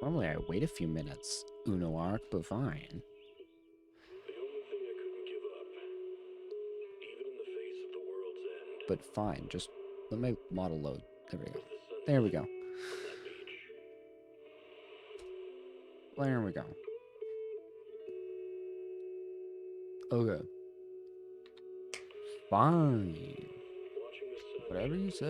Normally I wait a few minutes. Uno arc, but fine. The only thing I couldn't give up, even in the face of the world's end, But fine, just let my model load. There we go. was the There we sunset go. on that beach. There we go. Okay. Fine. Watching the sun Whatever you slide into say. the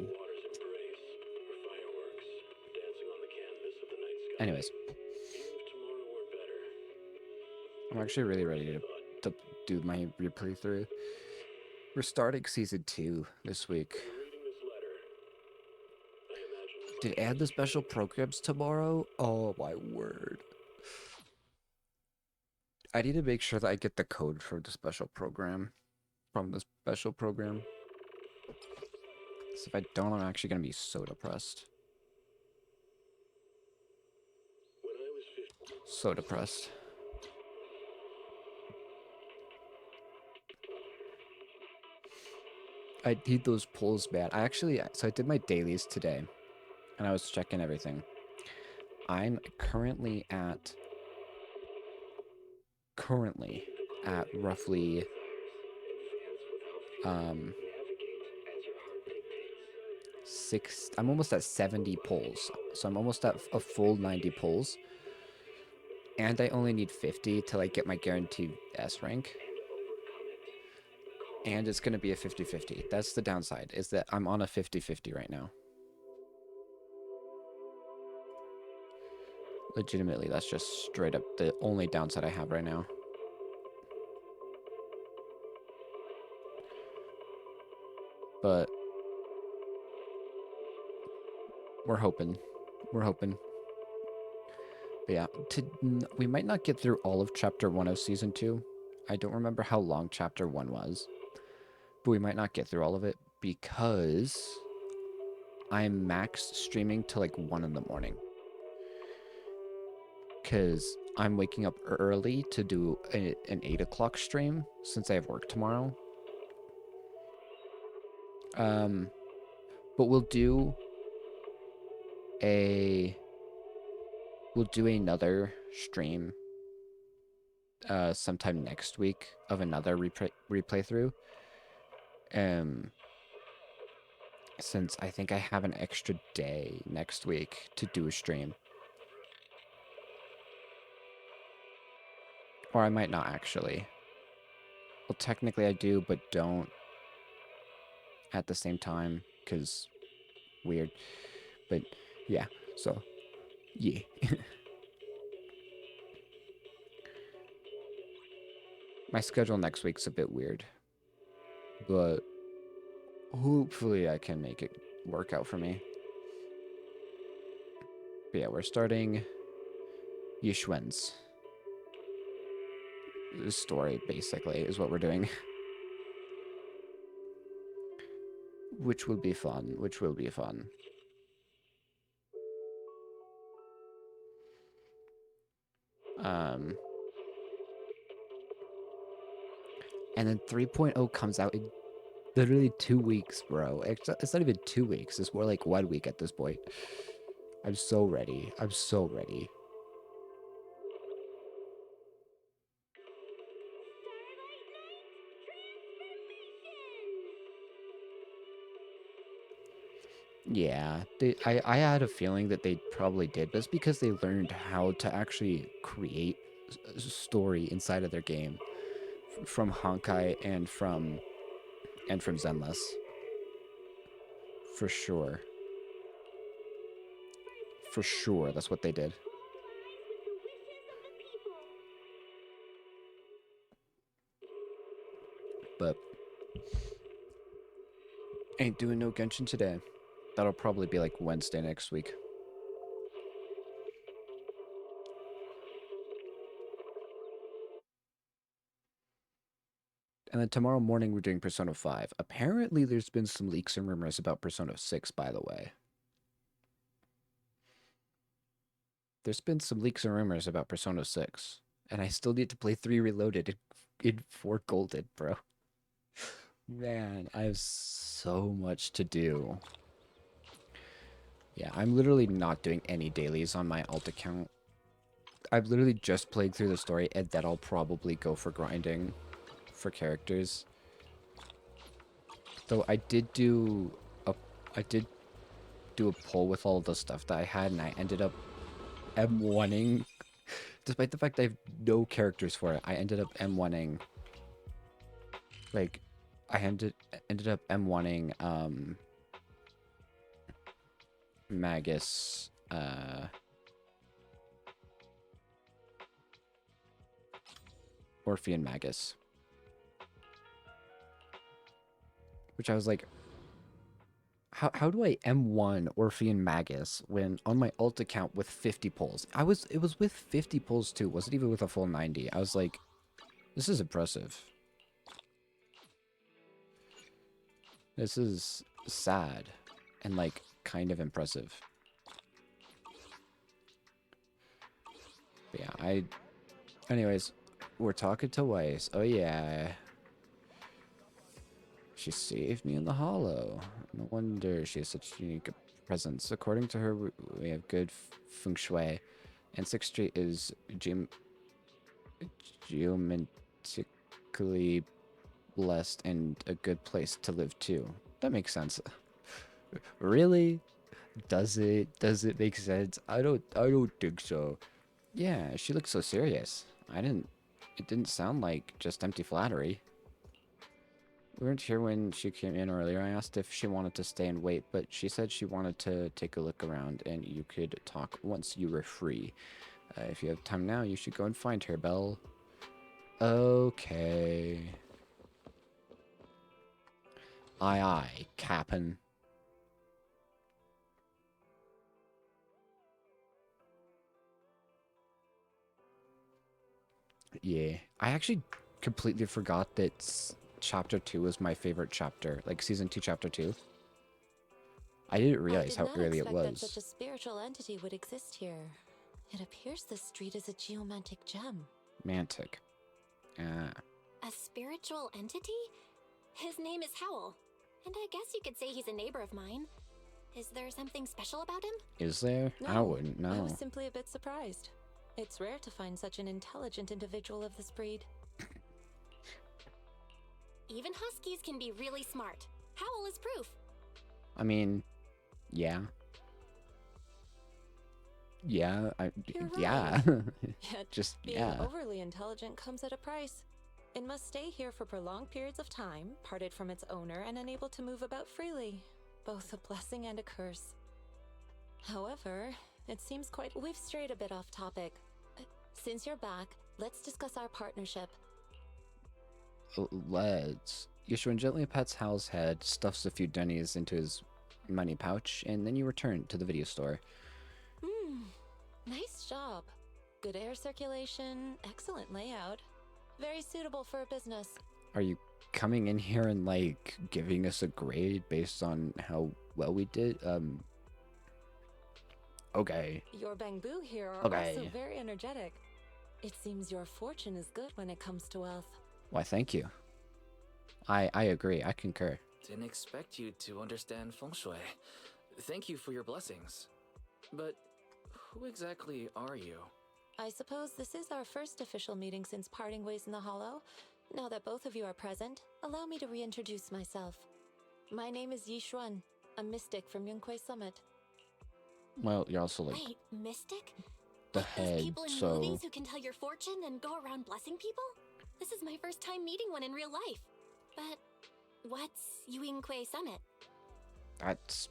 water's embrace, or fireworks dancing on the canvas of the night sky. Anyways, Even if tomorrow weren't better, I'm actually really ready I thought, to do my replay through. We're starting season 2 this week. when reading this letter, I imagined To finding add the this special thing. programs tomorrow? Oh my word. I need to make sure that I get the code for the special program. From the special program. So if I don't, I'm actually going to be so depressed. When I was 15, So depressed. I need those pulls bad. So I did my dailies today. And I was checking everything. I'm currently at roughly I'm almost at 70 pulls. So I'm almost at a full 90 pulls. And I only need 50 to like get my guaranteed S rank. And it's going to be a 50-50. That's the downside, is that I'm on a 50-50 right now. Legitimately, that's just straight up the only downside I have right now. But we're hoping. We're hoping. But yeah, we might not get through all of Chapter 1 of Season 2. I don't remember how long Chapter 1 was. But we might not get through all of it because I'm max streaming till like 1 in the morning. Because I'm waking up early to do an 8 o'clock stream since I have work tomorrow. But we'll do another stream sometime next week of another replay through. Since I think I have an extra day next week to do a stream. Or I might not actually. Well, technically I do, but don't at the same time, because weird. But yeah, so yeah. My schedule next week's a bit weird. But hopefully I can make it work out for me. But yeah, we're starting Yishwen's story, basically, is what we're doing. Which will be fun. Which will be fun. And then 3.0 comes out in literally 2 weeks, bro. It's not even 2 weeks. It's more like 1 week at this point. I'm so ready. I'm so ready. Yeah, I had a feeling that they probably did, but it's because they learned how to actually create a story inside of their game from Honkai and from Zenless. For sure. For sure, that's what they did. But ain't doing no Genshin today. That'll probably be like Wednesday next week. And then tomorrow morning we're doing Persona 5. Apparently there's been some leaks and rumors about Persona 6, by the way. There's been some leaks and rumors about Persona 6. And I still need to play 3 Reloaded in 4 Golden, bro. Man, I have so much to do. Yeah, I'm literally not doing any dailies on my alt account. I've literally just played through the story, and then I'll probably go for grinding for characters. Though a I did do a poll with all the stuff that I had, and I ended up M1ing, despite the fact I have no characters for it. I ended up M1ing, like, ended up M1ing Magus, Orphean Magus, which I was like, how do I M1 Orphean Magus when on my alt account with 50 pulls? It was with 50 pulls too. It wasn't even with a full 90. I was like, this is impressive. This is sad and like kind of impressive. But yeah, anyways, we're talking to Weiss. Oh yeah. She saved me in the hollow. No wonder she has such unique presence. According to her, we have good feng shui, and 6th Street is geomantically blessed and a good place to live too. That makes sense. Really? Does it? Does it make sense? I don't think so. Yeah, she looks so serious. It didn't sound like just empty flattery. We weren't here when she came in earlier. I asked if she wanted to stay and wait, but she said she wanted to take a look around and you could talk once you were free. If you have time now, you should go and find her, Belle. Okay. Aye, aye, Cap'n. Yeah. I actually completely forgot that chapter 2 was my favorite chapter. Like, season 2, chapter 2. I didn't realize how early it was. That such a spiritual entity would exist here. It appears this street is a geomantic gem. Mantic. Ah. A spiritual entity? His name is Howl, and I guess you could say he's a neighbor of mine. Is there something special about him? Is there? No, I wouldn't know. I was simply a bit surprised. It's rare to find such an intelligent individual of this breed. Even huskies can be really smart. Howl is proof. I mean, yeah. Yeah, You're yeah. right. Yet Just, being yeah. overly intelligent comes at a price. It must stay here for prolonged periods of time, parted from its owner and unable to move about freely. Both a blessing and a curse. However, it seems we've strayed a bit off topic. Since you're back, let's discuss our partnership. Let's. Yeshua gently pets Hal's head, stuffs a few dunnies into his money pouch, and then you return to the video store. Nice job. Good air circulation, excellent layout. Very suitable for a business. Are you coming in here and, like, giving us a grade based on how well we did? Okay. Your Bangbu here are also very energetic. It seems your fortune is good when it comes to wealth. Why, thank you. I agree. I concur. Didn't expect you to understand feng shui. Thank you for your blessings. But who exactly are you? I suppose this is our first official meeting since parting ways in the Hollow. Now that both of you are present, allow me to reintroduce myself. My name is Yi Xuan, a mystic from Yunquei Summit. Well, you're also, like, Wait, mystic? the Like head, those people in so... movies who can tell your fortune and go around blessing people? This is my first time meeting one in real life. But what's Yunquei Summit? That's...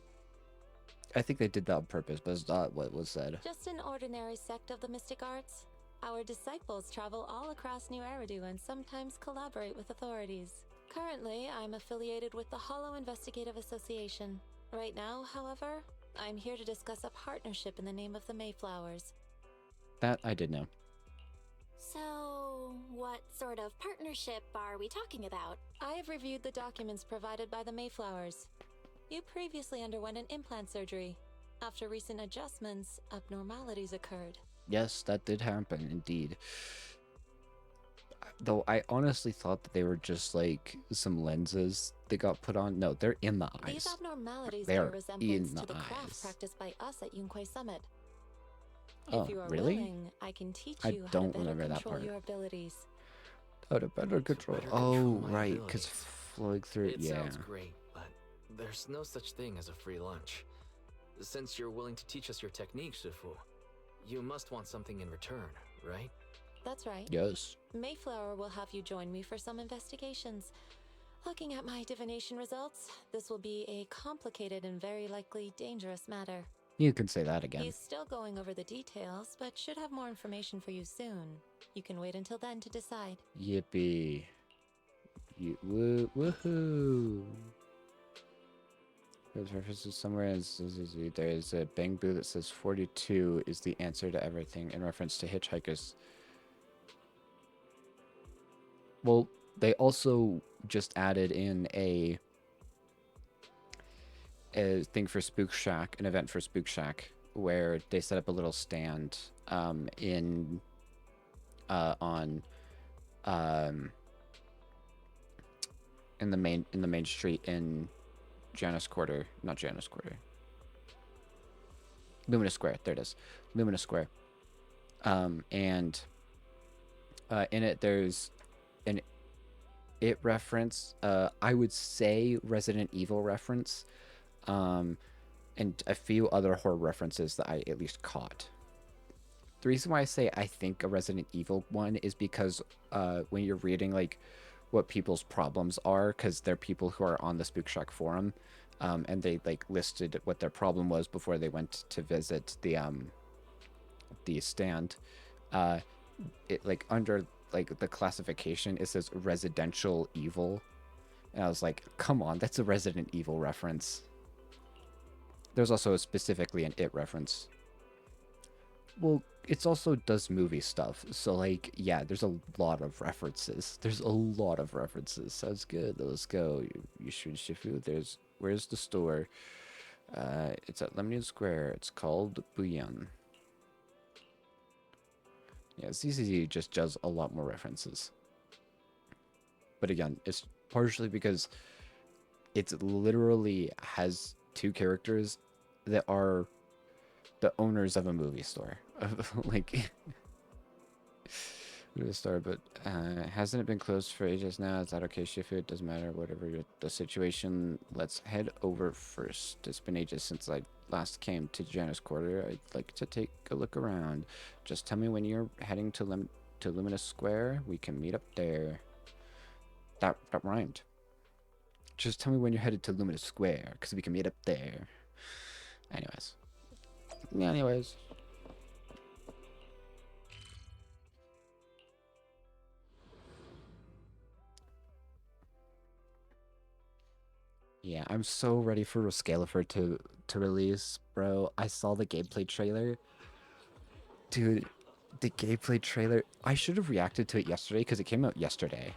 I think they did that on purpose, but it's not what was said. Just an ordinary sect of the mystic arts. Our disciples travel all across New Eridu and sometimes collaborate with authorities. Currently, I'm affiliated with the Hollow Investigative Association. Right now, however, I'm here to discuss a partnership in the name of the Mayflowers. That I did know. So, what sort of partnership are we talking about? I have reviewed the documents provided by the Mayflowers. You previously underwent an implant surgery. After recent adjustments, abnormalities occurred. Yes, that did happen, indeed. Though I honestly thought that they were just like some lenses they got put on. No, they're in the These eyes. abnormalities They bear are resemblance in to the the craft eyes. practiced by us at Yunquay Summit. Oh, If you are really? willing, I can teach I you how to don't better remember that control part. your abilities. Oh, to better control. better Oh, control my right, because abilities. flowing through. It Yeah. sounds great, but there's no such thing as a free lunch. Since you're willing to teach us your technique, Shifu, you must want something in return, right? That's right. Yes. Mayflower will have you join me for some investigations. Looking at my divination results, this will be a complicated and very likely dangerous matter. You can say that again. He's still going over the details, but should have more information for you soon. You can wait until then to decide. Yippee. Woohoo. There's references somewhere in ZZZ. There's a bamboo that says 42 is the answer to everything in reference to hitchhikers. Well, they also just added in a thing for Spook Shack, an event for Spook Shack, where they set up a little stand in the main street in Janus Quarter, not Janus Quarter. Lumina Square, there it is. Lumina Square. And in it there's an It reference, I would say Resident Evil reference, and a few other horror references that I at least caught. The reason why I say I think a Resident Evil one is because when you're reading like what people's problems are, because they're people who are on the Spook Shack forum, and they like listed what their problem was before they went to visit the stand. It like under like the classification it says residential evil, and I was like, come on, that's a Resident Evil reference. There's also specifically an It reference. Well, it's also does movie stuff, so like, yeah, there's a lot of references. There's a lot of references. Sounds good. Let's go. You should Shifu. Where's the store? It's at Lemonade Square. It's called Bouillon. Yeah, ZZZ just does a lot more references. But again, it's partially because it's literally has two characters that are the owners of a movie store. Like, movie store, but hasn't it been closed for ages now? Is that okay, Shifu? It doesn't matter, whatever the situation. Let's head over first. It's been ages since I last came to Janus Quarter. I'd like to take a look around. Just tell me when you're heading to Luminous Square. We can meet up there. That rhymed. Just tell me when you're headed to Luminous Square, because we can meet up there. Anyways. Yeah, I'm so ready for Rescalifer to release, bro. I saw the gameplay trailer. Dude, the gameplay trailer, I should have reacted to it yesterday because it came out yesterday.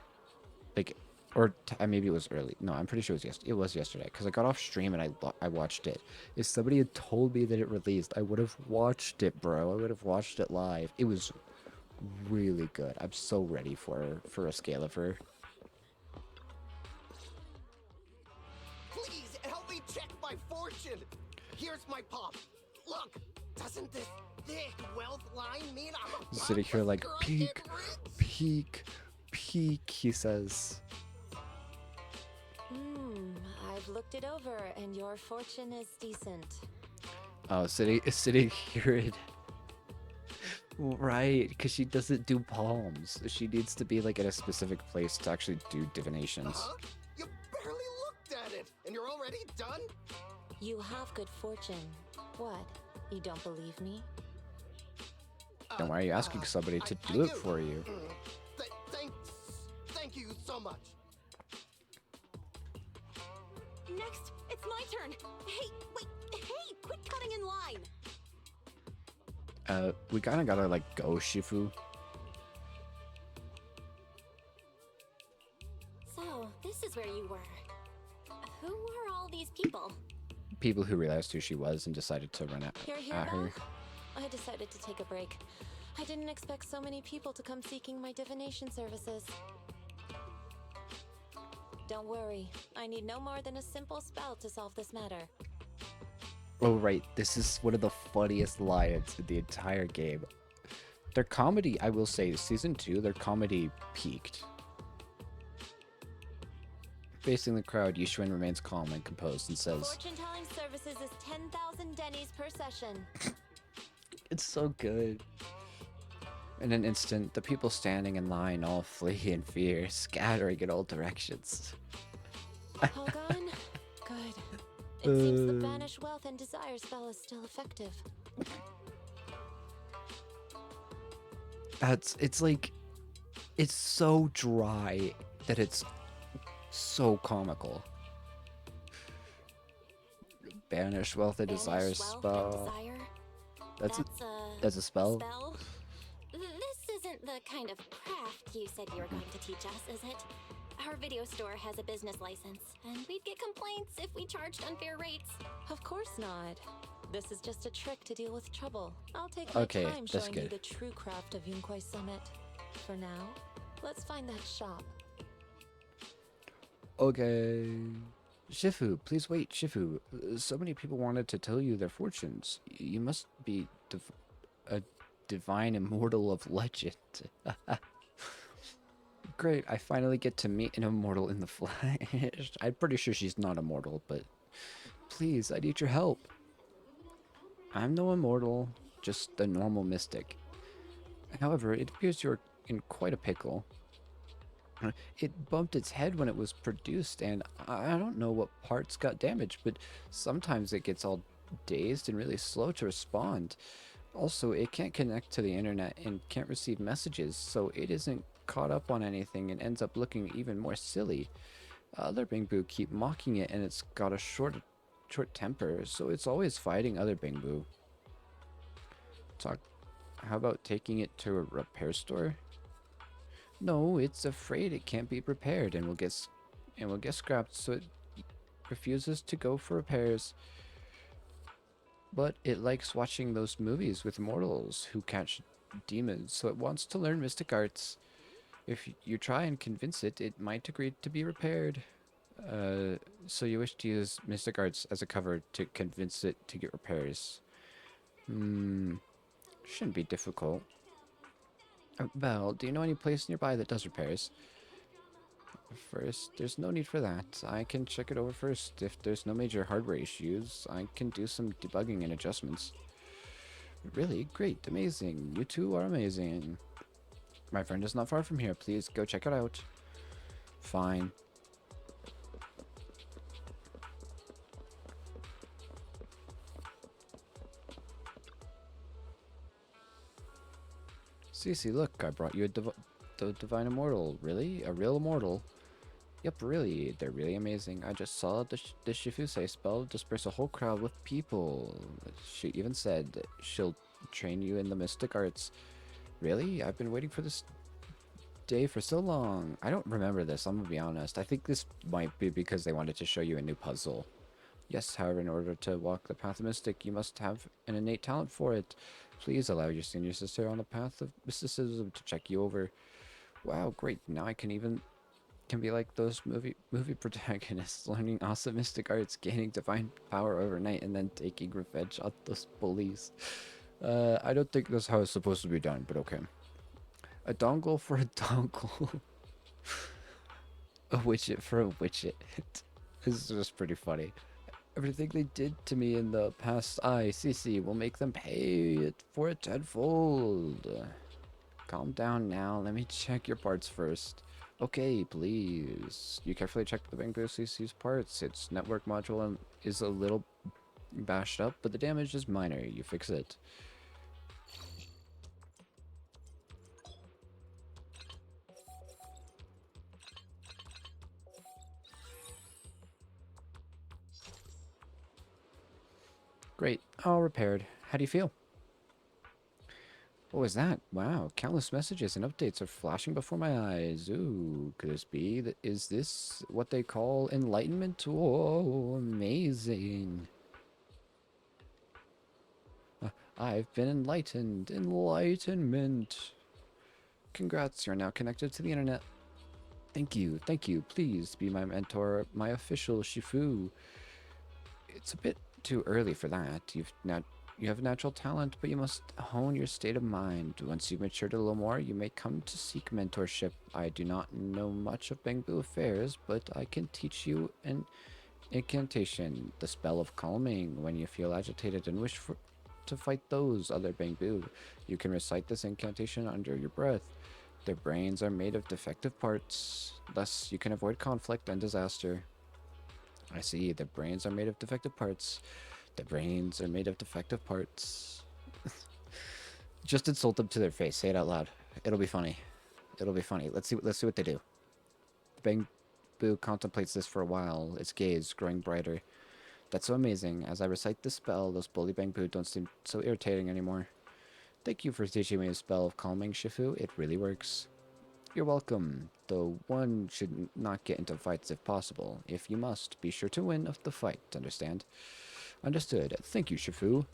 Like, or maybe it was early. No, I'm pretty sure it was yesterday because I got off stream and I watched it. If somebody had told me that it released, I would have watched it, bro. I would have watched it live. It was really good. I'm so ready for Rescalifer. Please help me check my fortune. Here's my pop. Look, doesn't this thick wealth line mean I'm a Sitting here like, peek, peek, peek, he says. I've looked it over, and your fortune is decent. Oh, sitting here in... Right, because she doesn't do palms. She needs to be like in a specific place to actually do divinations. You barely looked at it, and you're already done? You have good fortune. What? You don't believe me? Then why are you asking somebody to do it for you? Thank you so much. Next, it's my turn. Hey, wait, hey, quit cutting in line. We kinda gotta like go, Shifu. So, this is where you were. Who were all these people? People who realized who she was and decided to run You're here, at her. Belle? I decided to take a break. I didn't expect so many people to come seeking my divination services. Don't worry, I need no more than a simple spell to solve this matter. Oh, right. This is one of the funniest lines in the entire game. Their comedy, I will say, season 2, their comedy peaked. Facing the crowd, Yishuan remains calm and composed and says, Fortune-telling services is 10,000 dennies per session. "It's so good." In an instant, the people standing in line all flee in fear, scattering in all directions. All gone? Good. It seems the Banish Wealth and Desire spell is still effective. It's like, it's so dry that it's so comical. Banish Wealth and Desire Banish wealth and spell. desire? That's a spell? This isn't the kind of craft you said you were going to teach us, is it? Our video store has a business license, and we'd get complaints if we charged unfair rates. Of course not. This is just a trick to deal with trouble. I'll take my Okay, time that's showing you good. the true craft of Yunquai Summit. For now, let's find that shop. Okay. Shifu, please wait, Shifu. So many people wanted to tell you their fortunes. You must be a divine immortal of legend. Great, I finally get to meet an immortal in the flesh. I'm pretty sure she's not immortal, but please, I need your help. I'm no immortal, just a normal mystic. However, it appears you're in quite a pickle. It bumped its head when it was produced, and I don't know what parts got damaged, but sometimes it gets all dazed and really slow to respond. Also, it can't connect to the internet and can't receive messages, so it isn't caught up on anything and ends up looking even more silly. Other Bingbu keep mocking it, and it's got a short temper, so it's always fighting other Bingbu. How about taking it to a repair store? No, it's afraid it can't be repaired and will get scrapped, so it refuses to go for repairs. But it likes watching those movies with mortals who catch demons, so it wants to learn mystic arts. If you try and convince it, it might agree to be repaired. So you wish to use mystic arts as a cover to convince it to get repairs. Shouldn't be difficult. Belle, do you know any place nearby that does repairs? First, there's no need for that. I can check it over first. If there's no major hardware issues, I can do some debugging and adjustments. Really? Great. Amazing. You two are amazing. My friend is not far from here. Please go check it out. Fine. Cece, look, I brought you the Divine Immortal. Really? A real immortal? Yep, really. They're really amazing. I just saw the Shifusei spell disperse a whole crowd with people. She even said she'll train you in the mystic arts. Really? I've been waiting for this day for so long. I don't remember this, I'm gonna be honest. I think this might be because they wanted to show you a new puzzle. Yes, however, in order to walk the path of mystic, you must have an innate talent for it. Please allow your senior sister on the path of mysticism to check you over. Wow, great. Now I can be like those movie protagonists, learning awesome mystic arts, gaining divine power overnight, and then taking revenge on those bullies. I don't think that's how it's supposed to be done, but okay. A dongle for a dongle. A widget for a widget. This is just pretty funny. Everything they did to me in the past, CC, will make them pay it for it tenfold. Calm down now. Let me check your parts first. Okay, please. You carefully check the Bangbo CC's parts. Its network module is a little bashed up, but the damage is minor. You fix it. Great. All repaired. How do you feel? What was that? Wow, countless messages and updates are flashing before my eyes. Ooh, could this be? Is this what they call enlightenment? Whoa, amazing. I've been enlightened. Enlightenment. Congrats, you're now connected to the internet. Thank you, thank you. Please be my mentor, my official Shifu. It's a bit too early for that. You have natural talent, but you must hone your state of mind. Once you've matured a little more, you may come to seek mentorship. I do not know much of Bangbu affairs, but I can teach you an incantation, the spell of calming. When you feel agitated and wish to fight those other Bangbu, you can recite this incantation under your breath. Their brains are made of defective parts, thus you can avoid conflict and disaster. I see, their brains are made of defective parts. Their brains are made of defective parts. Just insult them to their face. Say it out loud. It'll be funny. It'll be funny. Let's see what they do. Bangbu contemplates this for a while, its gaze growing brighter. That's so amazing. As I recite this spell, those bully Bangbu don't seem so irritating anymore. Thank you for teaching me a spell of calming, Shifu. It really works. You're welcome, though one should not get into fights if possible. If you must, be sure to win the fight, understand? Understood. Thank you, Shifu.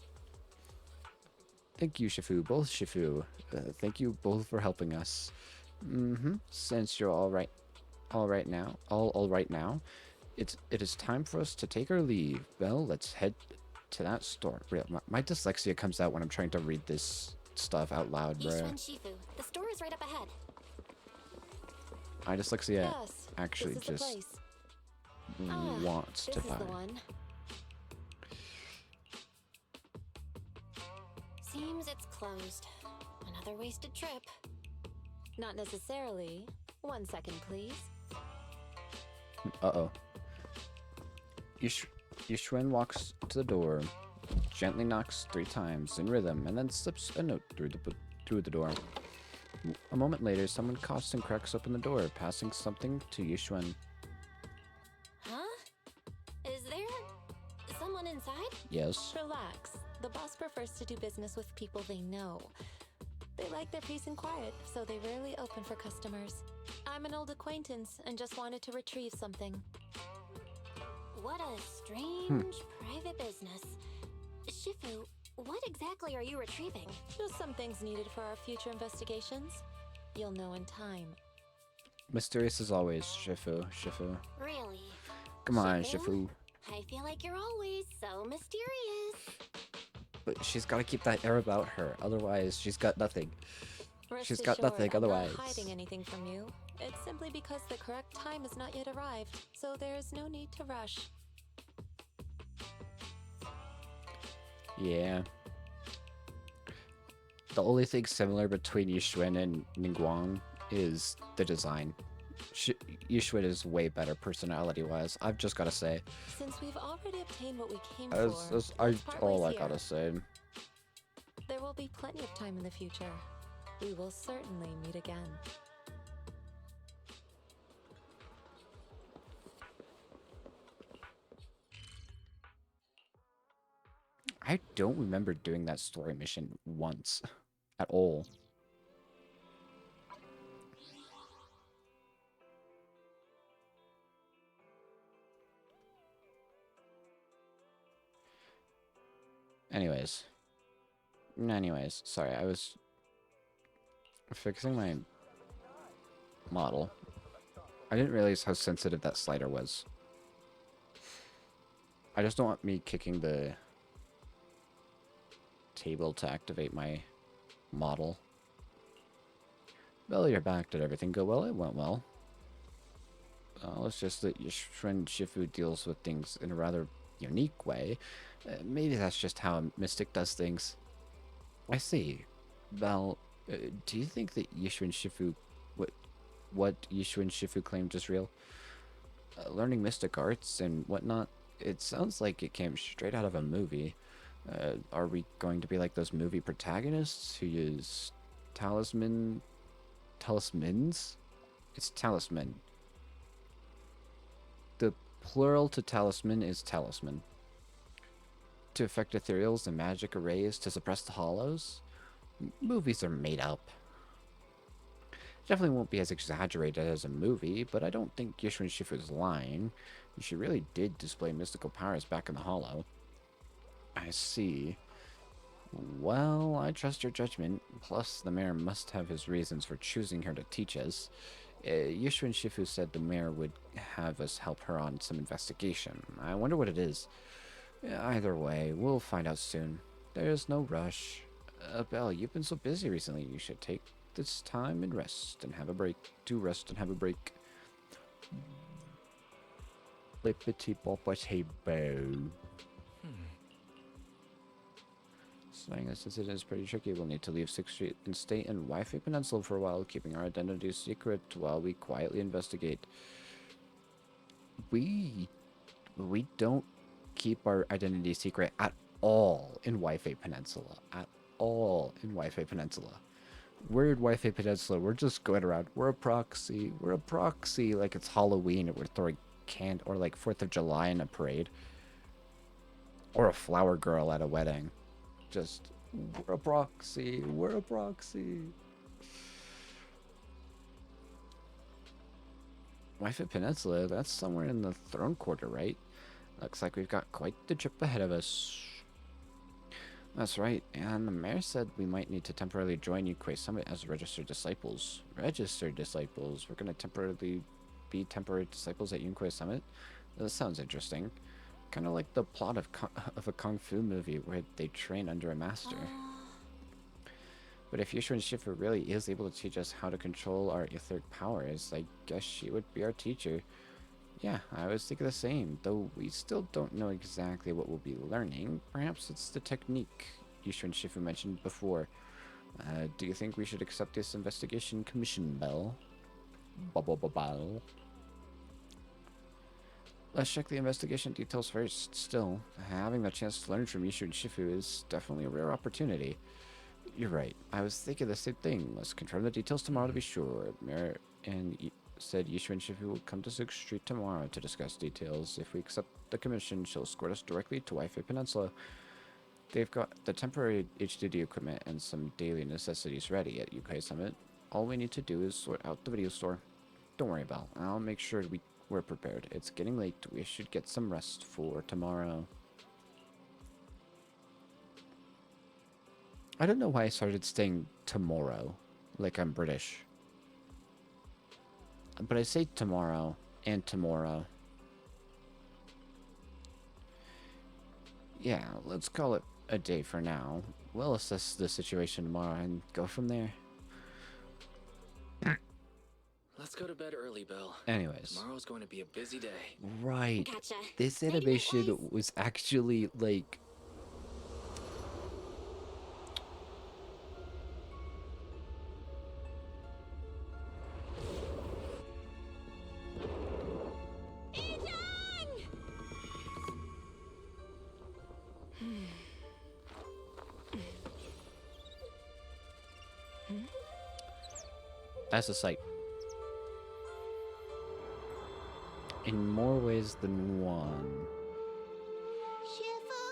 Thank you, Shifu. Both Shifu. Thank you both for helping us. Since you're all right now, it is time for us to take our leave. Well, let's head to that store. Real, my dyslexia comes out when I'm trying to read this stuff out loud, bruh. Shifu. The store is right up ahead. My dyslexia Yes, actually this is the just place. wants This to is buy. the one. Seems it's closed. Another wasted trip. Not necessarily. 1 second, please. Uh-oh. Yuxuan walks to the door, gently knocks 3 times in rhythm, and then slips a note through the door. A moment later, someone coughs and cracks open the door, passing something to Yuxuan. Huh? Is there someone inside? Yes. Relax. The boss prefers to do business with people they know. They like their peace and quiet, so they rarely open for customers. I'm an old acquaintance and just wanted to retrieve something. What a strange private business. Shifu, what exactly are you retrieving? Just some things needed for our future investigations. You'll know in time. Mysterious as always, Shifu. Really? Come on, Shifu? Shifu. I feel like you're always so mysterious. But she's got to keep that air about her, otherwise she's got nothing. Rest She's got assured, nothing I'm otherwise. not hiding anything from you. It's simply because the correct time has not yet arrived, so there is no need to rush. Yeah. The only thing similar between Yuxuan and Ningguang is the design. Yuxuan is way better personality-wise, I've just got to say. Since we've already obtained what we came That's for, let's part all ways I gotta here. say. There will be plenty of time in the future. We will certainly meet again. I don't remember doing that story mission once at all. Anyways, sorry, I was fixing my model. I didn't realize how sensitive that slider was. I just don't want me kicking the table to activate my model. Well, you're back. Did everything go well? It went well. It's just that your friend Shifu deals with things in a rather unique way. Maybe that's just how a mystic does things. I see. Well, do you think that Yuxuan Shifu, what Yuxuan Shifu claimed is real? Learning mystic arts and whatnot, it sounds like it came straight out of a movie. Are we going to be like those movie protagonists who use talismans? It's talisman. The plural to talisman is talisman. To affect ethereals and magic arrays to suppress the hollows? Movies are made up. Definitely won't be as exaggerated as a movie, but I don't think Yuxuan Shifu's lying. She really did display mystical powers back in the hollow. I see. Well, I trust your judgment. Plus, the mayor must have his reasons for choosing her to teach us. Yushu Shifu said the mayor would have us help her on some investigation. I wonder what it is. Either way, we'll find out soon. There's no rush. Belle, you've been so busy recently. You should take this time and rest and have a break. Do rest and have a break. Lippity boppity bow. Saying this since it is pretty tricky, we'll need to leave 6th Street and stay in Wi-Fi Peninsula for a while, keeping our identities secret while we quietly investigate. We don't keep our identity secret at all in Wi-Fi Peninsula. At all in Wi-Fi Peninsula. We're in Wi-Fi Peninsula. We're just going around. We're a proxy. We're a proxy like it's Halloween and we're throwing candy, or like 4th of July in a parade. Or a flower girl at a wedding. Just, we're a proxy. We're a proxy. Wi-Fi Peninsula, that's somewhere in the Throne Quarter, right? Looks like we've got quite the trip ahead of us. That's right, and the mayor said we might need to temporarily join Yukwei Summit as registered disciples. Registered disciples? We're going to be temporary disciples at Yukwei Summit? That sounds interesting. Kind of like the plot of a Kung Fu movie where they train under a master. But if Yushu Shifu really is able to teach us how to control our etheric powers, I guess she would be our teacher. Yeah, I was thinking the same, though we still don't know exactly what we'll be learning. Perhaps it's the technique Yushu and Shifu mentioned before. Do you think we should accept this investigation commission, Belle? Bell. Let's check the investigation details first. Still, having the chance to learn from Yushu and Shifu is definitely a rare opportunity. You're right. I was thinking the same thing. Let's confirm the details tomorrow to be sure. Mayor said Yushu and Shifu will come to 6th Street tomorrow to discuss details. If we accept the commission, she'll escort us directly to Wi-Fi Peninsula. They've got the temporary HDD equipment and some daily necessities ready at UK Summit. All we need to do is sort out the video store. Don't worry, Belle. I'll make sure we're prepared. It's getting late. We should get some rest for tomorrow. I don't know why I started saying tomorrow, like I'm British. But I say tomorrow and tomorrow. Yeah, let's call it a day for now. We'll assess the situation tomorrow and go from there. Let's go to bed early, Belle. Anyways. Tomorrow's going to be a busy day. Right. Gotcha. This Maybe animation it was. was actually like... As a sight. In more ways than one. Shifu!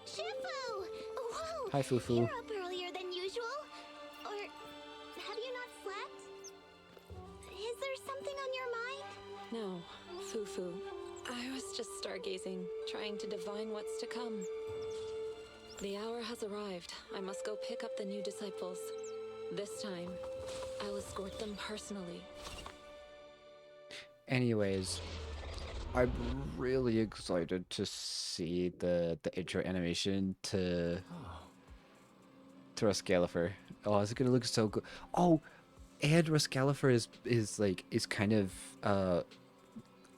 Shifu! Whoa! Hi, Fufu. You're up earlier than usual? Or have you not slept? Is there something on your mind? No, Fufu. I was just stargazing, trying to divine what's to come. The hour has arrived. I must go pick up the new disciples. This time, I'll escort them personally. Anyways, I'm really excited to see the intro animation to Rascalifer. Oh, it's gonna look so good. Oh, and Rascalifer is kind of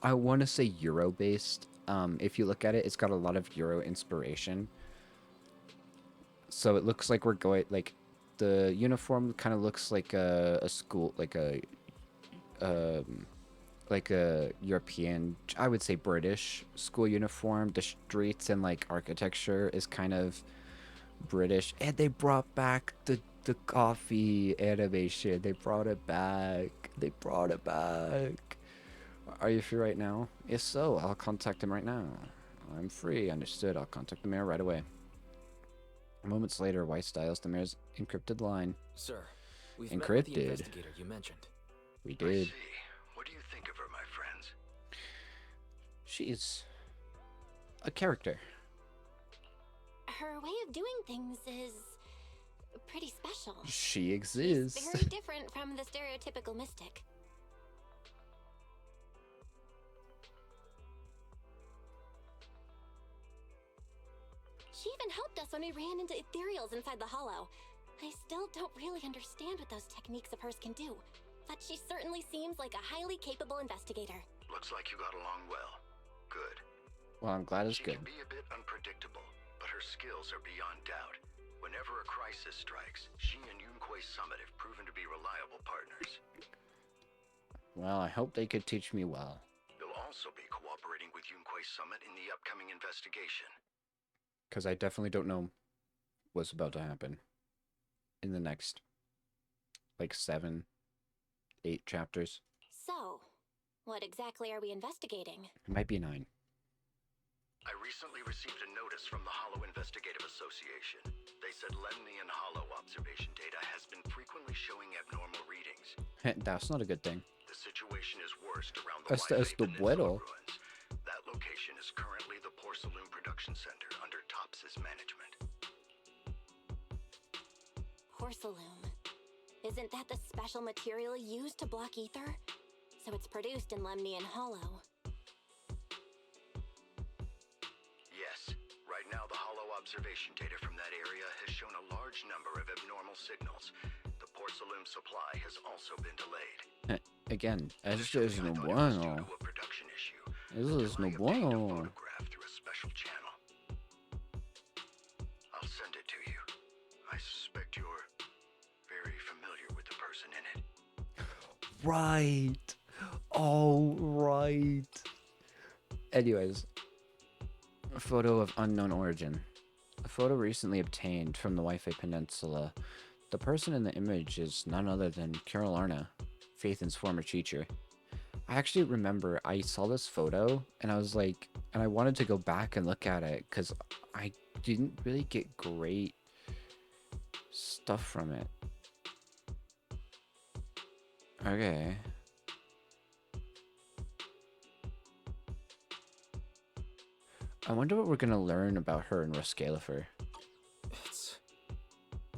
I want to say Euro based. If you look at it, it's got a lot of Euro inspiration. So it looks like we're going like the uniform kind of looks like a school, like a European, I would say British school uniform. The streets and like architecture is kind of British, and they brought back the coffee animation. They brought it back. They brought it back. Are you free right now? If so, I'll contact him right now. I'm free. Understood. I'll contact the mayor right away. Moments later, Weiss dials the mayor's encrypted line. Sir, we've met with the Encrypted. investigator you mentioned. We I did. see. What do you think of her, my friends? She's a character. her way of doing things is pretty special. She exists. Very different from the stereotypical mystic. She even helped us when we ran into ethereals inside the hollow. I still don't really understand what those techniques of hers can do, but she certainly seems like a highly capable investigator. Looks like you got along well. Good. Well, I'm glad it's She good. can be a bit unpredictable, but her skills are beyond doubt. Whenever a crisis strikes, she and Yunquei Summit have proven to be reliable partners. Well, I hope they could teach me well. You'll also be cooperating with Yunquei Summit in the upcoming investigation. Because I definitely don't know what's about to happen in the next, like, 7, 8 chapters. So, what exactly are we investigating? It might be 9. I recently received a notice from the Hollow Investigative Association. They said Lemnian Hollow observation data has been frequently showing abnormal readings. That's not a good thing. The situation is worst around the Esto es Wi-Fi tu Peninsula bueno. ruins. That location is currently the Porcelain Production Center under Tops's management. Porcelain. Isn't that the special material used to block ether? So it's produced in Lemnian Hollow. Yes. Right now, the Hollow observation data from that area has shown a large number of abnormal signals. The Porcelain supply has also been delayed. Again, esto Initially, es I no thought it was due bueno. to a production issue, Eso es until I no obtained a bueno. photograph through a special channel. I'll send it to you. I suspect you're very familiar with the person in it. Right. Oh, right. Anyways, a photo of unknown origin. A photo recently obtained from the Wi-Fi Peninsula. The person in the image is none other than Carol Arna, Faithin's former teacher. I actually remember I saw this photo and I was like, and I wanted to go back and look at it because I didn't really get great stuff from it. Okay. I wonder what we're gonna learn about her in Rascalifer. It's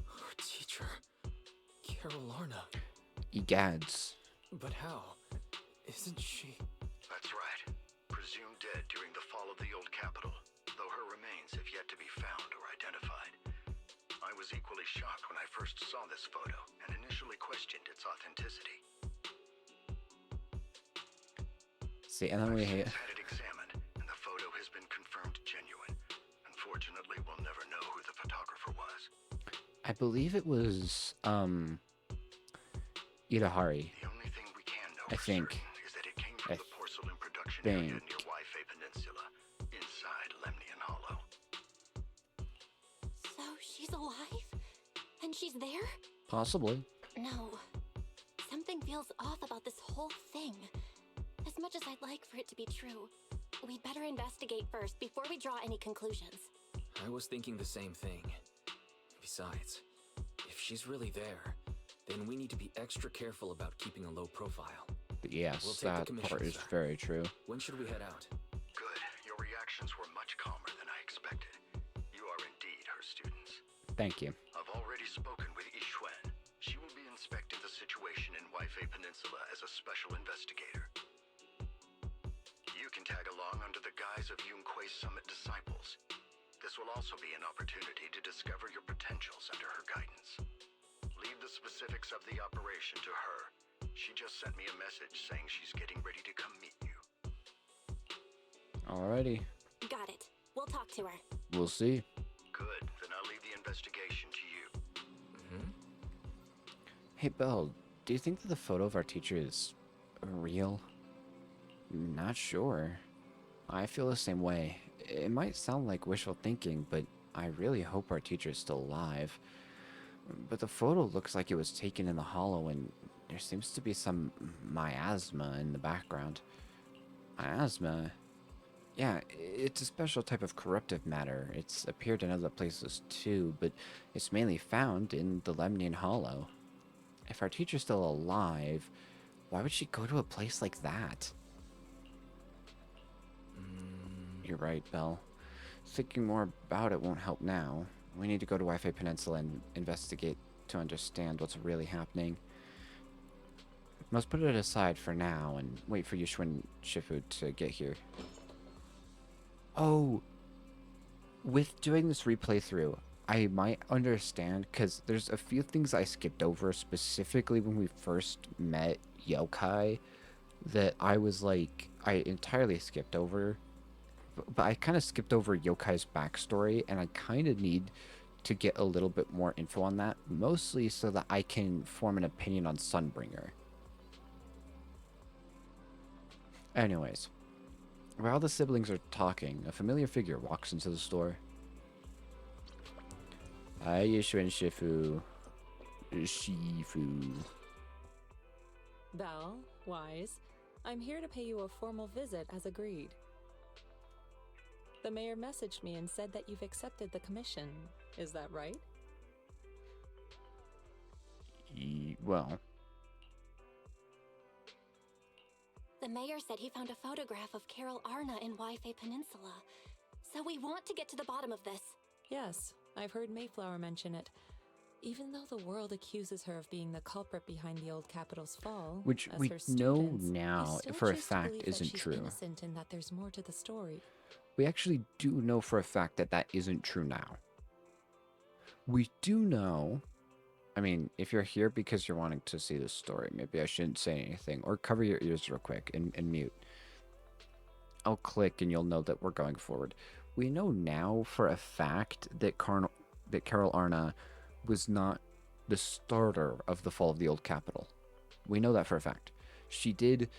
her teacher, Carol Arna. Egads. But how? Isn't she? That's right. Presumed dead during the fall of the old capital, though her remains have yet to be found or identified. I was equally shocked when I first saw this photo and initially questioned its authenticity. See, and then we I've hate. since had it examined, and the photo has been confirmed genuine. Unfortunately, we'll never know who the photographer was. I believe it was Itahari. The only thing we can know I for think. certain is that it came I from the porcelain production area think. near Wi-Fi Peninsula, inside Lemnian Hollow. So she's alive? And she's there? Possibly. No. Something feels off about this whole thing. As much as I'd like for it to be true, we'd better investigate first before we draw any conclusions. I was thinking the same thing. Besides, if she's really there, then we need to be extra careful about keeping a low profile. Yes, We'll take the that commission, part is sir. very true. When should we head out? Good. Your reactions were much calmer than I expected. You are indeed her students. Thank you. I've already spoken with Yixuan. She will be inspecting the situation in Wi-Fi Peninsula as a special investigator. You can tag along under the guise of Yunquei Summit disciples. This will also be an opportunity to discover your potentials under her guidance. Leave the specifics of the operation to her. She just sent me a message saying she's getting ready to come meet you. Alrighty. Got it. We'll talk to her. We'll see. Good. Then I'll leave the investigation to you. Hey, Belle, do you think that the photo of our teacher is real? Not sure. I feel the same way. It might sound like wishful thinking, but I really hope our teacher is still alive. But the photo looks like it was taken in the hollow, and there seems to be some miasma in the background. Miasma? Yeah, it's a special type of corruptive matter. It's appeared in other places too, but it's mainly found in the Lemnian Hollow. If our teacher's still alive, why would she go to a place like that? You're right, Belle. Thinking more about it won't help now. We need to go to Wi-Fi Peninsula and investigate to understand what's really happening. Must put it aside for now and wait for Yushun and Shifu to get here. Oh, with doing this replay through, I might understand, because there's a few things I skipped over, specifically when we first met Yokai, that I was like, I entirely skipped over. But I kind of skipped over Yokai's backstory, and I kind of need to get a little bit more info on that, mostly so that I can form an opinion on Sunbringer. Anyways, while the siblings are talking, a familiar figure walks into the store. Hi, Yushu and Shifu. Shifu. Belle, Wise, I'm here to pay you a formal visit as agreed. The mayor messaged me and said that you've accepted the commission. Is that right? Well, The mayor said he found a photograph of Carol Arna in Wi-Fi Peninsula. So we want to get to the bottom of this. Yes, I've heard Mayflower mention it. Even though the world accuses her of being the culprit behind the old capital's fall, which as we her know students, now I still for a choose to fact believe that isn't she's true. innocent and that there's more to the story. We actually do know for a fact that that isn't true now. We do know, I mean, if you're here because you're wanting to see the story, maybe I shouldn't say anything, or cover your ears real quick and mute. I'll click and you'll know that we're going forward. We know now for a fact that Carol Arna was not the starter of the fall of the old capital. We know that for a fact. She did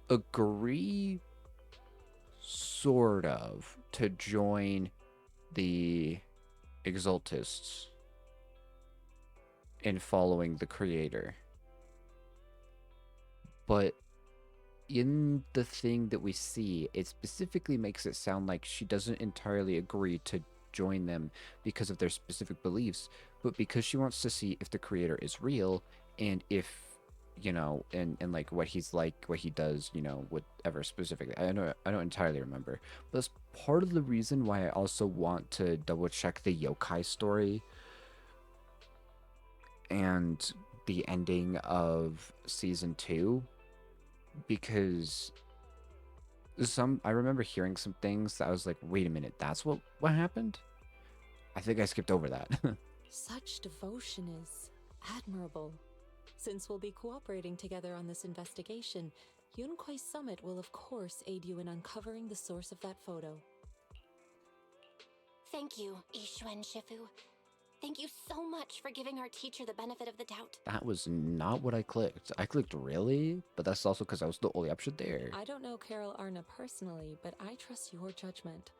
agree, sort of, to join the Exaltists in following the creator. But in the thing that we see, it specifically makes it sound like she doesn't entirely agree to join them because of their specific beliefs, but because she wants to see if the creator is real and if, you know, and like what he's like, what he does, you know, whatever specifically. I don't entirely remember. But that's part of the reason why I also want to double check the yokai story and the ending of season 2, because I remember hearing some things that I was like, wait a minute, that's what happened? I think I skipped over that. Such devotion is admirable. Since we'll be cooperating together on this investigation, Yunquai Summit will of course aid you in uncovering the source of that photo. Thank you, Ishu and Shifu. Thank you so much for giving our teacher the benefit of the doubt. That was not what I clicked. I clicked really, but that's also because I was the only option there. I don't know Carol Arna personally, but I trust your judgment.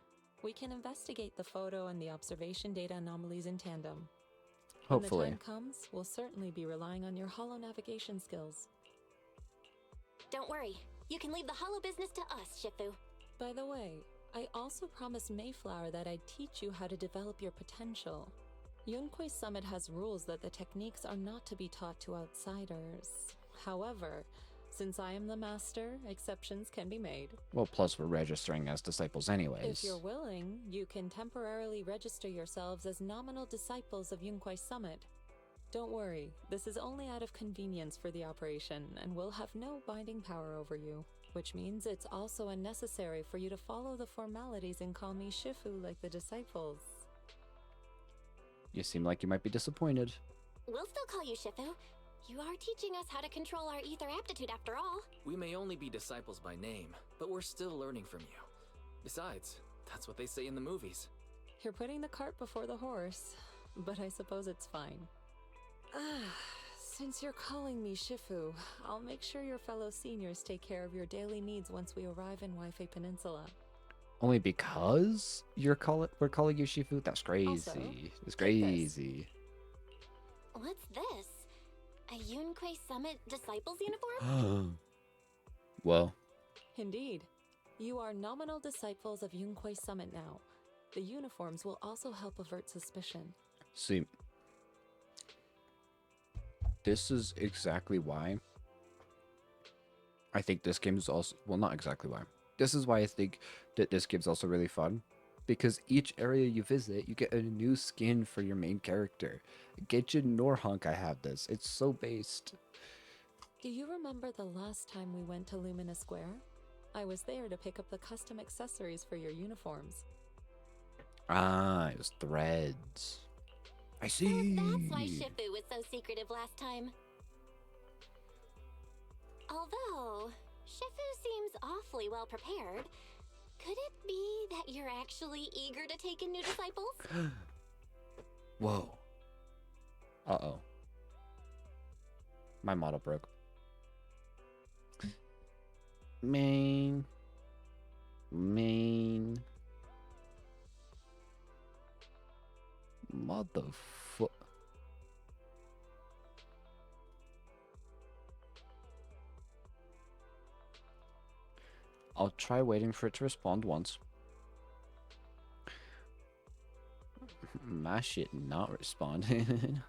We can investigate the photo and the observation data anomalies in tandem. Hopefully. When the time comes, we'll certainly be relying on your holo navigation skills. Don't worry, you can leave the holo business to us, Shifu. By the way, I also promised Mayflower that I'd teach you how to develop your potential. Yunquai Summit has rules that the techniques are not to be taught to outsiders. However, since I am the master, exceptions can be made. Well, plus we're registering as disciples anyways. If you're willing, you can temporarily register yourselves as nominal disciples of Yunquai Summit. Don't worry, this is only out of convenience for the operation and will have no binding power over you, which means it's also unnecessary for you to follow the formalities and call me Shifu like the disciples. You seem like you might be disappointed. We'll still call you Shifu. You are teaching us how to control our ether aptitude after all. We may only be disciples by name, but we're still learning from you. Besides, that's what they say in the movies. You're putting the cart before the horse, but I suppose it's fine. Since you're calling me Shifu, I'll make sure your fellow seniors take care of your daily needs once we arrive in Wi-Fi Peninsula. Only because we're calling you Shifu? That's crazy. Also, It's take this. crazy. What's this? A Yunquai Summit Disciples uniform? Well, Indeed. You are nominal disciples of Yunquai Summit now. The uniforms will also help avert suspicion. see, this is exactly why I think this game is also, well, not exactly why. This is why I think that this game's also really fun, because each area you visit, you get a new skin for your main character. Genshin Norhunk, I have this. It's so based. Do you remember the last time we went to Lumina Square? I was there to pick up the custom accessories for your uniforms. Ah, it was threads. I So see. that's why Shifu was so secretive last time. Although, Shifu seems awfully well prepared. Could it be that you're actually eager to take in new disciples? Whoa. Uh-oh. My model broke. Main. Motherfuck. I'll try waiting for it to respond once. My shit not responding.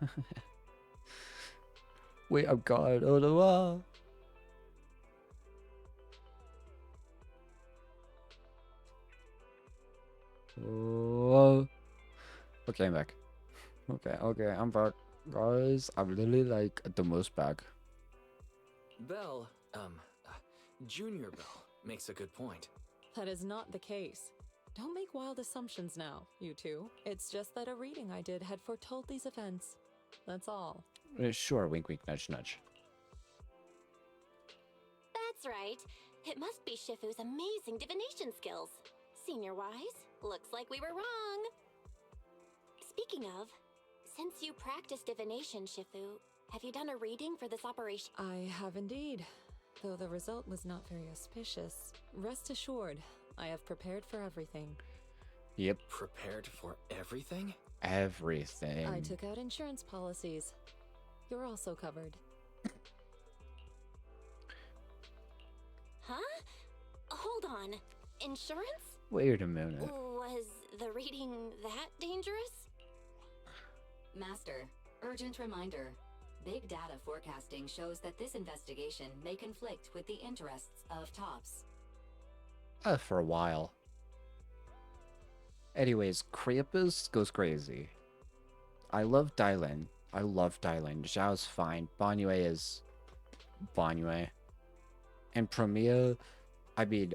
Wait, I'm gone. Oh no. Oh. Okay, I'm back. Okay, I'm back. Guys, I'm literally like the most back. Bell, Junior Bell makes a good point. That is not the case. Don't make wild assumptions now, you two. It's just that a reading I did had foretold these events. That's all. Sure, wink, wink, nudge, nudge. That's right. It must be Shifu's amazing divination skills. Senior-wise, looks like we were wrong. Speaking of, since you practice divination, Shifu, have you done a reading for this operation? I have indeed. Though the result was not very auspicious. Rest assured, I have prepared for everything. Yep, Prepared for everything? everything. I took out insurance policies. You're also covered. Huh? Hold on. Insurance? Wait a minute. Was the reading that dangerous? Master, urgent reminder. Big data forecasting shows that this investigation may conflict with the interests of TOPS. For a while. Anyways, Krampus goes crazy. I love Dylan. Zhao's fine. Banyue is Banyue. And Premia, I mean,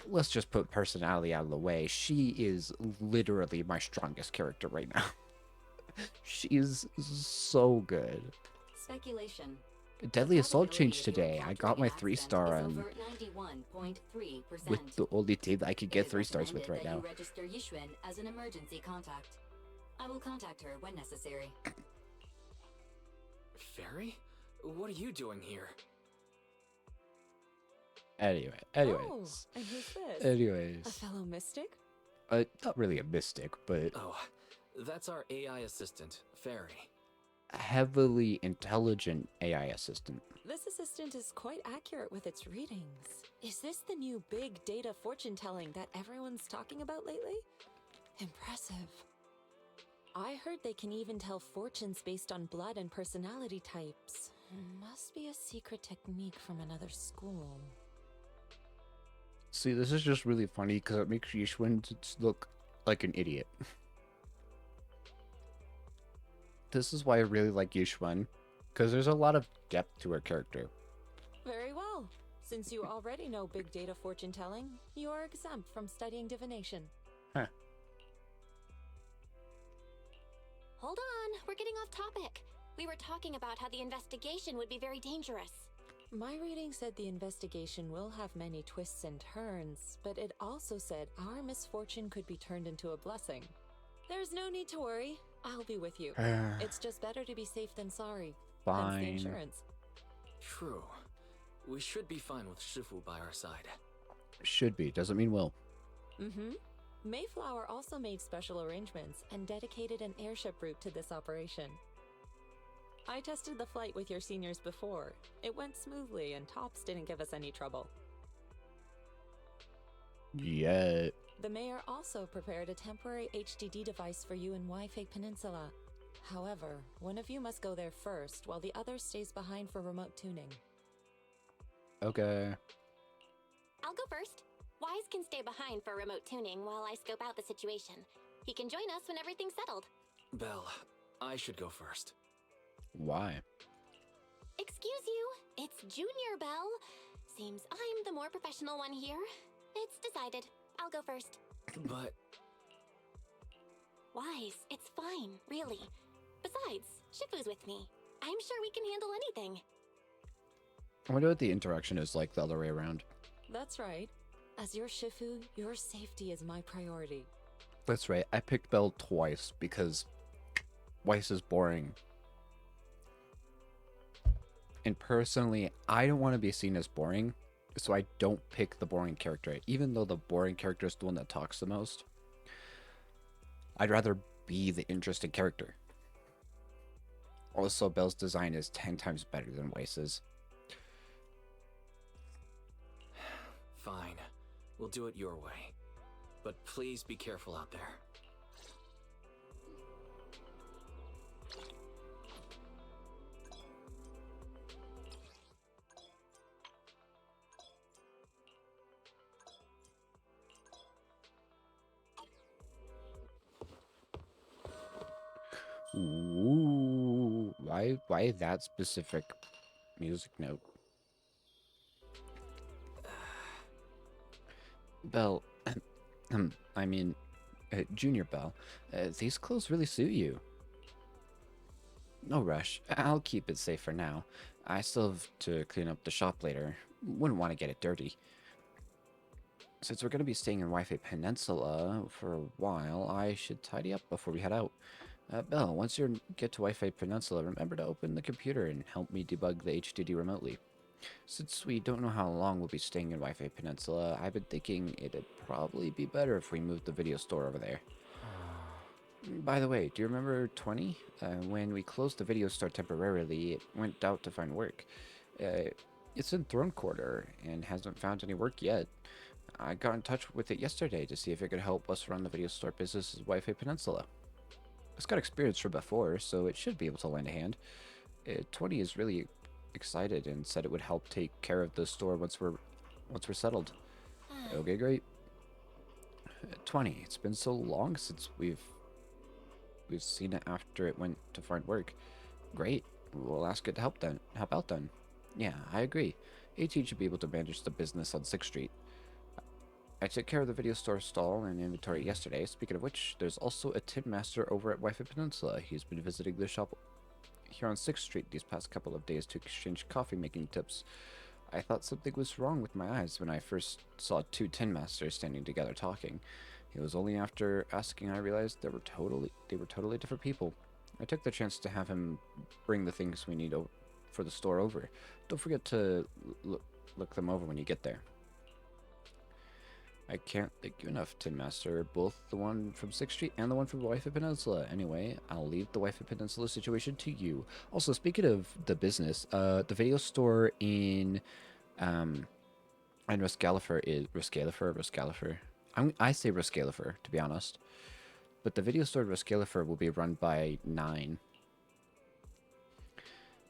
let's just put personality out of the way. She is literally my strongest character right now. She's so good. Speculation. Deadly The Assault probability changed of your today. I got my encountering 3-star accident on is over 91.3%. with the only team that I could It get is 3 stars with right recommended that now. you register Yixuan as an emergency contact. I will contact her when necessary. Fairy? What are you doing here? Anyways. Oh, and who's this? Anyways. A fellow mystic? Not really a mystic, but Oh, that's our AI assistant, Fairy. a heavily intelligent AI assistant. This assistant is quite accurate with its readings. Is this the new big data fortune telling that everyone's talking about lately? Impressive. I heard they can even tell fortunes based on blood and personality types. Must be a secret technique from another school. See, this is just really funny because it makes Yishun look like an idiot. This is why I really like Yishun, because there's a lot of depth to her character. Very well. Since you already know big data fortune telling, you are exempt from studying divination. Huh. Hold on, we're getting off topic. We were talking about how the investigation would be very dangerous. My reading said the investigation will have many twists and turns, but it also said our misfortune could be turned into a blessing. There's no need to worry. I'll be with you. It's just better to be safe than sorry. Hence the Fine. insurance. True. We should be fine with Shifu by our side. Should be, doesn't mean will. Mm-hmm. Mayflower also made special arrangements and dedicated an airship route to this operation. I tested the flight with your seniors before. It went smoothly and Tops didn't give us any trouble. Yeah. The mayor also prepared a temporary HDD device for you in Wi-Fi Peninsula. However, one of you must go there first while the other stays behind for remote tuning. Okay. I'll go first. Why Wise can stay behind for remote tuning while I scope out the situation. He can join us when everything's settled. Belle, I should go first. Why? Excuse you, it's Junior Bell. Seems I'm the more professional one here. It's decided. I'll go first. But Wise, it's fine, really. Besides, Shifu's with me. I'm sure we can handle anything. I wonder what the interaction is like the other way around. That's right. As your Shifu, your safety is my priority. That's right. I picked Belle twice because Weiss is boring. And personally, I don't want to be seen as boring, so I don't pick the boring character. Even though the boring character is the one that talks the most, I'd rather be the interesting character. Also, Belle's design is 10 times better than Weiss's. fine. We'll do it your way. But please be careful out there. Ooh, why that specific music note? Belle, I mean, Junior Belle, these clothes really suit you. No rush. I'll keep it safe for now. I still have to clean up the shop later. Wouldn't want to get it dirty. Since we're going to be staying in Wi-Fi Peninsula for a while, I should tidy up before we head out. Belle, once you get to Wi-Fi Peninsula, remember to open the computer and help me debug the HDD remotely. Since we don't know how long we'll be staying in Wi-Fi Peninsula, I've been thinking it'd probably be better if we moved the video store over there. By the way, do you remember 20? When we closed the video store temporarily, it went out to find work. It's in Throne Quarter and hasn't found any work yet. I got in touch with it yesterday to see if it could help us run the video store business as Wi-Fi Peninsula. It's got experience from before, so it should be able to lend a hand. 20 is really excited and said it would help take care of the store once we're settled. Okay, great. 20. It's been so long since we've seen it after it went to find work. Great. We'll ask it to help out then. Yeah, I agree. 18 should be able to manage the business on 6th Street. I took care of the video store stall and inventory yesterday. Speaking of which, there's also a Tin Master over at Wi-Fi Peninsula. He's been visiting the shop here on 6th Street these past couple of days to exchange coffee making tips. I thought something was wrong with my eyes when I first saw two Tin Masters standing together talking. It was only after asking I realized they were totally different people. I took the chance to have him bring the things we need for the store over. Don't forget to look them over when you get there. I can't thank you enough, Tin Master. Both the one from 6th Street and the one from Wi-Fi Peninsula. Anyway, I'll leave the Wi-Fi Peninsula situation to you. Also, speaking of the business, the video store in Rescalifer is Rescalifer. I say Rescalifer, to be honest. But the video store in Rescalifer will be run by 9.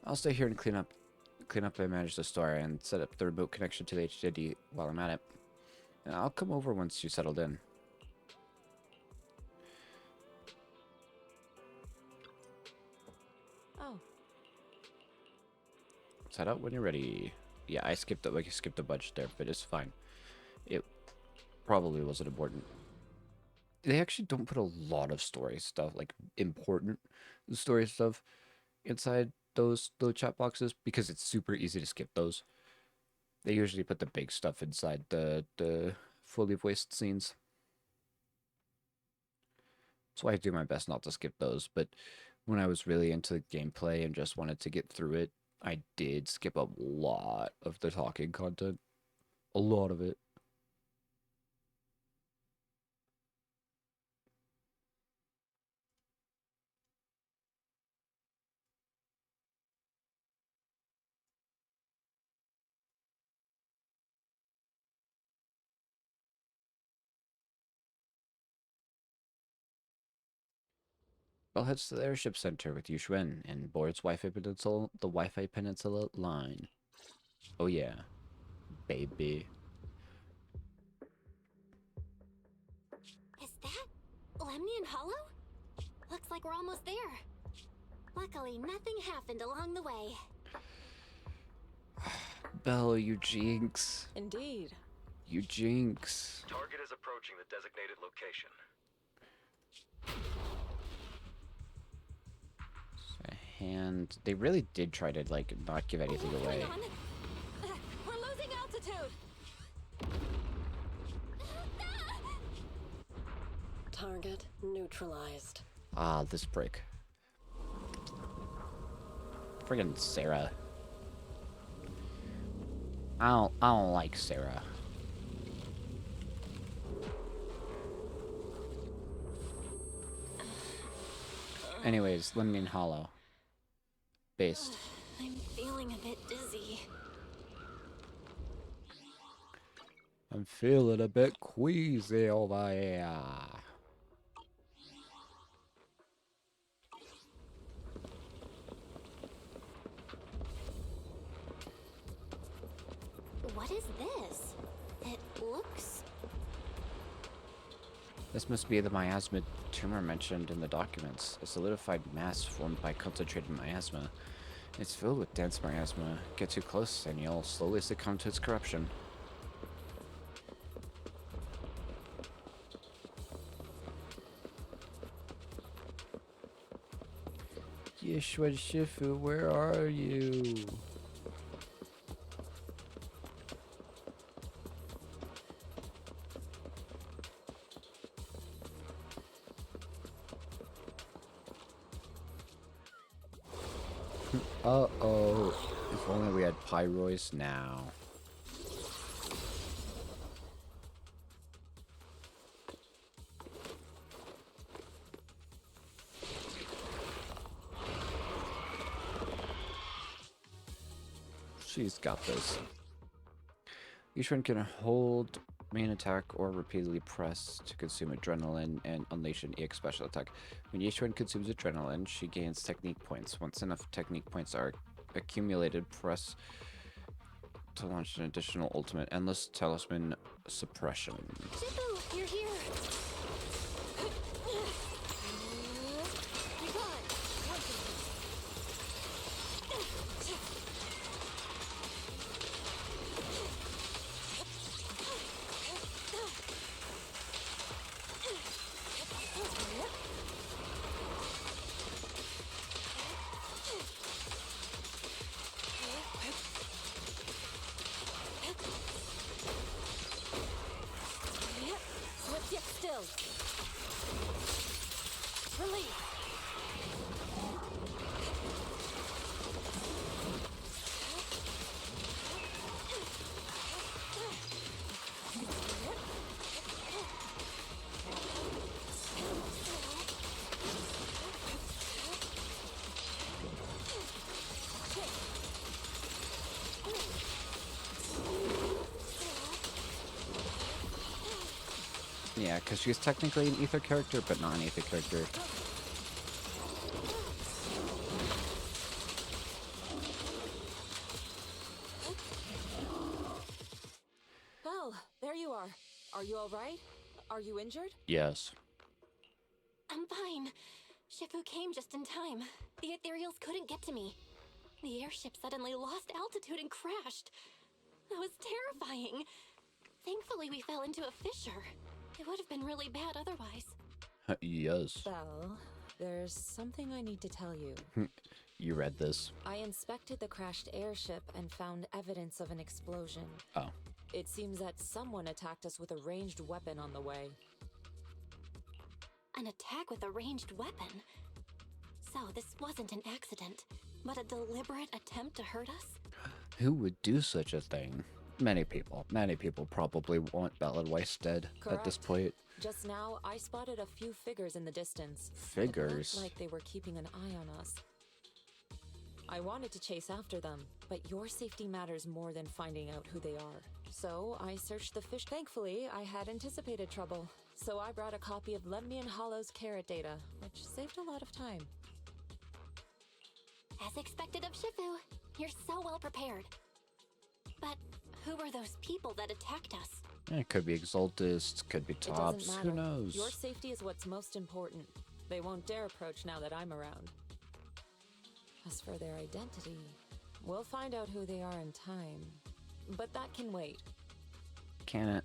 I'll stay here and clean up and manage the store and set up the remote connection to the HDD while I'm at it. I'll come over once you settled in. Oh. Set out when you're ready. Yeah, I skipped a bunch there, but it's fine. It probably wasn't important. They actually don't put a lot of story stuff, like important story stuff, inside those chat boxes because it's super easy to skip those. They usually put the big stuff inside the fully voiced scenes. So I do my best not to skip those, but when I was really into the gameplay and just wanted to get through it, I did skip a lot of the talking content. A lot of it. Bell heads to the airship center with Yuxuan and boards the Wi-Fi Peninsula line. Oh yeah, baby. Lemnian Hollow? Looks like we're almost there. Luckily, nothing happened along the way. Belle, you jinx. Indeed. You jinx. Target is approaching the designated location. And they really did try to, like, not give anything away. Hang on. We're losing altitude. Target neutralized. Ah, this brick. Friggin' Sarah. I don't like Sarah. Anyways, Lemnian Hollow. Based. I'm feeling a bit dizzy. I'm feeling a bit queasy over here. What is this? It looks... This must be the miasma tumor mentioned in the documents. A solidified mass formed by concentrated miasma. It's filled with dense miasma. Get too close and you'll slowly succumb to its corruption. Yeshua Shifu, where are you? Uh-oh. If only we had Pyrois now. She's got this. Each one can hold main attack or repeatedly press to consume adrenaline and unleash an EX special attack. When each one consumes adrenaline, she gains technique points. Once enough technique points are accumulated, press to launch an additional ultimate endless talisman suppression. Shifu, you're here! Sit still. Release. Yeah, because she's technically an ether character, but not an ether character. Well, there you are. Are you all right? Are you injured? Yes. I'm fine. Shifu came just in time. The ethereals couldn't get to me. The airship suddenly lost altitude and crashed. That was terrifying. Thankfully, we fell into a fissure. It would have been really bad otherwise. Yes. Belle, there's something I need to tell you. You read this. I inspected the crashed airship and found evidence of an explosion. Oh. It seems that someone attacked us with a ranged weapon on the way. An attack with a ranged weapon? So this wasn't an accident, but a deliberate attempt to hurt us? Who would do such a thing? Many people. Many people probably want Ballad Weiss dead at this Correct. point. Just now, I spotted a few figures in the distance. Figures? It looked like they were keeping an eye on us. I wanted to chase after them, but your safety matters more than finding out who they are. So I searched the fish. Thankfully, I had anticipated trouble. So I brought a copy of Lemnian Hollow's carrot data, which saved a lot of time. As expected of Shifu, you're so well prepared. But who were those people that attacked us? It could be Exaltists, could be It doesn't Tops, matter. who knows? Your safety is what's most important. They won't dare approach now that I'm around. As for their identity, we'll find out who they are in time. But that can wait. Can it?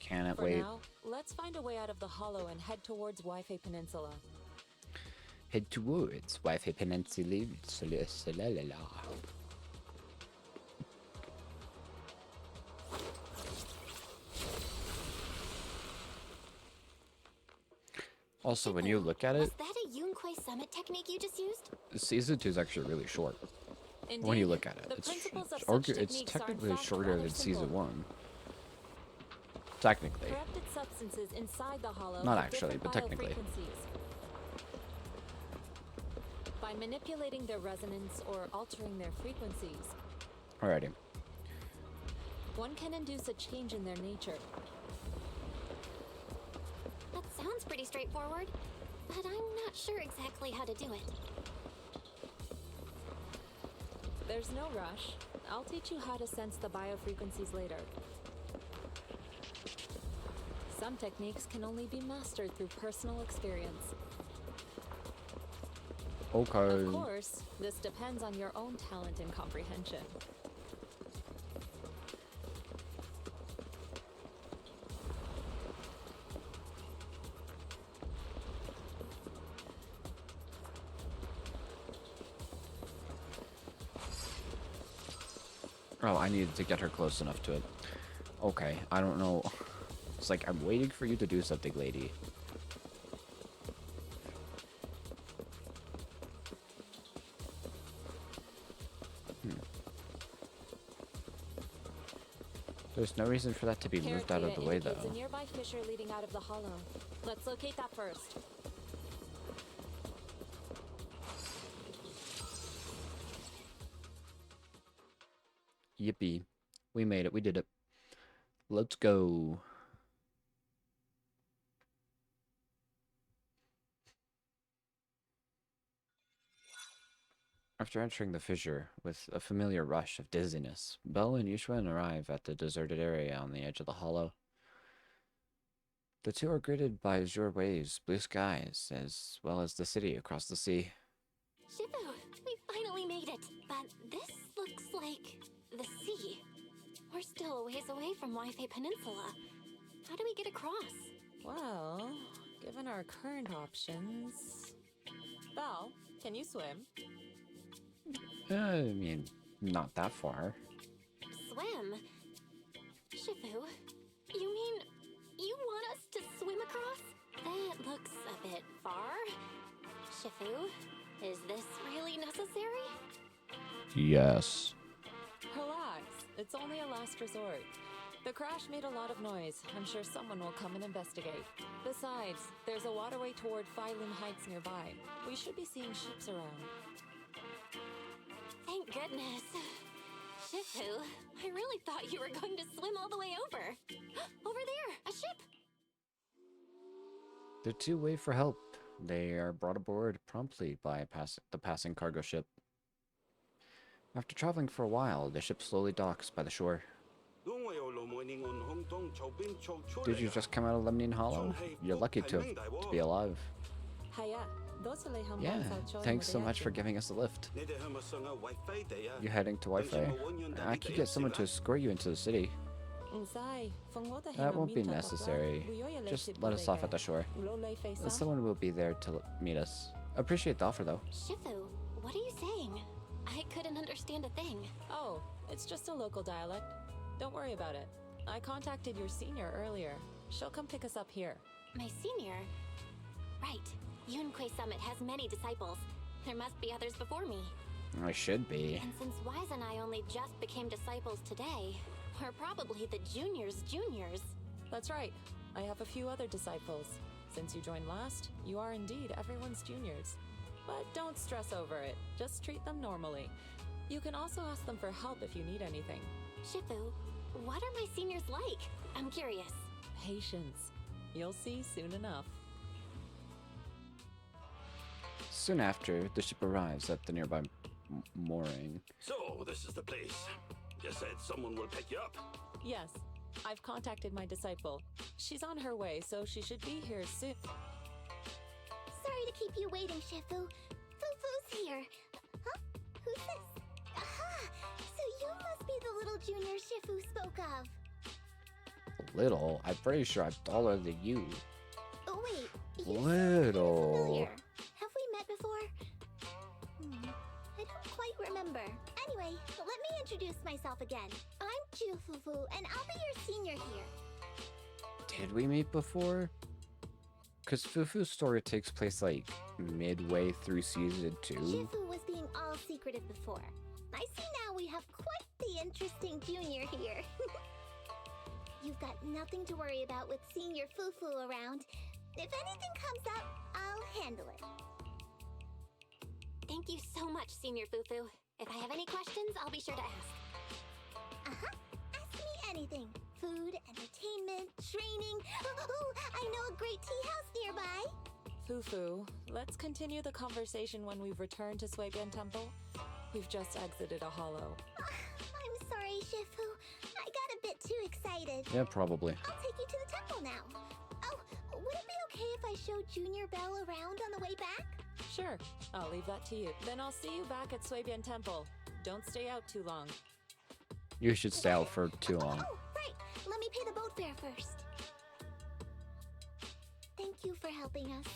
Can it For wait? now, let's find a way out of the hollow and head towards Wi-Fi Peninsula. Head towards Wi-Fi Peninsula. Also, when you look at Was it, that a Yunquay Summit technique you just used? Season 2 is actually really short. Indeed, When you look at it, the it's principles of such it's techniques are in technically fact shorter rather than Season simple. 1. Technically. Corrupted substances inside the hollow Not have actually, different but technically. biofrequencies. By manipulating their resonance or altering their frequencies, Alrighty. one can induce a change in their nature. That sounds pretty straightforward, but I'm not sure exactly how to do it. There's no rush. I'll teach you how to sense the biofrequencies later. Some techniques can only be mastered through personal experience. Okay. Of course, this depends on your own talent and comprehension. Oh, I needed to get her close enough to it. Okay, I don't know. It's like, I'm waiting for you to do something, lady. There's no reason for that to be moved out of the way, indicates though. a nearby fissure leading out of the hollow. Let's locate that first. Yippee. We made it. We did it. Let's go. After entering the fissure with a familiar rush of dizziness, Belle and Yuxuan arrive at the deserted area on the edge of the hollow. The two are greeted by azure waves, blue skies, as well as the city across the sea. Shifu, we finally made it. But this looks like the sea. We're still a ways away from Wi-Fi Peninsula. How do we get across? Well, given our current options... Belle, can you swim? I mean, not that far. Swim? Shifu, you mean you want us to swim across? That looks a bit far. Shifu, is this really necessary? Yes. Relax. It's only a last resort. The crash made a lot of noise. I'm sure someone will come and investigate. Besides, there's a waterway toward Phylum Heights nearby. We should be seeing ships around. Thank goodness. Shifu, I really thought you were going to swim all the way over. Over there, a ship! The two wait for help. They are brought aboard promptly by the passing cargo ship. After traveling for a while, the ship slowly docks by the shore. Did you just come out of Lemnian Hollow? You're lucky to be alive. Yeah, thanks so much for giving us a lift. You're heading to Wi-Fi. I could get someone to escort you into the city. That won't be necessary. Just let us off at the shore. Someone will be there to meet us. Appreciate the offer, though. Shifu, what are you saying? I couldn't understand a thing. Oh, it's just a local dialect. Don't worry about it. I contacted your senior earlier. She'll come pick us up here. My senior? Right. Yunquay Summit has many disciples. There must be others before me. I should be. And since Wise and I only just became disciples today, we're probably the juniors' juniors. That's right. I have a few other disciples. Since you joined last, you are indeed everyone's juniors. But don't stress over it. Just treat them normally. You can also ask them for help if you need anything. Shifu, what are my seniors like? I'm curious. Patience. You'll see soon enough. Soon after, the ship arrives at the nearby mooring. So, this is the place. You said someone will pick you up. Yes, I've contacted my disciple. She's on her way, so she should be here soon. Sorry to keep you waiting, Shifu. Fufu's here. Huh? Who's this? Aha! So you must be the little junior Shifu spoke of. Little. I'm pretty sure I'm taller than you. Oh wait, you seem Little. familiar. Have we met before? I don't quite remember. Anyway, let me introduce myself again. I'm Fufu, and I'll be your senior here. Did we meet before? Because Fufu's story takes place like midway through season 2. Shifu was being all secretive before. I see now we have quite the interesting junior here. You've got nothing to worry about with senior Fufu around. If anything comes up, I'll handle it. Thank you so much, Senior Fufu. If I have any questions, I'll be sure to ask. Uh-huh. Ask me anything. Food, entertainment, training. Oh, I know a great tea house nearby. Fufu, let's continue the conversation when we've returned to Suibian Temple. We've just exited a hollow. I'm sorry, Shifu. I got a bit too excited. Yeah, probably. I'll take you to the temple now. Oh, would it be okay if I show Junior Belle around on the way back? Sure, I'll leave that to you. Then I'll see you back at Suibian Temple. Don't stay out too long. You should stay out for too long. Oh, right. Let me pay the boat fare first. Thank you for helping us.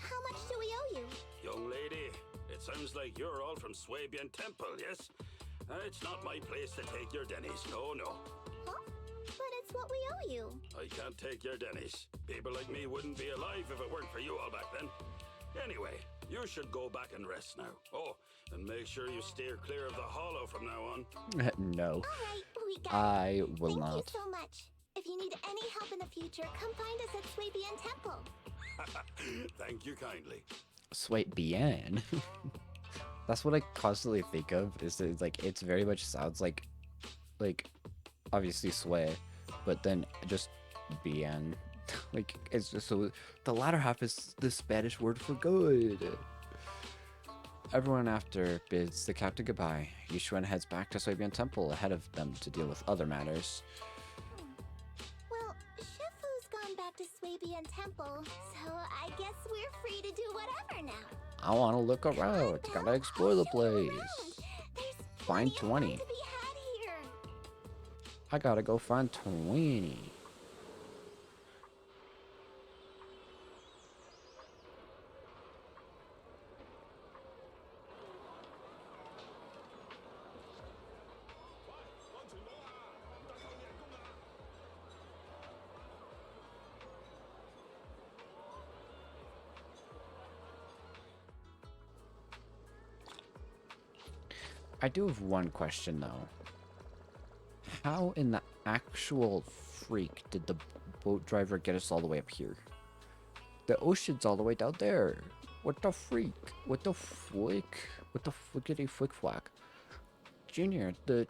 How much do we owe you? Young lady, it sounds like you're all from Suibian Temple, yes? It's not my place to take your dennies, no. Huh? But it's what we owe you. I can't take your dennies. People like me wouldn't be alive if it weren't for you all back then. Anyway, you should go back and rest now. Oh, and make sure you steer clear of the hollow from now on. No. All right, we got I it. will Thank not. you so much. If you need any help in the future, come find us at Suibian Temple. Thank you kindly. Sweet bien. That's what I constantly think of. Is that like it's very much sounds like obviously sway, but then just bien. Like it's just so the latter half is the Spanish word for good. Everyone after bids the captain goodbye. Yuxuan heads back to Suibian Temple ahead of them to deal with other matters. Well, Shifu's gone back to Suibian Temple, so I guess we're free to do whatever now. I want to look around. Belle, Gotta explore the I'll show you place. around. There's Find plenty of fun 20. to be had here. I gotta go find 20. I do have one question though. How in the actual freak did the boat driver get us all the way up here? The ocean's all the way down there. What the freak? What the flick? What the flickety flick flack? Junior, the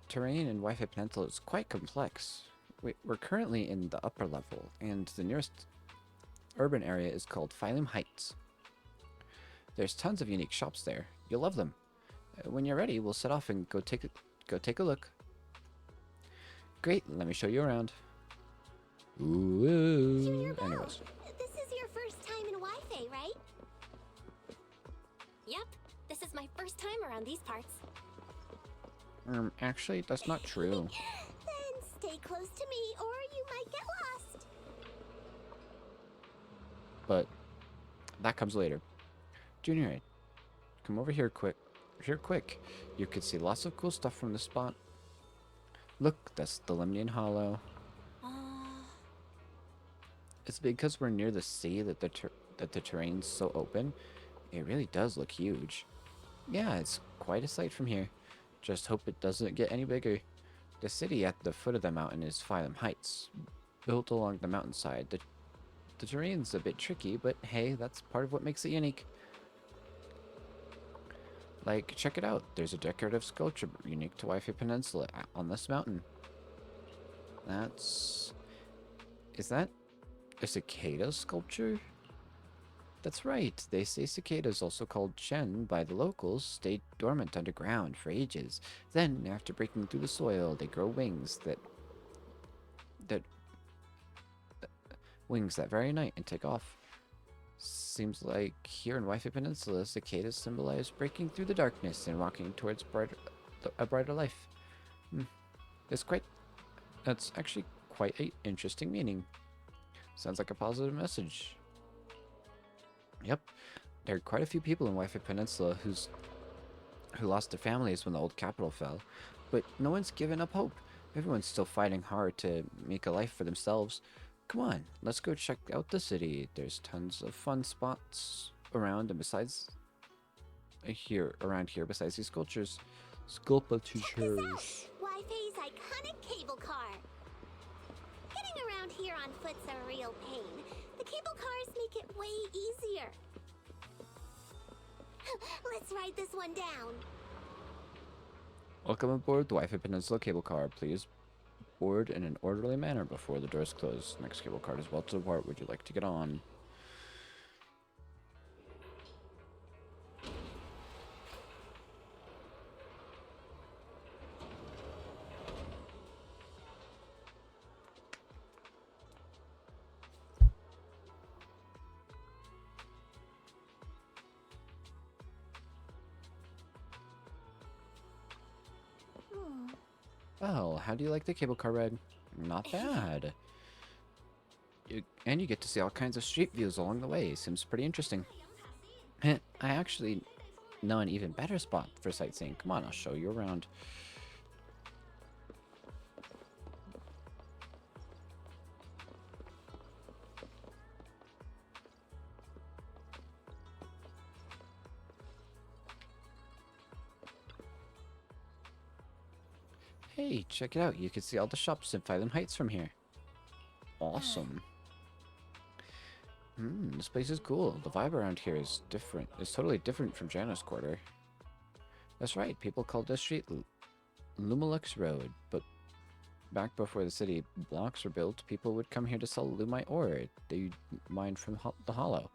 terrain in Wi-Fi Peninsula is quite complex. We're currently in the upper level, and the nearest urban area is called Phylum Heights. There's tons of unique shops there. You'll love them. When you're ready, we'll set off and go take a look. Great, let me show you around. Ooh. Junior Belle, Anyways, this is your first time in Wi-Fi, right? Yep, this is my first time around these parts. actually, that's not true. Then stay close to me, or you might get lost. But that comes later. Junior, come over here quick. Quick. You could see lots of cool stuff from this spot. Look, that's the Lemnian Hollow. It's because we're near the sea that the terrain's so open. It really does look huge. Yeah, it's quite a sight from here. Just hope it doesn't get any bigger. The city at the foot of the mountain is Phylum Heights, built along the mountainside. The terrain's a bit tricky, but hey, that's part of what makes it unique. Like, check it out. There's a decorative sculpture unique to Wi-Fi Peninsula on this mountain. Is that a cicada sculpture? That's right. They say cicadas, also called Shen by the locals, stay dormant underground for ages. Then, after breaking through the soil, they grow wings that wings that very night and take off. Seems like here in Wi-Fi Peninsula, cicadas symbolize breaking through the darkness and walking towards a brighter life. It's quite... That's actually quite an interesting meaning. Sounds like a positive message. Yep. There are quite a few people in Wi-Fi Peninsula who lost their families when the old capital fell, but no one's given up hope. Everyone's still fighting hard to make a life for themselves. Come on, let's go check out the city. There's tons of fun spots around and besides around here besides these sculptures. Sculptures. Wi-Fi's iconic cable car. Getting around here on foot's a real pain. The cable cars make it way easier. Let's ride this one down. Welcome aboard the Wi-Fi Peninsula cable car. Please board in an orderly manner before the doors close. Next cable car is well to depart. Would you like to get on? Well, how do you like the cable car ride? Not bad. And you get to see all kinds of street views along the way. Seems pretty interesting. I actually know an even better spot for sightseeing. Come on, I'll show you around. Hey, check it out. You can see all the shops in Phylum Heights from here. Awesome. This place is cool. The vibe around here is different. It's totally different from Janus Quarter. That's right. People called this street Lumalux Road, but back before the city blocks were built, people would come here to sell Lumite ore they mined from the Hollow.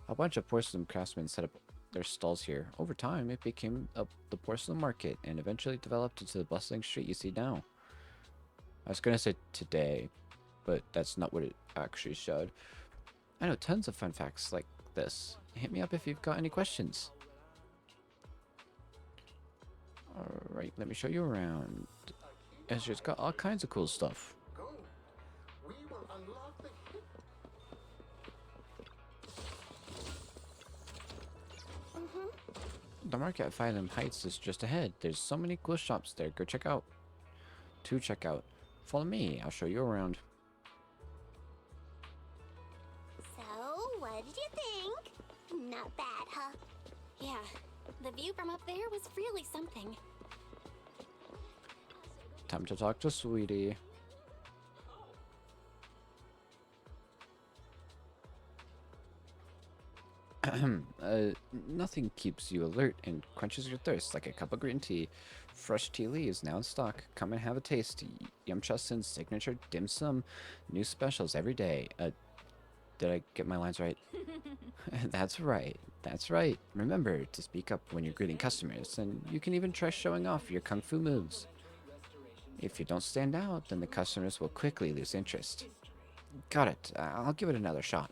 A bunch of porcelain craftsmen set up their stalls here. Over time, it became the porcelain market and eventually developed into the bustling street you see now. I was gonna say today, but that's not what it actually showed. I know tons of fun facts like this. Hit me up if you've got any questions. Alright, let me show you around. Ezra's got all kinds of cool stuff. The market at Phylum Heights is just ahead. There's so many cool shops there. Go check out. To check out. Follow me. I'll show you around. So, what did you think? Not bad, huh? Yeah, the view from up there was really something. Time to talk to Sweetie. Nothing keeps you alert and quenches your thirst like a cup of green tea. Fresh tea leaves now in stock. Come and have a taste. Yumchustin's signature dim sum. New specials every day. Did I get my lines right? That's right. That's right. Remember to speak up when you're greeting customers, and you can even try showing off your kung fu moves. If you don't stand out, then the customers will quickly lose interest. Got it. I'll give it another shot.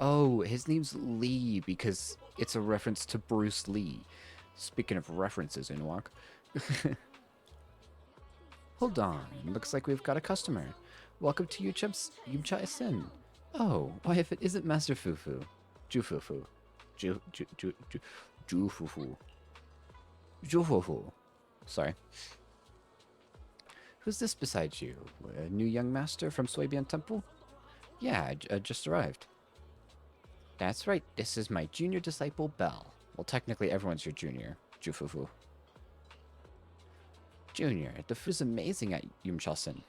Oh, his name's Lee because it's a reference to Bruce Lee. Speaking of references, Inwalk. Hold on. Looks like we've got a customer. Welcome to Yumcha-sen. Oh, why if it isn't Master Fufu? Jufufu. Jufufu. Jufufu. Sorry. Who's this besides you? A new young master from Suibian Temple? Yeah, just arrived. That's right, this is my junior disciple, Belle. Well, technically everyone's your junior, Jufufu. Junior, the food's amazing at Yumcha-sen.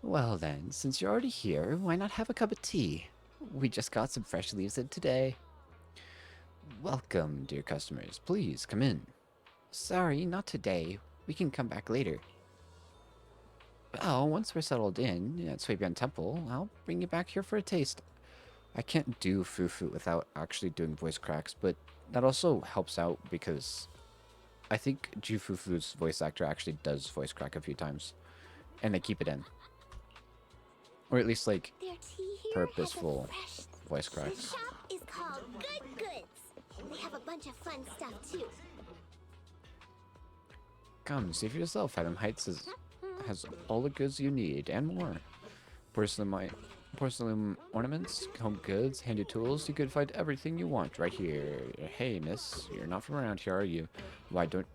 Well then, since you're already here, why not have a cup of tea? We just got some fresh leaves in today. Welcome, dear customers. Please, come in. Sorry, not today. We can come back later. Well, once we're settled in at Suibian Temple, I'll bring you back here for a taste. I can't do Fufu without actually doing voice cracks, but that also helps out because I think Jufufu's voice actor actually does voice crack a few times, and they keep it in. Or at least, like, Their tea here purposeful has a fresh... voice The cracks. shop is called Good Goods. They have a bunch of fun stuff too. Come, see for yourself. Adam Heights has all the goods you need and more. Porcelain ornaments, home goods, handy tools. You could find everything you want right here. Hey, miss, you're not from around here, are you? Why don't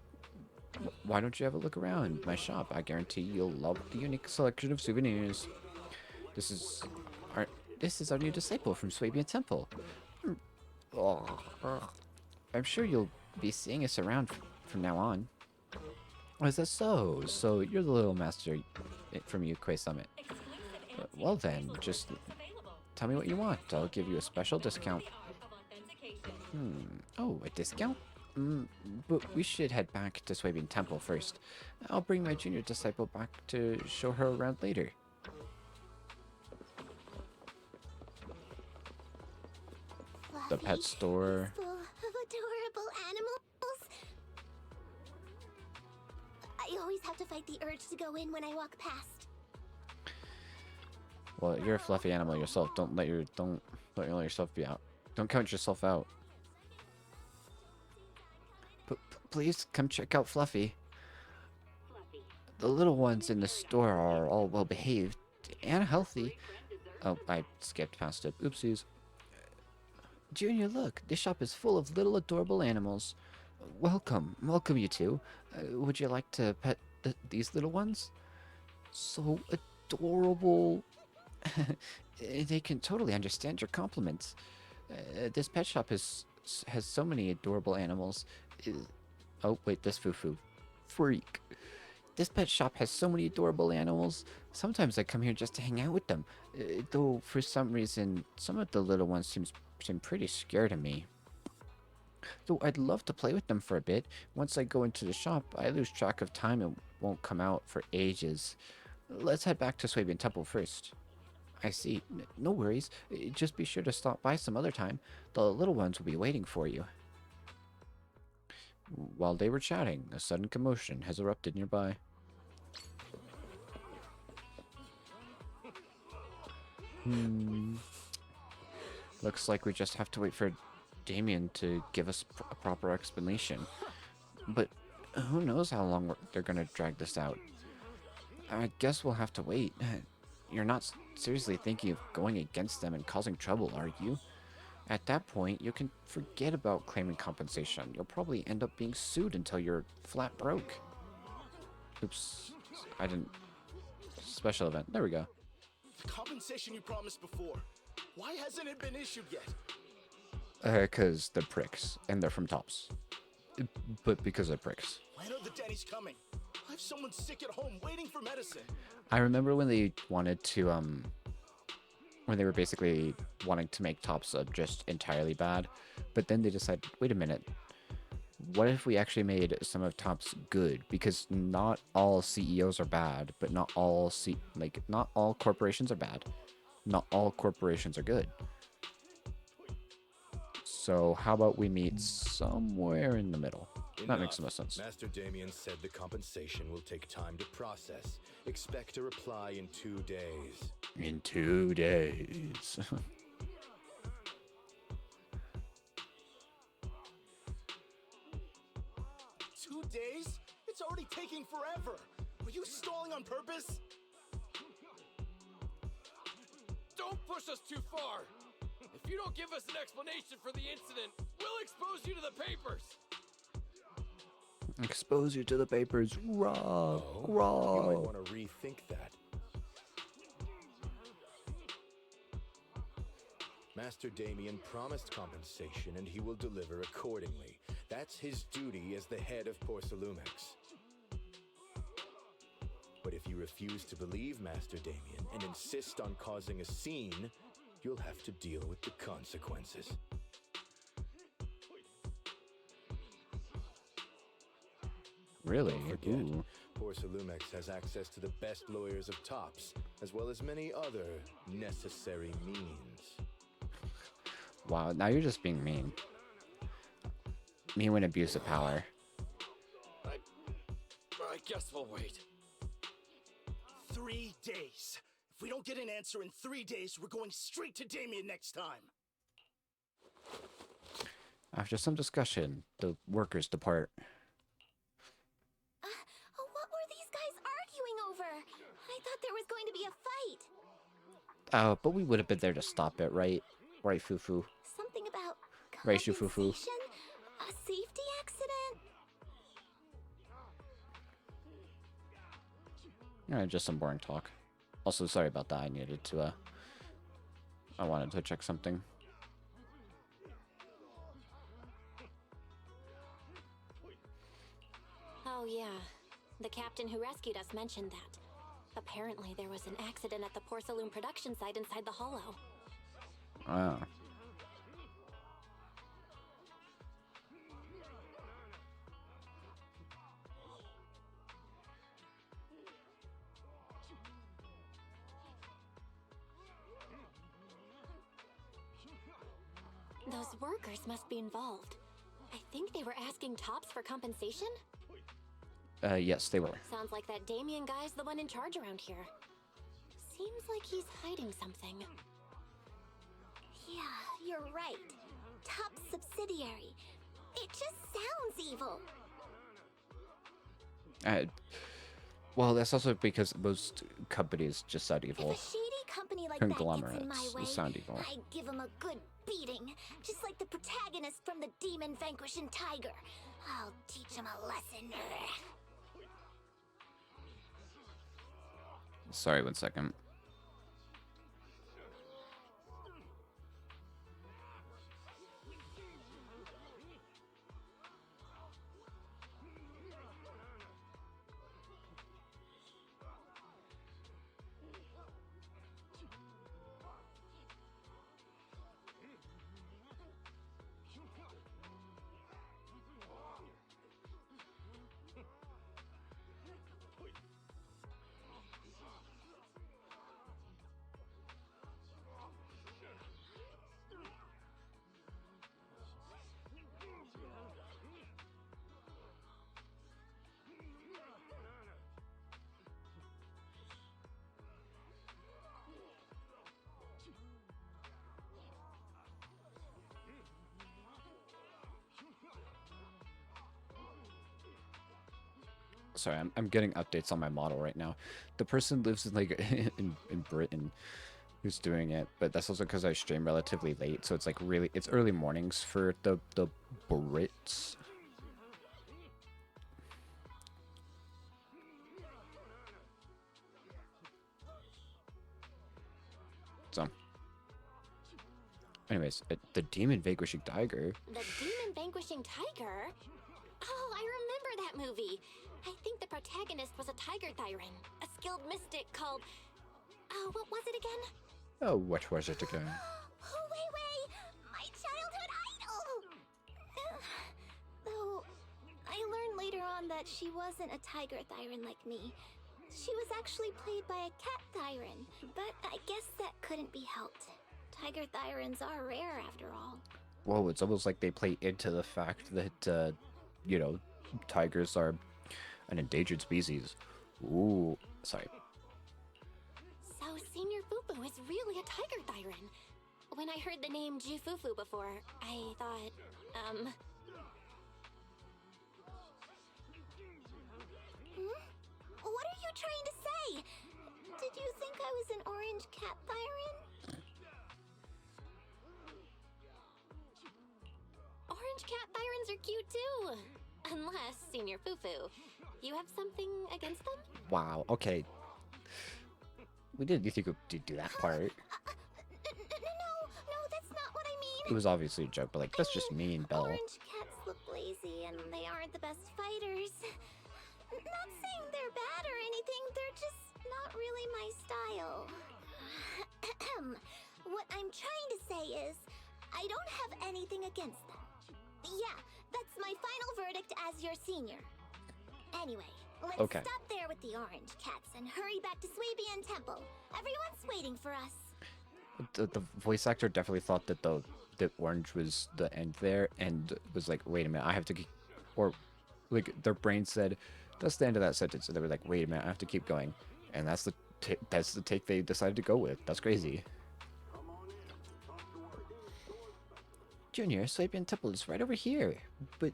you have a look around my shop? I guarantee you'll love the unique selection of souvenirs. This is our new disciple from Swabian Temple. Oh, I'm sure you'll be seeing us around from now on. Oh, is that so? So you're the little master from Yukway Summit. Well then, just tell me what you want. I'll give you a special discount. Oh, a discount? But we should head back to Swabian Temple first. I'll bring my junior disciple back to show her around later. The pet store. Full of adorable animals. I always have to fight the urge to go in when I walk past. Well, you're a fluffy animal yourself. Don't let yourself be out. Don't count yourself out. Please come check out Fluffy. The little ones in the store are all well behaved and healthy. Oh, I skipped past it. Oopsies. Junior, look. This shop is full of little adorable animals. Welcome you two. Would you like to pet these little ones? So adorable. They can totally understand your compliments. This pet shop has so many adorable animals. Oh, wait, this foo-foo. Freak. This pet shop has so many adorable animals. Sometimes I come here just to hang out with them. Though, for some reason, some of the little ones seem pretty scared of me. Though I'd love to play with them for a bit. Once I go into the shop, I lose track of time and won't come out for ages. Let's head back to Swabian Temple first. I see. No worries. Just be sure to stop by some other time. The little ones will be waiting for you. While they were chatting, a sudden commotion has erupted nearby. Looks like we just have to wait for Damien to give us a proper explanation. But who knows how long they're gonna drag this out. I guess we'll have to wait. You're not seriously thinking of going against them and causing trouble, are you? At that point, you can forget about claiming compensation. You'll probably end up being sued until you're flat broke. Oops. I didn't... Special event. There we go. The compensation you promised before. Why hasn't it been issued yet? 'Cause they're pricks. And they're from Tops. But because they're pricks. When are the Denny's coming? I have someone sick at home waiting for medicine. I remember when they wanted to, when they were basically wanting to make Tops just entirely bad, but then they decided, wait a minute, what if we actually made some of Tops good? Because not all CEOs are bad, but not all corporations are bad. Not all corporations are good. So how about we meet somewhere in the middle? That makes the most sense. Master Damien said the compensation will take time to process. Expect a reply in 2 days. In 2 days. 2 days? It's already taking forever. Are you stalling on purpose? Don't push us too far. If you don't give us an explanation for the incident, we'll expose you to the papers. Expose you to the papers. Raw. You might Raw. want to rethink that. Master Damien promised compensation and he will deliver accordingly. That's his duty as the head of Porcelumex. But if you refuse to believe Master Damien and insist on causing a scene, you'll have to deal with the consequences. Really? Don't forget, Ooh. Porcelumex has access to the best lawyers of Tops, as well as many other necessary means. Wow, now you're just being mean. Mean when abuse of power. I guess we'll wait. 3 days. If we don't get an answer in 3 days, we're going straight to Damien next time. After some discussion, the workers depart. What were these guys arguing over? I thought there was going to be a fight. But we would have been there to stop it, right? Right, Fufu? Something about Right, Fufu? compensation? A safety accident? Just some boring talk. Also, sorry about that. I needed to, I wanted to check something. Oh yeah, the captain who rescued us mentioned that. Apparently there was an accident at the porcelain production site inside the hollow. Ah. Those workers must be involved. I think they were asking Tops for compensation? Yes, they were. Sounds like that Damien guy's the one in charge around here. Seems like he's hiding something. Yeah, you're right. Top's subsidiary. It just sounds evil. Well, that's also because most companies just sound evil. If a shady company like that gets in my way, sound evil. I'd give him a good beating. Just like the protagonist from the Demon Vanquishing Tiger. I'll teach him a lesson. Sorry, 1 second. Sorry, I'm getting updates on my model right now. The person lives in like in Britain who's doing it, but that's also because I stream relatively late, so it's like it's early mornings for the Brits. So, anyways, the Demon Vanquishing Tiger. The Demon Vanquishing Tiger? Oh, I remember that movie. I think the protagonist was a Tiger Thyran, a skilled mystic called... Oh, what was it again? Oh, what was it again? Oh, wait, my childhood idol! Though, I learned later on that she wasn't a Tiger Thyran like me. She was actually played by a Cat Thyran, but I guess that couldn't be helped. Tiger Thyrans are rare after all. Whoa, it's almost like they play into the fact that, you know, tigers are an endangered species. Ooh, sorry. So Senior Fufu is really a Tiger Thyran. When I heard the name Jufufu before, I thought, What are you trying to say? Did you think I was an orange cat Thyran? Orange cat Thyrans are cute too. Unless, Senior Fufu, you have something against them? Wow, okay. We didn't think we could do that part. No, that's not what I mean. It was obviously a joke, but like, that's just mean, Belle. Orange cats look lazy and they aren't the best fighters. Not saying they're bad or anything, they're just not really my style. What I'm trying to say is, I don't have anything against them. Yeah, that's my final verdict as your senior. Anyway, let's stop there with the orange cats and hurry back to Swabian Temple. Everyone's waiting for us. The voice actor definitely thought that that orange was the end there, and was like, wait a minute, I have to, or like their brain said, that's the end of that sentence, and they were like, wait a minute, I have to keep going, and that's the that's the take they decided to go with. That's crazy. Junior, Swabian Temple is right over here, but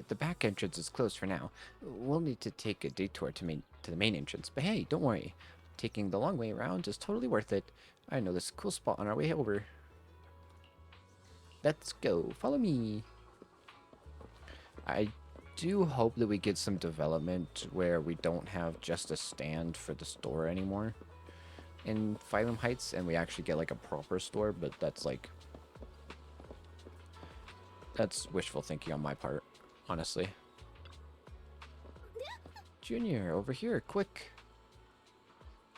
the back entrance is closed for now. We'll need to take a detour to the main entrance. But hey, don't worry. Taking the long way around is totally worth it. I know this cool spot on our way over. Let's go. Follow me. I do hope that we get some development where we don't have just a stand for the store anymore in Phylum Heights, and we actually get like a proper store, but that's wishful thinking on my part, honestly. Junior, over here, quick.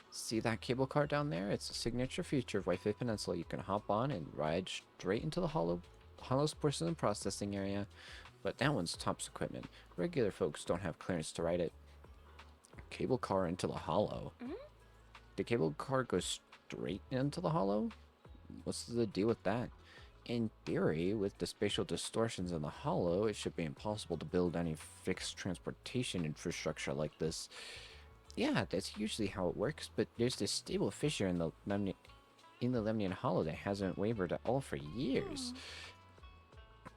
See that cable car down there? It's a signature feature of Wi-Fi Peninsula. You can hop on and ride straight into the Hollow's porcelain processing area. But that one's Top's equipment. Regular folks don't have clearance to ride it. Cable car into the Hollow. The cable car goes straight into the Hollow? What's the deal with that? In theory, with the spatial distortions in the Hollow, it should be impossible to build any fixed transportation infrastructure like this. Yeah, that's usually how it works, but there's this stable fissure in the Lemnian Hollow that hasn't wavered at all for years.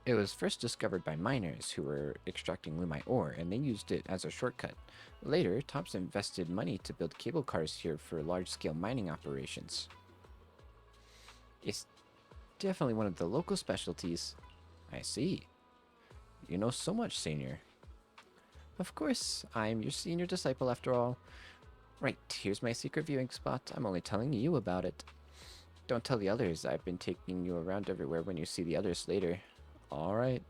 It was first discovered by miners who were extracting Lumite ore, and they used it as a shortcut. Later, Tops invested money to build cable cars here for large-scale mining operations. It's definitely one of the local specialties. I see. You know so much, Senior. Of course, I'm your senior disciple after all. Right, here's my secret viewing spot. I'm only telling you about it. Don't tell the others. I've been taking you around everywhere when you see the others later. Alright.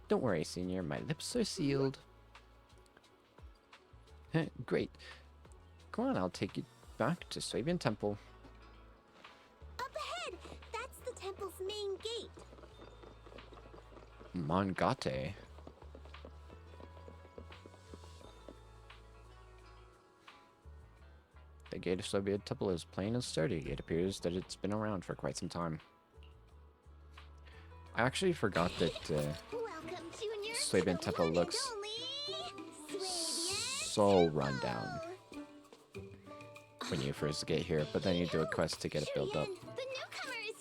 Don't worry, Senior. My lips are sealed. Great. Come on, I'll take you back to Swabian Temple. Up ahead! That's the temple's main gate. Mangate. The gate of Swabian Temple is plain and sturdy. It appears that it's been around for quite some time. I actually forgot that Swabian Temple looks so run down when you first get here, but then you do a quest to get it built up. The newcomer is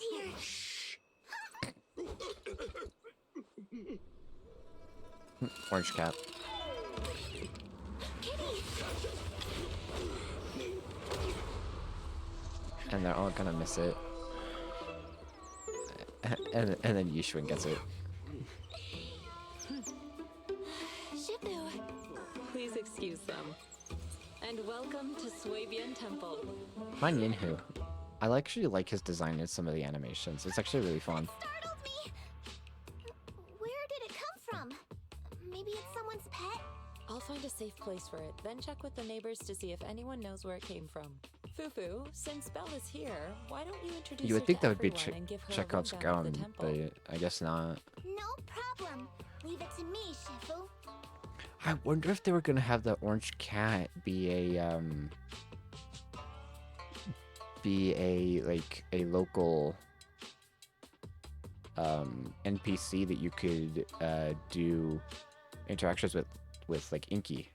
here. Orange cap. And they're all gonna miss it. And then Yishun gets it. Shifu. Please excuse them. And welcome to Swabian Temple. Mine Yinhu. I actually like his design in some of the animations. It's actually really fun. Startled me. Where did it come from? Maybe it's someone's pet? I'll find a safe place for it, then check with the neighbors to see if anyone knows where it came from. Fufu, since Belle is here, why don't you introduce You would her think to that would be everyone and give her a Chekhov's rundown of the gun, temple? but I guess not. No problem. Leave it to me, Shifu. I wonder if they were gonna have the orange cat be a local NPC that you could do interactions with like Inky.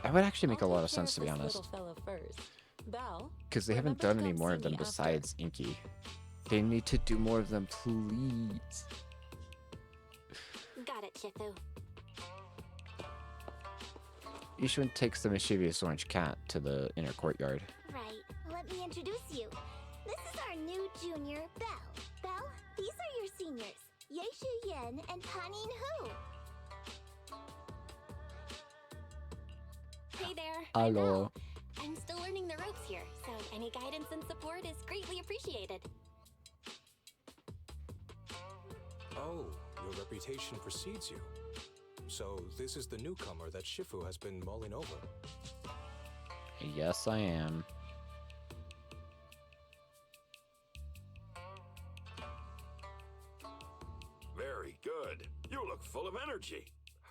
That would actually make a lot of sense, to be honest. Because they haven't done any more of them besides Inky. They need to do more of them, please. Got it, Shifu. Ishun takes the mischievous orange cat to the inner courtyard. Right. Let me introduce you. This is our new junior, Belle. Belle, these are your seniors, Yeishu Yen and Panin Hu. Hey there. Hello. I'm still learning the ropes here, so any guidance and support is greatly appreciated. Oh, your reputation precedes you. So this is the newcomer that Shifu has been mulling over. Yes, I am. Very good. You look full of energy.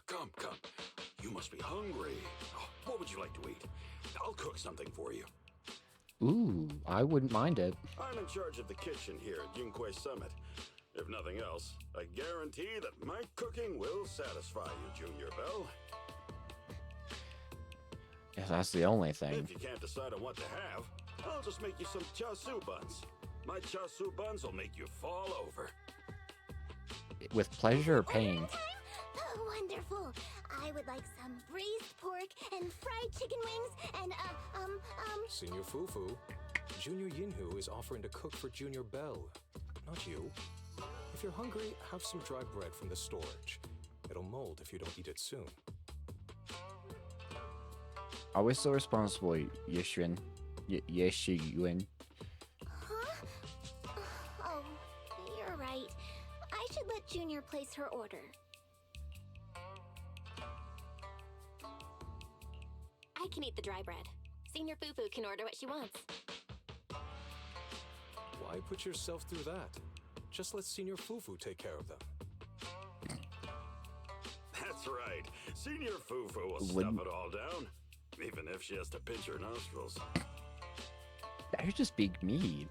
Come, come. You must be hungry. Oh, what would you like to eat? I'll cook something for you. Ooh, I wouldn't mind it. I'm in charge of the kitchen here at Yunquay Summit. If nothing else, I guarantee that my cooking will satisfy you, Junior Bell. Yeah, that's the only thing. If you can't decide on what to have, I'll just make you some chasu buns. My chasu buns will make you fall over. With pleasure or pain? Oh, wonderful. I would like some braised pork and fried chicken wings and, Senior Fufu, Junior Yinhu is offering to cook for Junior Bell, not you. If you're hungry, have some dry bread from the storage. It'll mold if you don't eat it soon. Always so responsible, Yishuan. Yeshiyuan. Huh? Oh, you're right. I should let Junior place her order. I can eat the dry bread. Senior Fufu can order what she wants. Why put yourself through that? Just let Senior Fufu take care of them. That's right. Senior Fufu will stuff it all down, even if she has to pinch her nostrils. You're just being mean.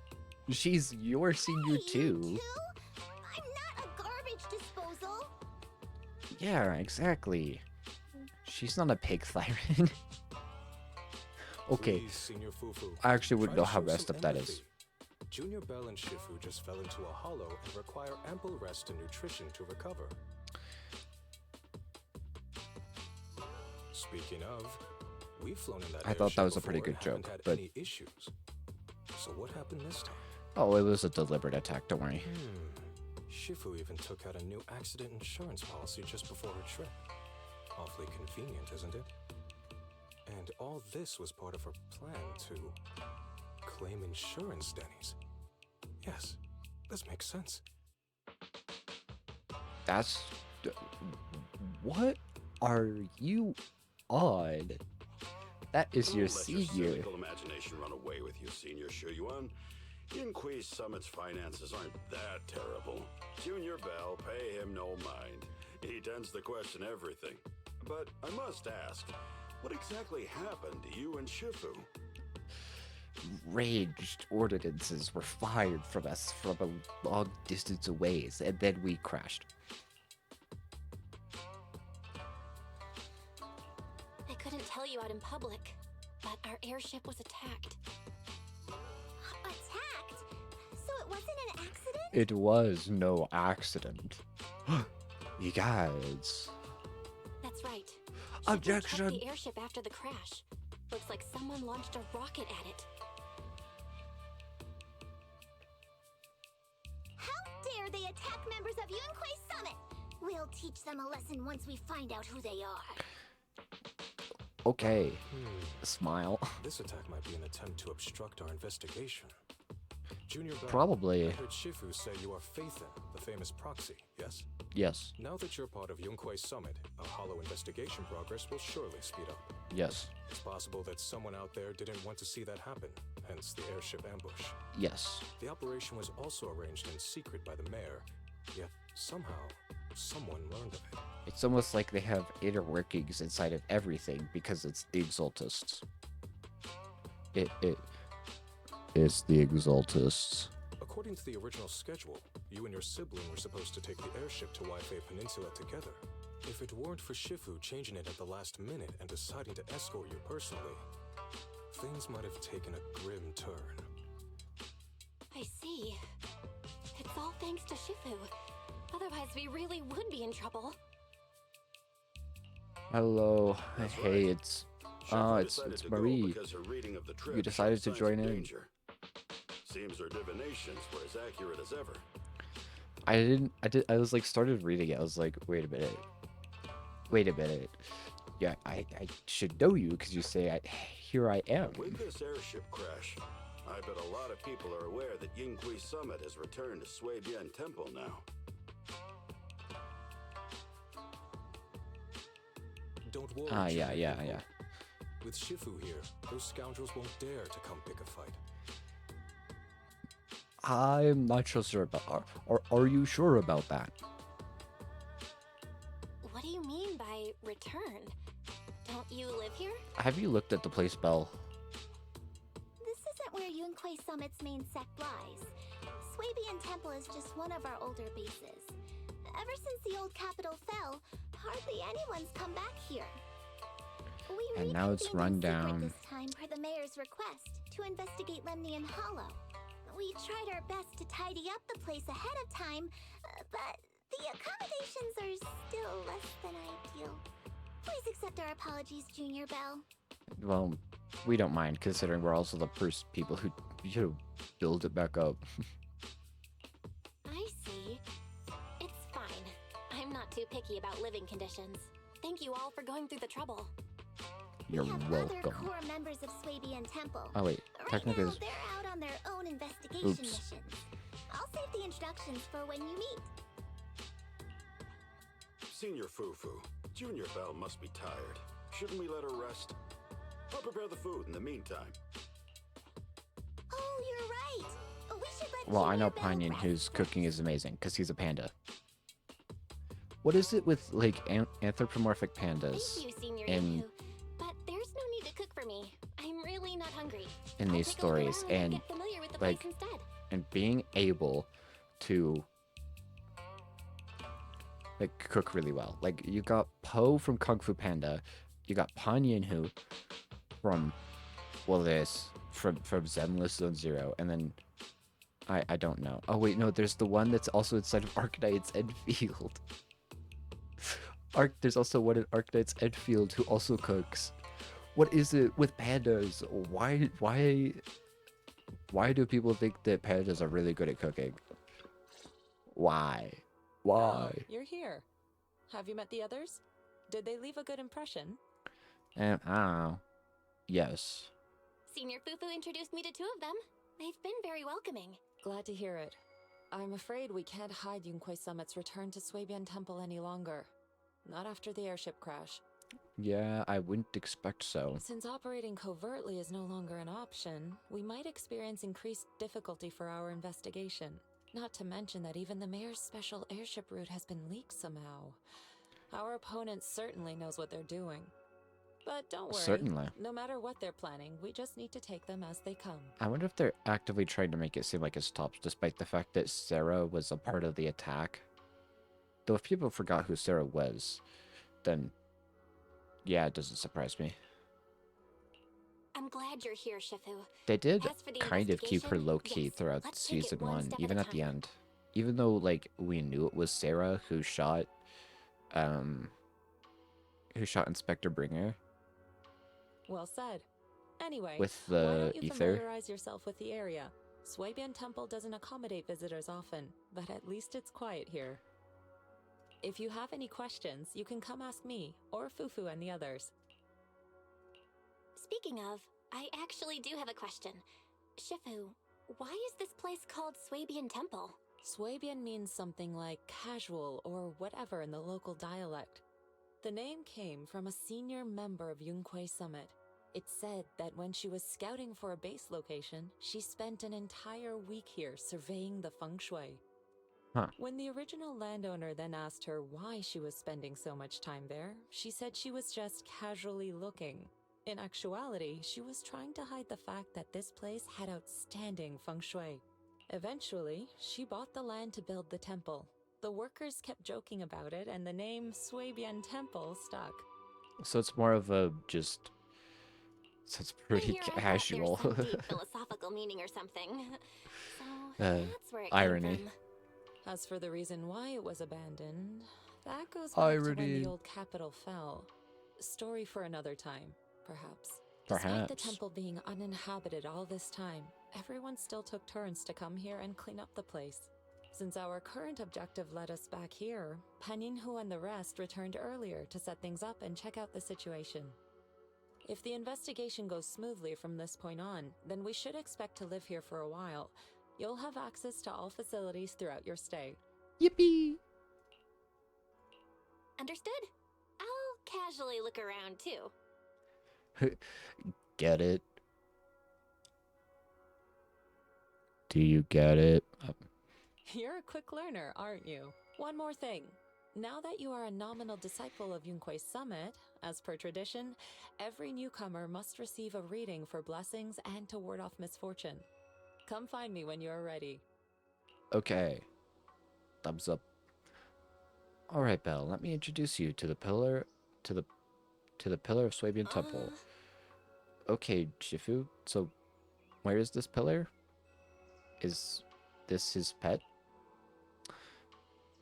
She's your senior too. I'm not a garbage disposal. Yeah, exactly. She's not a pig siren. Okay. Please, Senior Fufu, I actually wouldn't try know to how show messed some up that empathy. is. Junior Bell and Shifu just fell into a hollow and require ample rest and nutrition to recover. Speaking of, we've flown in that I thought that airship was a pretty before good and joke, haven't had but any issues. So what happened this time? oh, it was a deliberate attack, don't worry. Shifu even took out a new accident insurance policy just before her trip. Awfully convenient, isn't it? And all this was part of her plan to claim insurance, Denny's. Yes, this makes sense. That's... What are you on? That is your Don't let your senior. cynical imagination run away with you, Senior Shuyuan. Yunquay Summit's finances aren't that terrible. Junior Bell, pay him no mind. He tends to question everything. But I must ask, what exactly happened to you and Shifu? Ranged ordinances were fired from us from a long distance away, and then we crashed. I couldn't tell you out in public, but our airship was attacked. Attacked? So it wasn't an accident? It was no accident. You guys. That's right. Objection. Shifu checked the airship after the crash. Looks like someone launched a rocket at it. How dare they attack members of Yunquay Summit? We'll teach them a lesson once we find out who they are. Okay. Smile. This attack might be an attempt to obstruct our investigation. Junior Bell, Probably. I heard Shifu say you are Phaethon, the famous proxy, yes? Yes. Now that you're part of Yunquay Summit, a hollow investigation progress will surely speed up. Yes. It's possible that someone out there didn't want to see that happen, hence the airship ambush. Yes. The operation was also arranged in secret by the mayor, yet somehow, someone learned of it. It's almost like they have inner workings inside of everything because it's the Exaltists. It's the Exaltists. According to the original schedule, you and your sibling were supposed to take the airship to Waifei Peninsula together. If it weren't for Shifu changing it at the last minute and deciding to escort you personally, things might have taken a grim turn. I see. It's all thanks to Shifu. Otherwise, we really would be in trouble. Hello. That's Hey, right. it's Shifu decided it's to go Marie. because her reading of the trip You decided to showed signs join of in. danger. Seems her divinations were as accurate as ever. I was like started reading it. I was like, wait a minute. Yeah, I should know you because you say here I am. With this airship crash, I bet a lot of people are aware that Yunquay Summit has returned to Sui Bian Temple now. Don't worry. Ah, yeah, Junior yeah, Fufu. yeah. With Shifu here, those scoundrels won't dare to come pick a fight. I'm not so sure about. Are you sure about that? What do you mean by return? Don't you live here? Have you looked at the place, Belle? This isn't where Yunquei Summit's main sect lies. Swabian Temple is just one of our older bases. Ever since the old capital fell, hardly anyone's come back here. We And now it's run reconvened in secret down. this time per the mayor's request to investigate Lemnian Hollow. We tried our best to tidy up the place ahead of time, but the accommodations are still less than ideal. Please accept our apologies, Junior Belle. Well, we don't mind, considering we're also the first people who, build it back up. I see. It's fine. I'm not too picky about living conditions. Thank you all for going through the trouble. You're we have welcome. other core members of Swabian Temple. Oh wait, Right technically, now, this- they're out on their own investigation Oops. missions. I'll save the introductions for when you meet. Senior Fufu, Junior Belle must be tired. Shouldn't we let her rest? I'll prepare the food in the meantime. Oh, you're right. We should let well, I know Junior Belle Pinyon, rest whose first. cooking is amazing, because he's a panda. What is it with, like, anthropomorphic pandas Thank you, Senior in Yuhu. But there's no need to cook for me. I'm really not hungry. in I'll these take a look stories, around and get familiar with the like, place instead. and being able to like cook really well. Like, you got Po from Kung Fu Panda, you got Pan Yin-Hu from, well, this from Zenless Zone Zero, and then I don't know. Oh wait, no, there's the one that's also inside of Arknight's Enfield. There's also one in Arknight's Enfield who also cooks. What is it with pandas? Why do people think that pandas are really good at cooking? Why? Oh, you're here. Have you met the others? Did they leave a good impression? I don't know. Yes. Senior Fufu introduced me to two of them. They've been very welcoming. Glad to hear it. I'm afraid we can't hide Yunquei Summit's return to Swabian Temple any longer. Not after the airship crash. Yeah, I wouldn't expect so. Since operating covertly is no longer an option, we might experience increased difficulty for our investigation. Not to mention that even the mayor's special airship route has been leaked somehow. Our opponent certainly knows what they're doing. But don't worry. Certainly. No matter what they're planning, we just need to take them as they come. I wonder if they're actively trying to make it seem like it stops, despite the fact that Sarah was a part of the attack. Though if people forgot who Sarah was, then yeah, it doesn't surprise me. I'm glad you're here, Shifu. They did As for the kind of keep her investigation, low-key yes, throughout let's take it season one 1, step even at a at the time. end. Even though, like, we knew it was Sarah who shot Inspector Bringer Well said. Anyway, with why the don't you ether. familiarize yourself with the area? Swabian Temple doesn't accommodate visitors often, but at least it's quiet here. If you have any questions, you can come ask me, or Fufu and the others. Speaking of, I actually do have a question. Shifu, why is this place called Swabian Temple? Swabian means something like casual or whatever in the local dialect. The name came from a senior member of Yunquei Summit. It's said that when she was scouting for a base location, she spent an entire week here surveying the feng shui. Huh. When the original landowner then asked her why she was spending so much time there, she said she was just casually looking. In actuality, she was trying to hide the fact that this place had outstanding feng shui. Eventually, she bought the land to build the temple. The workers kept joking about it, and the name Swabian Temple stuck. So it's more of a just... So it's pretty I hear casual. I thought there's some deep philosophical meaning or something. So that's where it irony. came from. As for the reason why it was abandoned, that goes back to when Irony. the old capital fell. Story for another time, perhaps. Despite the Perhaps. temple being uninhabited all this time, everyone still took turns to come here and clean up the place. Since our current objective led us back here, Paninhu and the rest returned earlier to set things up and check out the situation. If the investigation goes smoothly from this point on, then we should expect to live here for a while. You'll have access to all facilities throughout your stay. Yippee! Understood? I'll casually look around too. Get it? Do you get it? You're a quick learner, aren't you? One more thing. Now that you are a nominal disciple of Yunque's summit, as per tradition, every newcomer must receive a reading for blessings and to ward off misfortune. Come find me when you are ready. Okay. Thumbs up. All right, Belle. Let me introduce you to the pillar, to the pillar of Swabian Temple. Okay, Shifu. So, where is this pillar? Is this his pet?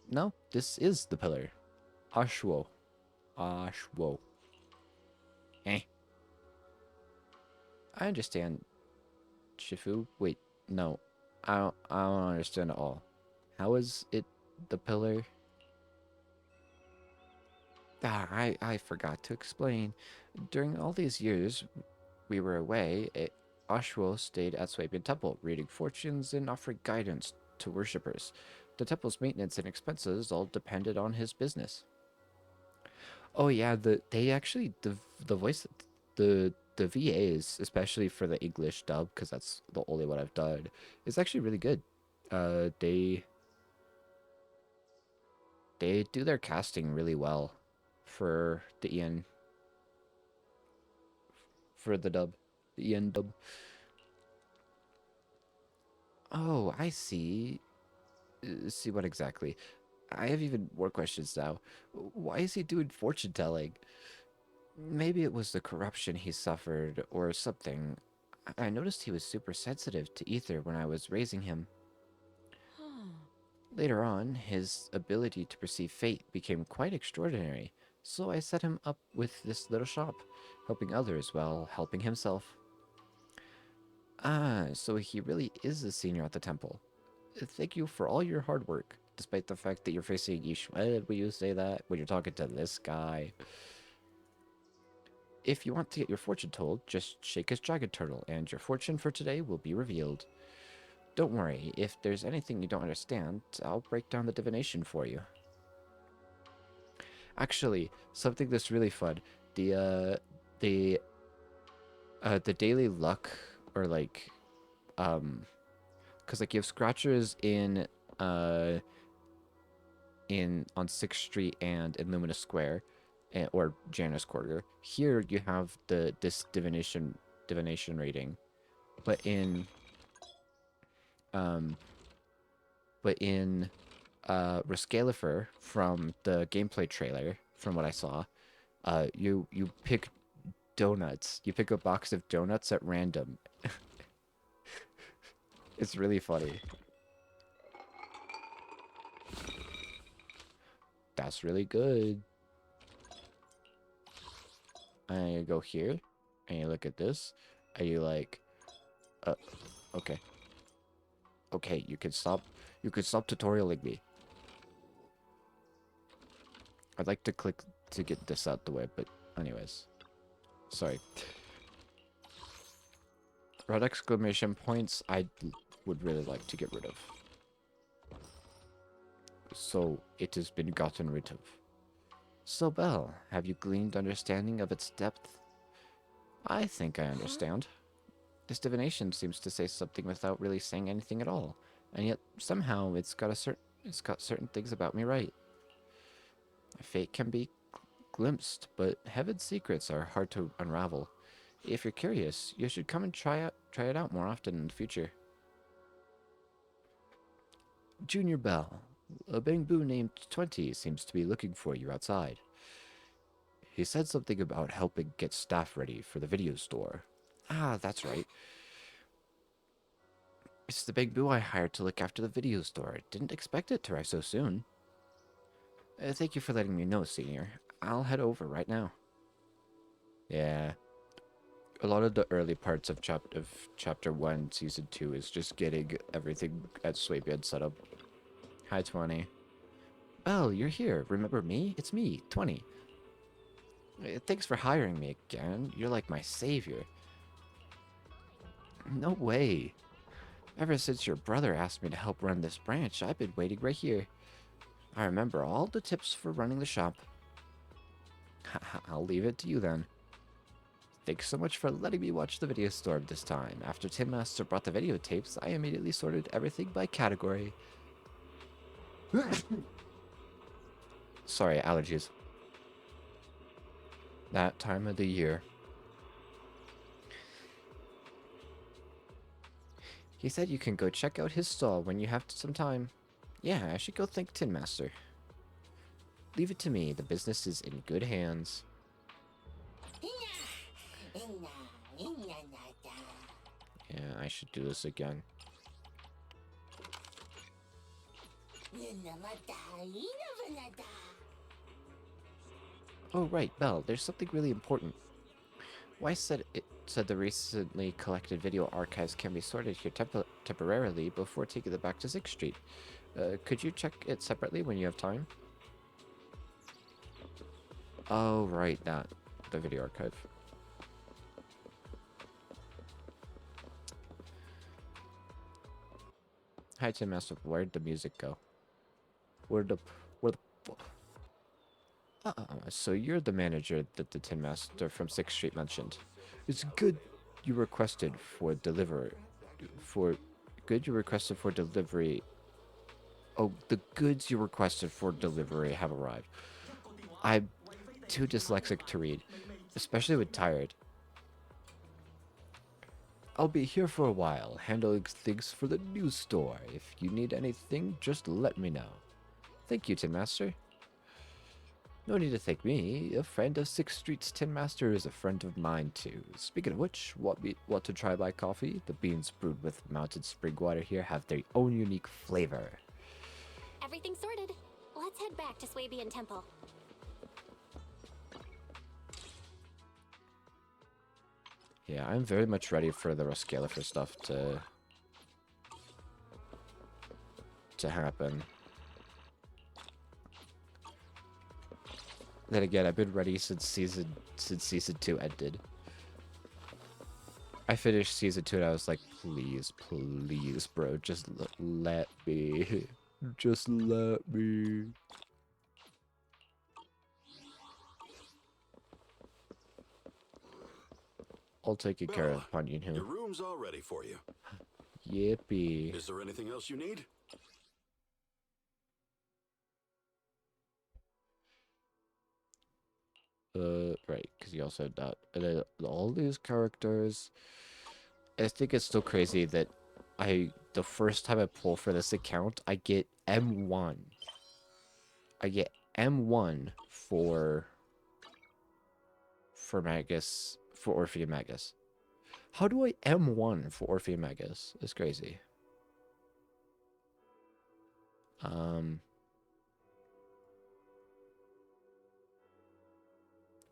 No, this is the pillar. Ashwo. Ashwo. Eh. I understand, Shifu. Wait, no. I don't understand at all. How is it the pillar? Ah, I forgot to explain. During all these years we were away, Ashwo stayed at Swabian Temple, reading fortunes and offering guidance to worshippers. The temple's maintenance and expenses all depended on his business. Oh yeah, the voice, the VAs, especially for the English dub, because that's the only one I've done, is actually really good. They do their casting really well for the Ian, for the dub, the Ian dub. Oh, I see. See what exactly? I have even more questions now. Why is he doing fortune telling? Maybe it was the corruption he suffered or something. I noticed he was super sensitive to ether when I was raising him. Later on, his ability to perceive fate became quite extraordinary, so I set him up with this little shop, helping others while helping himself. Ah, so he really is a senior at the temple. Thank you for all your hard work, despite the fact that you're facing Ishmael when you say that, when you're talking to this guy. If you want to get your fortune told, just shake his dragon turtle, and your fortune for today will be revealed. Don't worry, if there's anything you don't understand, I'll break down the divination for you. Actually, something that's really fun, the daily luck, or like, because like you have scratchers in on 6th Street and in Lumina Square, or Janus Quarter. Here you have this divination rating, but in Rescalifer, from the gameplay trailer, from what I saw, you pick donuts. You pick a box of donuts at random. It's really funny. That's really good. And you go here, and you look at this, and you like, okay. Okay, you can stop tutorialing me. I'd like to click to get this out the way, but anyways. Sorry. Red exclamation points I would really like to get rid of. So it has been gotten rid of. So, Belle, have you gleaned understanding of its depth? I think I understand. This divination seems to say something without really saying anything at all, and yet somehow it's got certain things about me right. Fate can be glimpsed, but heaven's secrets are hard to unravel. If you're curious, you should come and try it out more often in the future. Junior Belle, a bamboo named 20 seems to be looking for you outside. He said something about helping get staff ready for the video store. Ah, that's right. It's the bamboo I hired to look after the video store. Didn't expect it to arrive so soon. Thank you for letting me know, Senior. I'll head over right now. Yeah. A lot of the early parts of chapter 1, season 2 is just getting everything at Swabian set up. Hi, 20. Belle, you're here. Remember me? It's me, 20. Thanks for hiring me again. You're like my savior. No way. Ever since your brother asked me to help run this branch, I've been waiting right here. I remember all the tips for running the shop. I'll leave it to you then. Thanks so much for letting me watch the video store this time. After Tin Master brought the videotapes, I immediately sorted everything by category. Sorry, allergies. That time of the year. He said you can go check out his stall when you have some time. Yeah, I should go thank Tin Master. Leave it to me. The business is in good hands. Yeah, I should do this again. Oh, right, Belle, there's something really important. Weiss said the recently collected video archives can be sorted here temporarily before taking them back to 6th Street. Could you check it separately when you have time? Oh, right, that. The video archive. Hi, Tim Master. Where'd the music go? Where the... So you're the manager that the Tin Master from 6th Street mentioned. It's good you requested for delivery. Oh, the goods you requested for delivery have arrived. I'm too dyslexic to read, especially with tired. I'll be here for a while, handling things for the new store. If you need anything, just let me know. Thank you, Tin Master. No need to thank me. A friend of 6th Street's Tin Master is a friend of mine too. Speaking of which, want to try my coffee? The beans brewed with mountain spring water here have their own unique flavor. Everything's sorted. Let's head back to Swabian Temple. Yeah, I'm very much ready for the Rescalifer stuff to happen. Then again, I've been ready since season 2 ended. I finished season 2 and I was like, please, please, bro, just let me. Just let me. I'll take good care of Punyon here. Your room's all ready for you. Yippee. Is there anything else you need? Right, because you also had that. And then all these characters. I think it's still crazy that the first time I pull for this account, I get M1. I get M1 for Magus, for Orpheum Magus. How do I M1 for Orpheum Magus? It's crazy.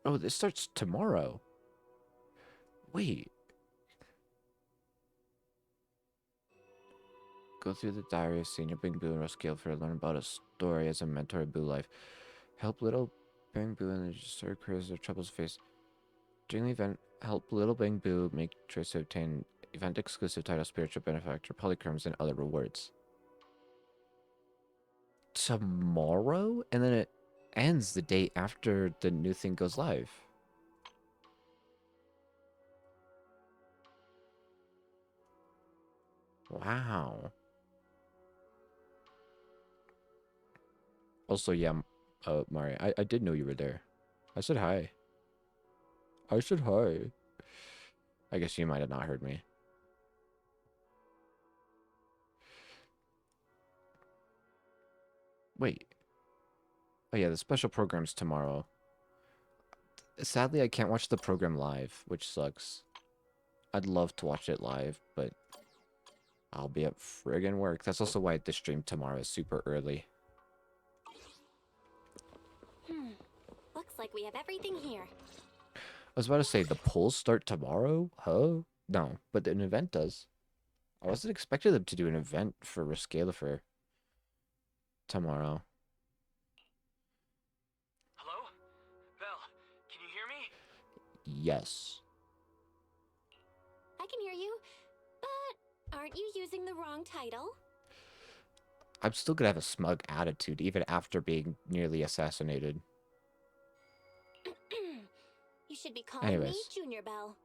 Oh, this starts tomorrow. Wait. Go through the diary of Senior Bing Boo and Rescalifer, learn about a story as a mentor in Boo life. Help little Bing Boo and the story careers their troubles face. During the event, help little Bing Boo make choice to obtain event-exclusive title, spiritual benefactor, polychromes, and other rewards. Tomorrow? And then it ends the day after the new thing goes live. Wow. Also, yeah, Mari, I did know you were there. I said hi. I said hi. I guess you might have not heard me. Wait. Oh yeah, the special program's tomorrow. Sadly, I can't watch the program live, which sucks. I'd love to watch it live, but I'll be at friggin' work. That's also why the stream tomorrow is super early. Looks like we have everything here. I was about to say, the polls start tomorrow? Huh? No, but an event does. I wasn't expecting them to do an event for Rescalifer tomorrow. Hello? Belle, can you hear me? Yes. I can hear you, but aren't you using the wrong title? I'm still gonna have a smug attitude even after being nearly assassinated. You should be calling me Anyways. Junior Belle.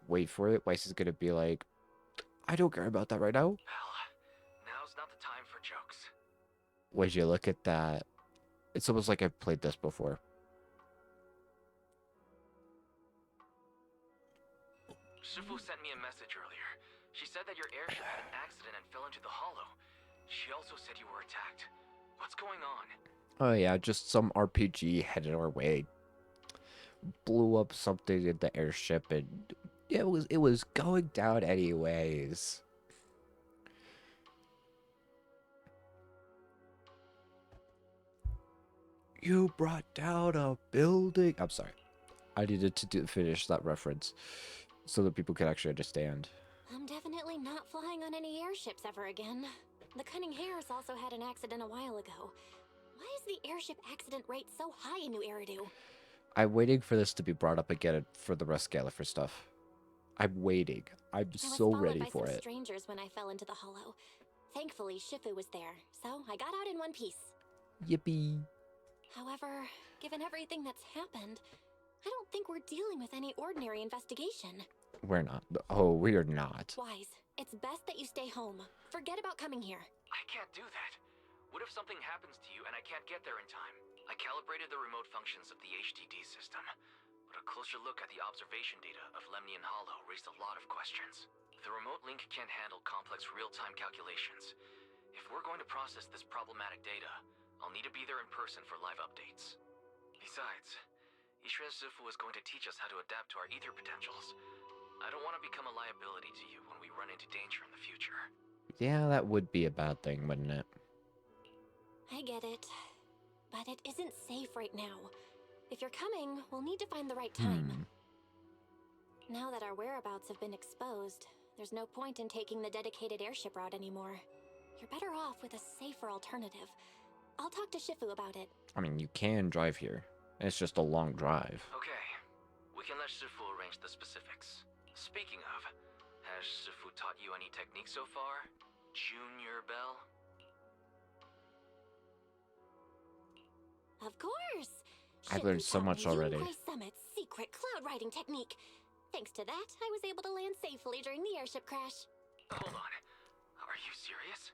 Wait for it. Weiss is gonna be like, I don't care about that right now. Well, now's not the time for jokes. Would you look at that? It's almost like I've played this before. Shifu sent me a message earlier. She said that your airship had an accident and fell into the hollow. She also said you were attacked. What's going on? Oh yeah, just some RPG headed our way. Blew up something in the airship, and it was going down anyways. You brought down a building. I'm sorry. I needed to finish that reference so that people could actually understand. I'm definitely not flying on any airships ever again. The Cunning Hares also had an accident a while ago. Why is the airship accident rate so high in New Eridu? I'm waiting for this to be brought up again for the rest Gallifrey stuff. I'm waiting. I'm so ready for it. Strangers when I fell into the hollow. Thankfully, Shifu was there, so I got out in one piece. Yippee. However, given everything that's happened, I don't think we're dealing with any ordinary investigation. We're not. Oh, we are not. Wise, it's best that you stay home. Forget about coming here. I can't do that. What if something happens to you and I can't get there in time? I calibrated the remote functions of the HDD system, but a closer look at the observation data of Lemnian Hollow raised a lot of questions. The remote link can't handle complex real-time calculations. If we're going to process this problematic data, I'll need to be there in person for live updates. Besides, Ishren Sifu is going to teach us how to adapt to our ether potentials. I don't want to become a liability to you when we run into danger in the future. Yeah, that would be a bad thing, wouldn't it? I get it. But it isn't safe right now. If you're coming, we'll need to find the right time. Now that our whereabouts have been exposed, there's no point in taking the dedicated airship route anymore. You're better off with a safer alternative. I'll talk to Shifu about it. I mean, you can drive here. It's just a long drive. Okay. We can let Shifu arrange the specifics. Speaking of, has Shifu taught you any techniques so far? Junior Belle? Of course! I've learned so much already. Summit's secret cloud riding technique. Thanks to that, I was able to land safely during the airship crash. Hold on. Are you serious?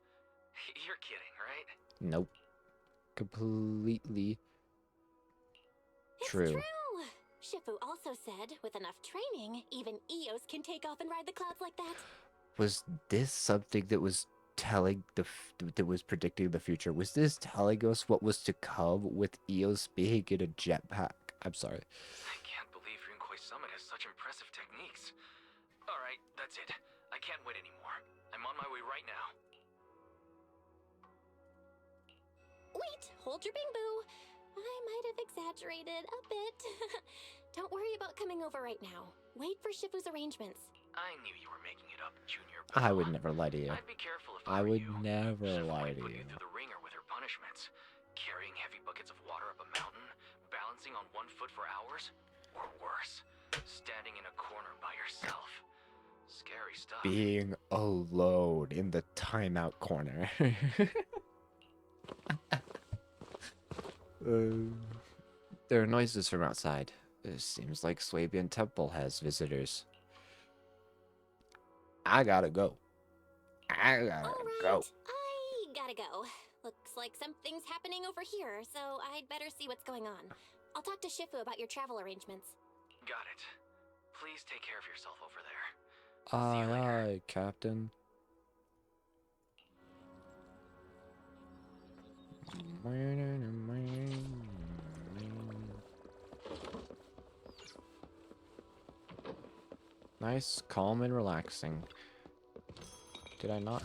You're kidding, right? Nope. Completely It's true. Shifu also said, with enough training, even Eos can take off and ride the clouds like that. Was this something that was telling that was predicting the future? Was this telling us what was to come with Eos being in a jetpack? I'm sorry. I can't believe Yunquai Summit has such impressive techniques. Alright, that's it. I can't wait anymore. I'm on my way right now. Wait, hold your bing boo. I might have exaggerated a bit. Don't worry about coming over right now. Wait for Shifu's arrangements. I knew you were making it up, Junior. I would never lie to you. I'd be careful if I would you. never Shifu lie might to put you. you through the ringer with her punishments. Carrying heavy buckets of water up a mountain, balancing on 1 foot for hours, or worse, standing in a corner by yourself. Scary stuff. Being alone in the timeout corner. There are noises from outside. It seems like Swabian Temple has visitors. I gotta go. I gotta go. I gotta go. Looks like something's happening over here, so I'd better see what's going on. I'll talk to Shifu about your travel arrangements. Got it. Please take care of yourself over there. Aye, aye, Captain. Nice, calm, and relaxing. Did I not?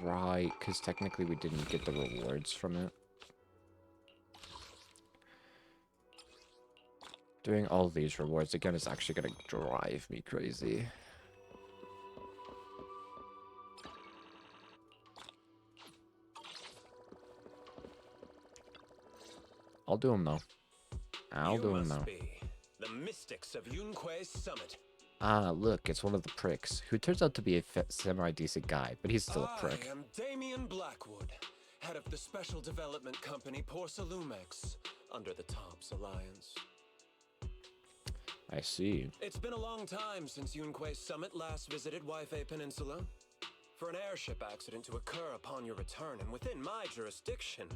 Right, because technically we didn't get the rewards from it. Doing all these rewards again is actually going to drive me crazy. I'll do them though. I'll do them though. The mystics of Yunquai Summit. Ah, look, it's one of the pricks, who turns out to be a semi-decent guy, but he's still a prick. I am Damien Blackwood, head of the Special Development Company Porcelumex, under the TOPS Alliance. I see. It's been a long time since Yunque's summit last visited Waifei Peninsula. For an airship accident to occur upon your return and within my jurisdiction,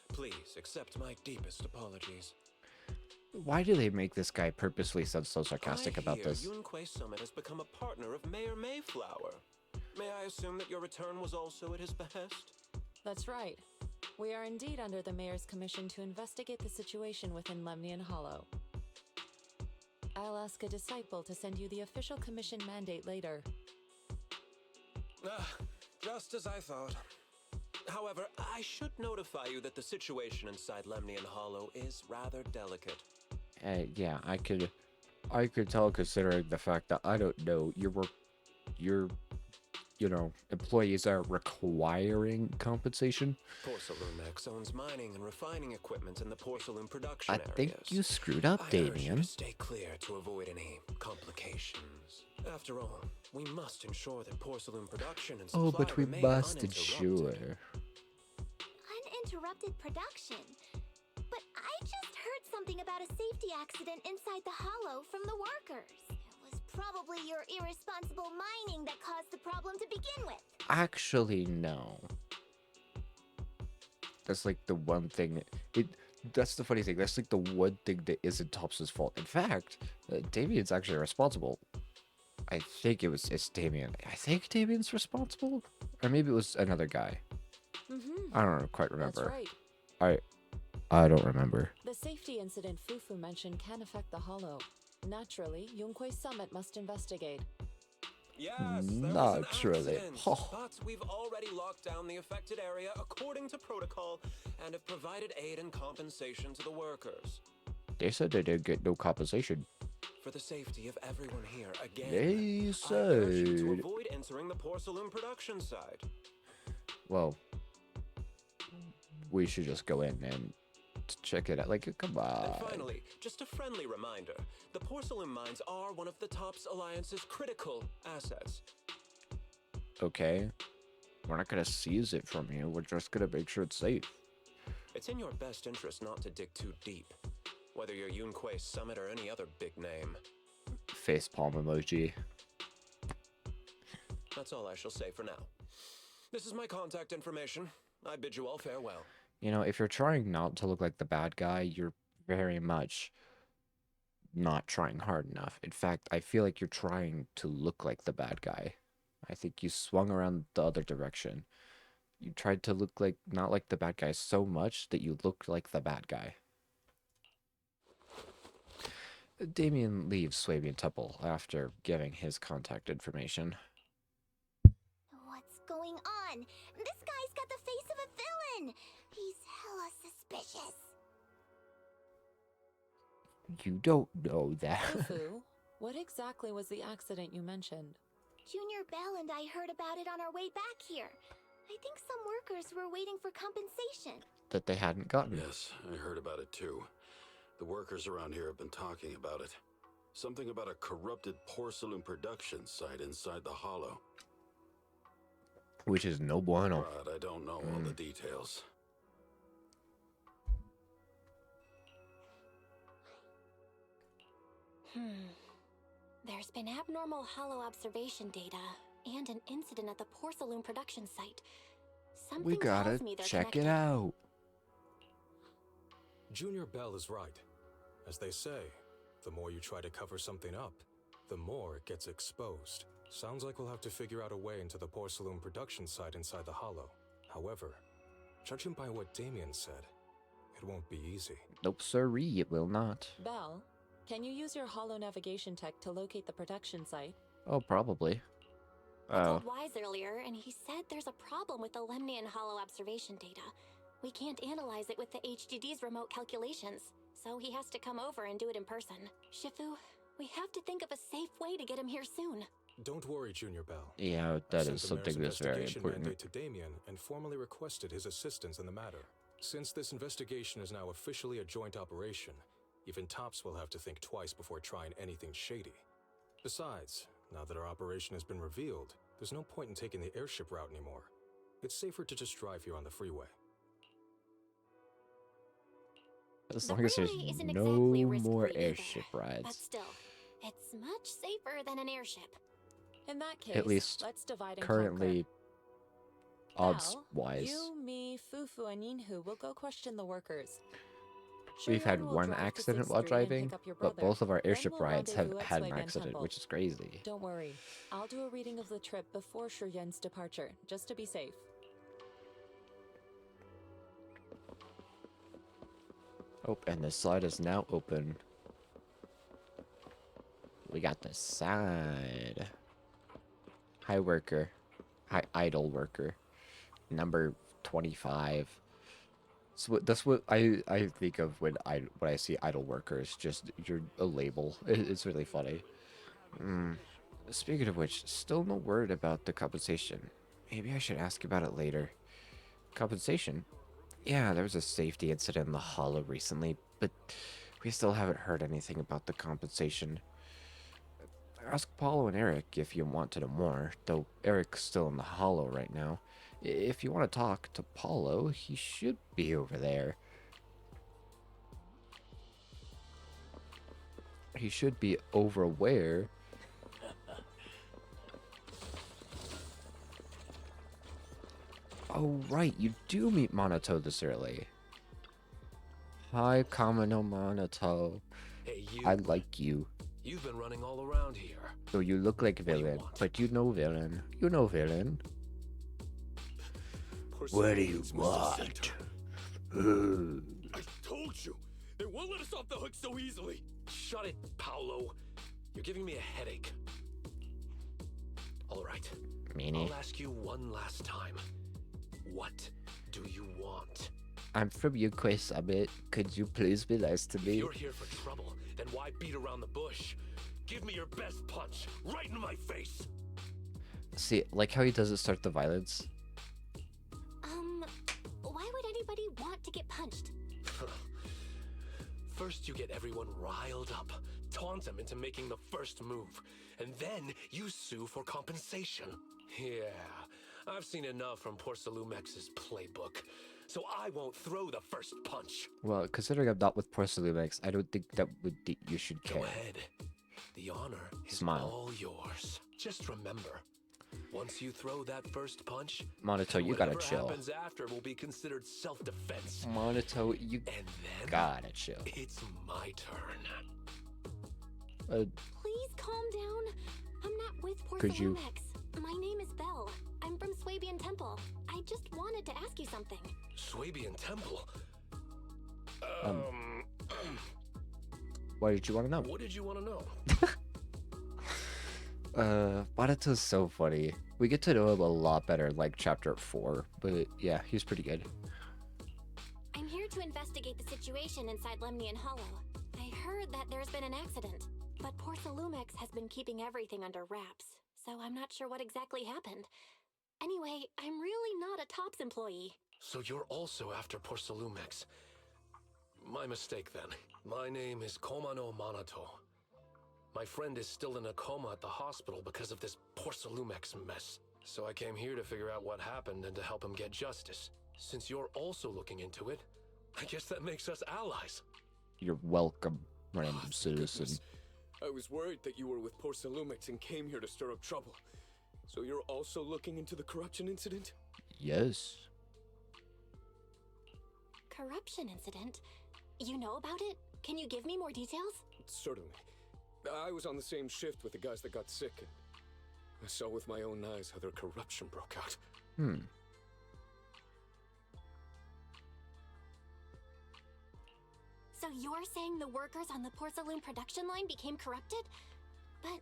please accept my deepest apologies. Why do they make this guy purposely sound so sarcastic about this? Yunque Summit has become a partner of Mayor Mayflower. May I assume that your return was also at his behest? That's right. We are indeed under the Mayor's commission to investigate the situation within Lemnian Hollow. I'll ask a disciple to send you the official commission mandate later. Just as I thought. However, I should notify you that the situation inside Lemnian Hollow is rather delicate. Yeah, I could tell, considering the fact that I don't know your employees are requiring compensation. Porcelumex owns mining and refining equipment in the porcelain production areas. I think you screwed up, I urge you Damien. to stay clear to avoid any complications. After all, we must ensure that porcelain production and supply But we remain must uninterrupted. ensure. Uninterrupted production? But I just heard something about a safety accident inside the hollow from the workers. It was probably your irresponsible mining that caused the problem to begin with. Actually, no. That's like the one thing. That's the funny thing. That's like the one thing that isn't Tops's fault. In fact, Damien's actually responsible. I think it's Damien. I think Damien's responsible, or maybe it was another guy. I don't quite remember. That's right. I don't remember. The safety incident Fufu mentioned can affect the Hollow. Naturally, Yunque's summit must investigate. Yes, there was an Naturally. accident, but we've already locked down the affected area according to protocol and have provided aid and compensation to the workers. They said they didn't get no compensation. For the safety of everyone here, again, They I urge you to said. avoid entering the porcelain production side. Well, we should just go in and check it out. Like, come on. And finally, just a friendly reminder, the porcelain mines are one of the TOPS Alliance's critical assets. Okay. We're not gonna seize it from you. We're just gonna make sure it's safe. It's in your best interest not to dig too deep, whether you're Yunque Summit or any other big name. Facepalm emoji. That's all I shall say for now. This is my contact information. I bid you all farewell. You know, if you're trying not to look like the bad guy, you're very much not trying hard enough. In fact, I feel like you're trying to look like the bad guy. I think you swung around the other direction. You tried to look like not like the bad guy so much that you looked like the bad guy. Damien leaves Swabian Temple after giving his contact information. What's going on? This guy's got the face of a villain! He's hella suspicious. You don't know that. Fufu, what exactly was the accident you mentioned? Junior Bell and I heard about it on our way back here. I think some workers were waiting for compensation. That they hadn't gotten. Yes, I heard about it too. The workers around here have been talking about it. Something about a corrupted porcelain production site inside the hollow. Which is no bueno. But I don't know all the details. There's been abnormal hollow observation data and an incident at the porcelain production site. Something We gotta tells me they're check connected. it out. Junior Bell is right. As they say, the more you try to cover something up, the more it gets exposed. Sounds like we'll have to figure out a way into the porcelain production site inside the hollow. However, judging by what Damien said, it won't be easy. Nope, sirree, it will not. Bell, can you use your hollow navigation tech to locate the production site? Oh, probably. I Oh. told Wise earlier, and he said there's a problem with the Lemnian hollow observation data. We can't analyze it with the HDD's remote calculations, so he has to come over and do it in person. Shifu, we have to think of a safe way to get him here soon. Don't worry, Junior Bell. Yeah, I've that sent is the something mayor's that's very investigation important. mandate to Damien and formally requested his assistance in the matter. Since this investigation is now officially a joint operation, even TOPS will have to think twice before trying anything shady. Besides, now that our operation has been revealed, there's no point in taking the airship route anymore. It's safer to just drive here on the freeway. As The long as there's freeway isn't no exactly more risk-free either, airship but rides. still, it's much safer than an airship. In that case, At least let's divide and currently, conquer. odds Val, wise. you, me, Fufu, and Yinhu will go question the workers. We've had Shuyan will one drive to accident 6th while Street and driving, pick up your but brother. both of our Then airship we'll rides have rendezvous at had an Sui Bian accident, Temple. which is crazy. Don't worry, I'll do a reading of the trip before Shuyan's departure, just to be safe. Oh, and the side is now open. We got the side. Hi, worker. Hi, idle worker. Number 25. So that's what I think of when I see idle workers. Just you're a label. It's really funny. Speaking of which, still no word about the compensation. Maybe I should ask about it later. Compensation? Yeah, there was a safety incident in the hollow recently, but we still haven't heard anything about the compensation. Ask Paulo and Eric if you want to know more, though Eric's still in the hollow right now. If you want to talk to Paulo, he should be over there. He should be over where? Oh, right, you do meet Monato this early. Hi, Kamino Monato. Hey, you. I like you. You've been running all around here. So you look like villain, but you know villain. You know villain. What do you want? I told you! They won't let us off the hook so easily! Shut it, Paolo. You're giving me a headache. Alright. Meanie. I'll ask you one last time. What do you want? I'm from Yunkei Summit. Could you please be nice to If me? you're here for trouble, then why beat around the bush? Give me your best punch, right in my face! See, like how he doesn't start the violence. Why would anybody want to get punched? First you get everyone riled up, taunt them into making the first move, and then you sue for compensation. Yeah, I've seen enough from Porcelumex's playbook, so I won't throw the first punch. Well, considering I'm not with Porcelumex, I don't think that would you should care. Go ahead. The honor is Smile. all yours. Just remember, once you throw that first punch, Monato, you gotta whatever chill. happens after will be considered self-defense. Monato, you And then gotta chill. it's my turn. Please calm down. I'm not with Could you- Porcelumex. My name is Belle. I'm from Swabian Temple. I just wanted to ask you something. Swabian Temple? Why did you want to know? What did you want to know? Monato's so funny. We get to know him a lot better in like chapter 4, but yeah, he's pretty good. I'm here to investigate the situation inside Lemnian Hollow. I heard that there's been an accident, but Porcelumex has been keeping everything under wraps, so I'm not sure what exactly happened. Anyway, I'm really not a TOPS employee. So you're also after Porcelumex. My mistake then. My name is Komano Monato. My friend is still in a coma at the hospital because of this Porcelumex mess. So I came here to figure out what happened and to help him get justice. Since you're also looking into it, I guess that makes us allies. You're welcome, random citizen. Goodness. I was worried that you were with Porcelumex and came here to stir up trouble. So you're also looking into the corruption incident? Yes. Corruption incident? You know about it? Can you give me more details? Certainly. I was on the same shift with the guys that got sick, and I saw with my own eyes how their corruption broke out. So you're saying the workers on the porcelain production line became corrupted? But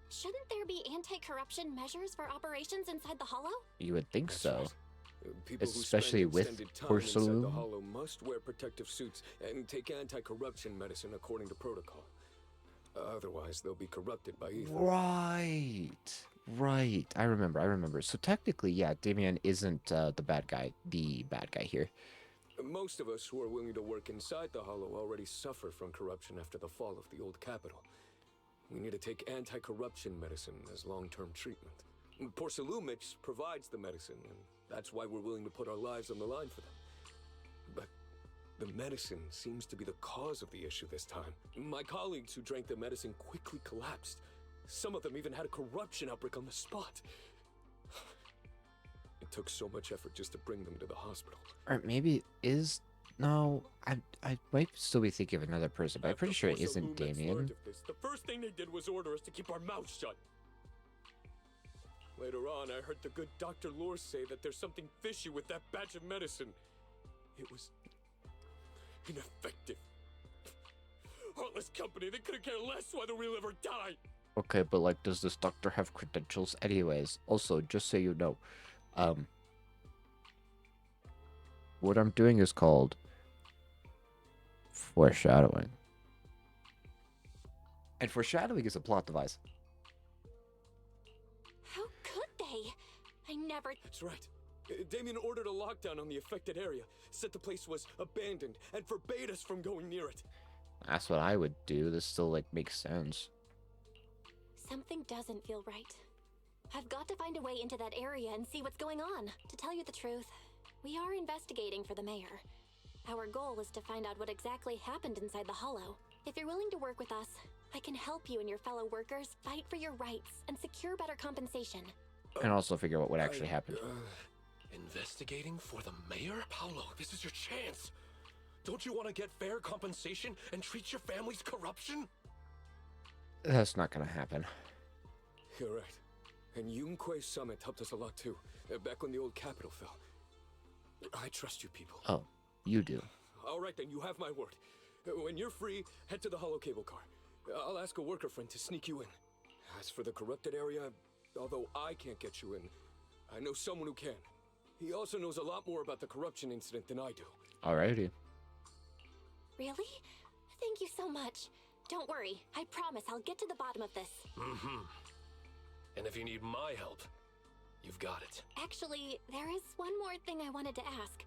shouldn't there be anti-corruption measures for operations inside the Hollow? You would think so. People who Especially spend with extended time inside the Porcelain. Hollow must wear protective suits and take anti-corruption medicine according to protocol. Otherwise, they'll be corrupted by ether. Right. Right. I remember. So technically, yeah, Damien isn't the bad guy here. Most of us who are willing to work inside the Hollow already suffer from corruption after the fall of the old capital. We need to take anti-corruption medicine as long-term treatment. Porcelumix provides the medicine, and that's why we're willing to put our lives on the line for them. But The medicine seems to be the cause of the issue this time. My colleagues who drank the medicine quickly collapsed. Some of them even had a corruption outbreak on the spot. It took so much effort just to bring them to the hospital. Or maybe is... No, I might still be thinking of another person, but I'm pretty sure it isn't Damien. The first thing they did was order us to keep our mouths shut. Later on, I heard the good Dr. Lore say that there's something fishy with that batch of medicine. It was ineffective. Heartless company, they couldn't care less whether we live or die. Okay, but like, does this doctor have credentials? Anyways, also, just so you know, what I'm doing is called foreshadowing. And foreshadowing is a plot device. How could they? I never... That's right. Damien ordered a lockdown on the affected area, said the place was abandoned, and forbade us from going near it. That's what I would do. This still, like, makes sense. Something doesn't feel right. I've got to find a way into that area and see what's going on. To tell you the truth, we are investigating for the mayor. Our goal is to find out what exactly happened inside the Hollow. If you're willing to work with us, I can help you and your fellow workers fight for your rights and secure better compensation. And also figure out what actually happened. Investigating for the mayor? Paolo, this is your chance. Don't you want to get fair compensation and treat your family's corruption? That's not gonna happen. You're right. And Yunquei Summit helped us a lot too, back when the old capital fell. I trust you people. Oh, you do. All right then, you have my word. When you're free, head to the hollow cable car. I'll ask a worker friend to sneak you in. As for the corrupted area, although I can't get you in, I know someone who can. He also knows a lot more about the corruption incident than I do. Alrighty. Really? Thank you so much. Don't worry. I promise I'll get to the bottom of this. Mm-hmm. And if you need my help, you've got it. Actually, there is one more thing I wanted to ask.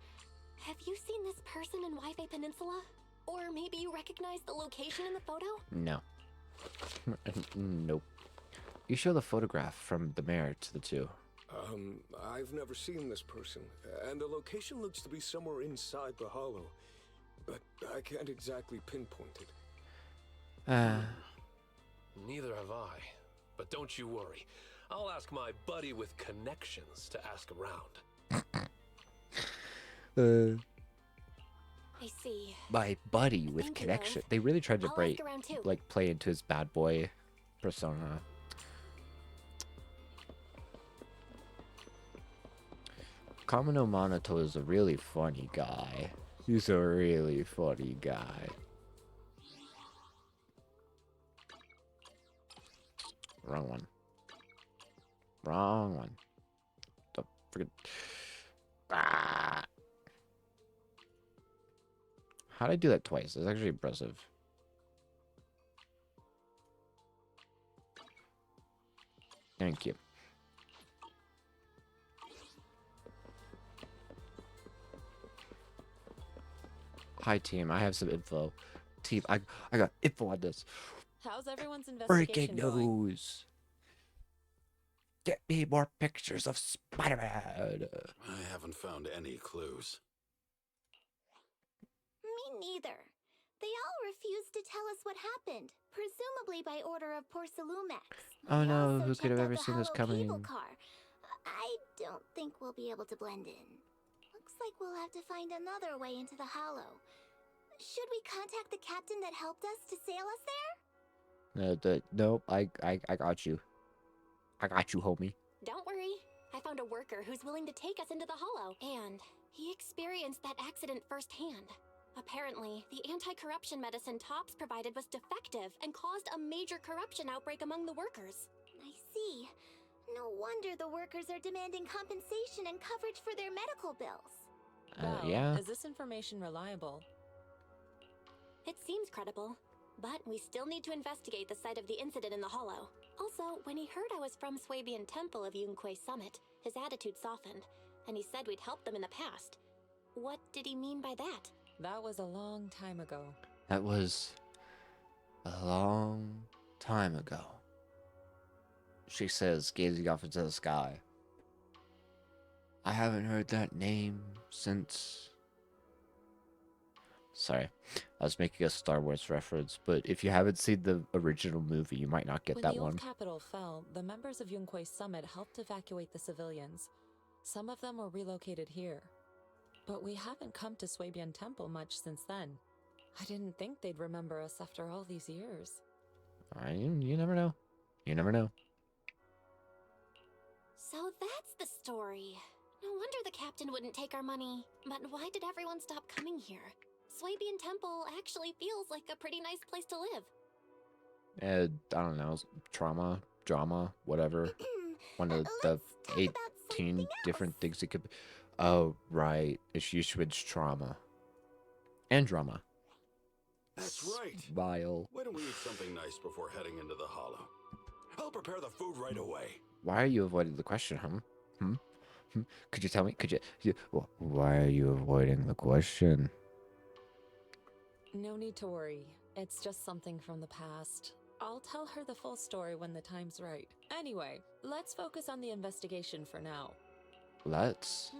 Have you seen this person in Wi-Fi Peninsula? Or maybe you recognize the location in the photo? No. Nope. You show the photograph from the mayor to the two. I've never seen this person, and the location looks to be somewhere inside the hollow, but I can't exactly pinpoint it. Neither have I, but don't you worry. I'll ask my buddy with connections to ask around. I see. My buddy with connection. They really tried to play into his bad boy persona. Kamino Monoto is a really funny guy. He's a really funny guy. Wrong one. Wrong one. Don't forget. Ah. How'd I do that twice? That's actually impressive. Thank you. Hi team, I have some info. Team, I got info on this. How's everyone's investigation Breaking going? news. Get me more pictures of Spider-Man. I haven't found any clues. Me neither. They all refused to tell us what happened, presumably by order of Porcelumex. Oh They no, also who could have checked out ever the seen this hollow cable coming? car. I don't think we'll be able to blend in. Looks like we'll have to find another way into the hollow. Should we contact the captain that helped us to sail us there? Nope, I got you. I got you, homie. Don't worry. I found a worker who's willing to take us into the hollow. And he experienced that accident firsthand. Apparently, the anti-corruption medicine Tops provided was defective and caused a major corruption outbreak among the workers. I see. No wonder the workers are demanding compensation and coverage for their medical bills. Well, yeah. Is this information reliable? It seems credible, but we still need to investigate the site of the incident in the hollow. Also, when he heard I was from Swabian Temple of Yunquei Summit, his attitude softened, and he said we'd helped them in the past. What did he mean by that? That was a long time ago. That was a long time ago. She says, gazing off into the sky. I haven't heard that name since Sorry. I was making a Star Wars reference, but if you haven't seen the original movie, you might not get When that the old one. capital fell, the members of Yunque's summit helped evacuate the civilians. Some of them were relocated here. But we haven't come to Swabian Temple much since then. I didn't think they'd remember us after all these years. You never know. You never know. So that's the story. No wonder the captain wouldn't take our money. But why did everyone stop coming here? Swabian Temple actually feels like a pretty nice place to live. I don't know, drama, whatever. One of the 18 different things it could be. Oh, right. It's Yushwin's trauma. And drama. That's right. Vile. Why don't we eat something nice before heading into the hollow? I'll prepare the food right away. Why are you avoiding the question, Could you tell me? Why are you avoiding the question? No need to worry. It's just something from the past. I'll tell her the full story when the time's right. Anyway, let's focus on the investigation for now. Let's.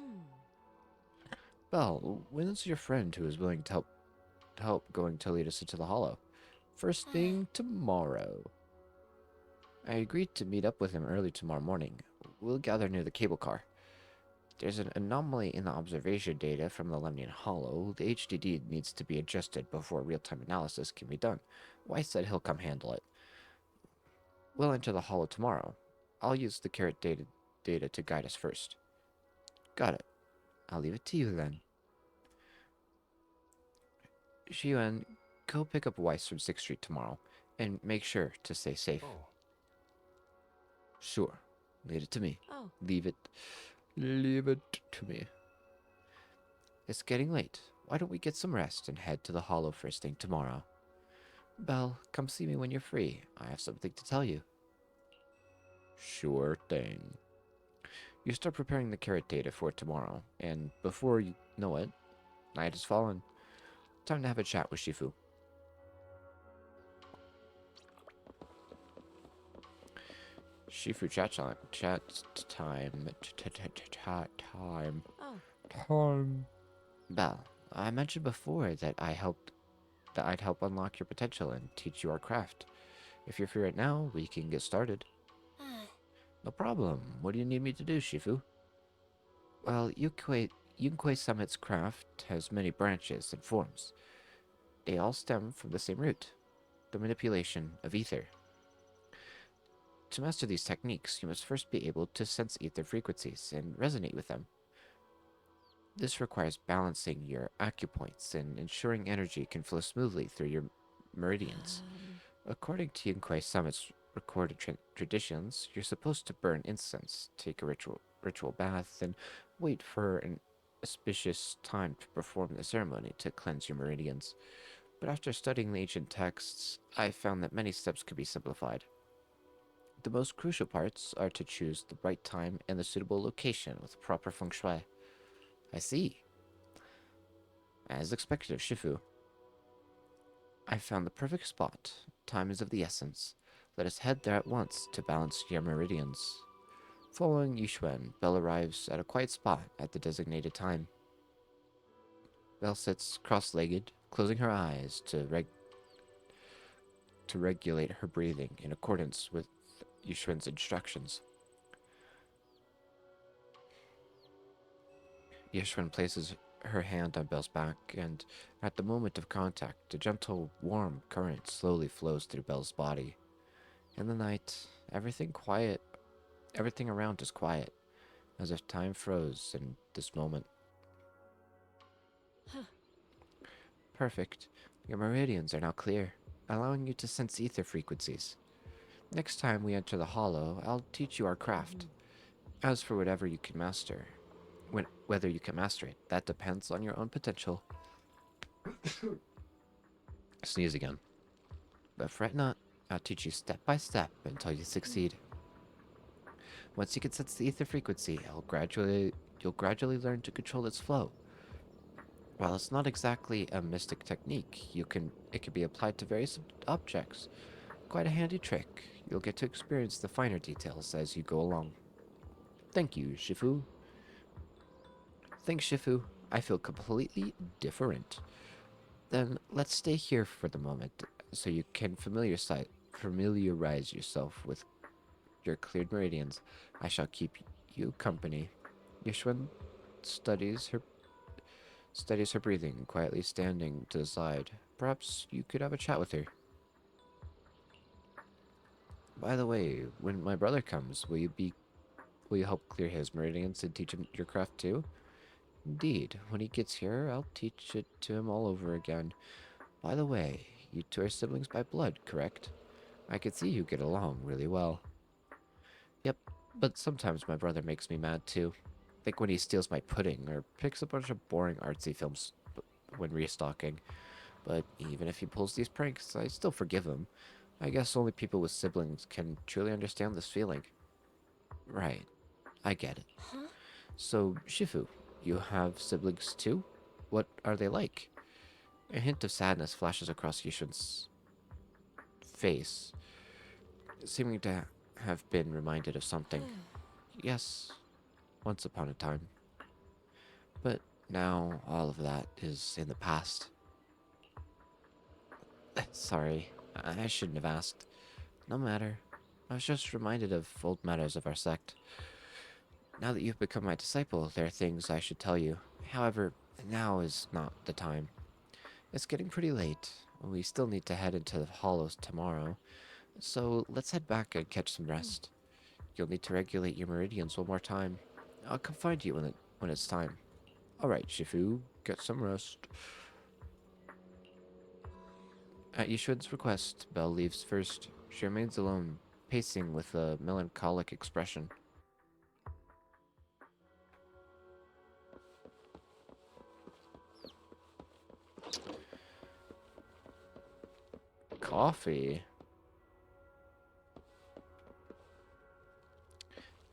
Belle, when's your friend who is willing to help going to lead us into the hollow? First thing tomorrow. I agreed to meet up with him early tomorrow morning. We'll gather near the cable car. There's an anomaly in the observation data from the Lemnian Hollow. The HDD needs to be adjusted before real-time analysis can be done. Weiss said he'll come handle it. We'll enter the hollow tomorrow. I'll use the carrot data to guide us first. Got it. I'll leave it to you then. Xiyuan, go pick up Weiss from 6th Street tomorrow, and make sure to stay safe. Oh. Sure. Leave it to me. Oh. Leave it to me. It's getting late. Why don't we get some rest and head to the hollow first thing tomorrow? Belle, come see me when you're free. I have something to tell you. Sure thing. You start preparing the carrot data for tomorrow, and before you know it, night has fallen. Time to have a chat with Shifu. Shifu chat time. Time. Belle, I mentioned before that I'd help unlock your potential and teach you our craft. If you're free right now, we can get started. No problem. What do you need me to do, Shifu? Well, Yunquei Summit's craft has many branches and forms. They all stem from the same root, the manipulation of ether. To master these techniques, you must first be able to sense ether frequencies and resonate with them. This requires balancing your acupoints and ensuring energy can flow smoothly through your meridians. According to Yunquei Summit's recorded traditions, you're supposed to burn incense, take a ritual bath, and wait for an auspicious time to perform the ceremony to cleanse your meridians. But after studying the ancient texts, I found that many steps could be simplified. The most crucial parts are to choose the right time and the suitable location with proper feng shui. I see. As expected of Shifu. I found the perfect spot. Time is of the essence. Let us head there at once to balance your meridians. Following Yushuan, Belle arrives at a quiet spot at the designated time. Belle sits cross-legged, closing her eyes to regulate her breathing in accordance with Yushuan's instructions. Yushuan places her hand on Belle's back, and at the moment of contact, a gentle, warm current slowly flows through Belle's body. In the night, everything around is quiet, as if time froze in this moment. Perfect. Your meridians are now clear, allowing you to sense ether frequencies. Next time we enter the hollow, I'll teach you our craft. As for whether you can master it, that depends on your own potential. Sneeze again. But fret not, I'll teach you step by step until you succeed. Once you can sense the ether frequency, you'll gradually learn to control its flow. While it's not exactly a mystic technique, it can be applied to various objects. Quite a handy trick. You'll get to experience the finer details as you go along. Thank you, Shifu. Thanks, Shifu. I feel completely different. Then let's stay here for the moment, so you can familiarize yourself with your cleared meridians. I shall keep you company. Yishun studies her breathing, quietly standing to the side. Perhaps you could have a chat with her. By the way, when my brother comes, will you help clear his meridians and teach him your craft too? Indeed, when he gets here, I'll teach it to him all over again. By the way, you two are siblings by blood, correct? I could see you get along really well. Yep, but sometimes my brother makes me mad too. Like when he steals my pudding or picks a bunch of boring artsy films when restocking. But even if he pulls these pranks, I still forgive him. I guess only people with siblings can truly understand this feeling. Right, I get it. Huh? So, Shifu, you have siblings too? What are they like? A hint of sadness flashes across Yishun's face, seeming to have been reminded of something. Yes, once upon a time. But now all of that is in the past. Sorry, I shouldn't have asked. No matter. I was just reminded of old matters of our sect. Now that you've become my disciple, there are things I should tell you. However, now is not the time. It's getting pretty late. We still need to head into the hollows tomorrow. So let's head back and catch some rest. You'll need to regulate your meridians one more time. I'll come find you when it's time. Alright, Shifu, get some rest. At Yishun's request, Belle leaves first. She remains alone, pacing with a melancholic expression. Coffee.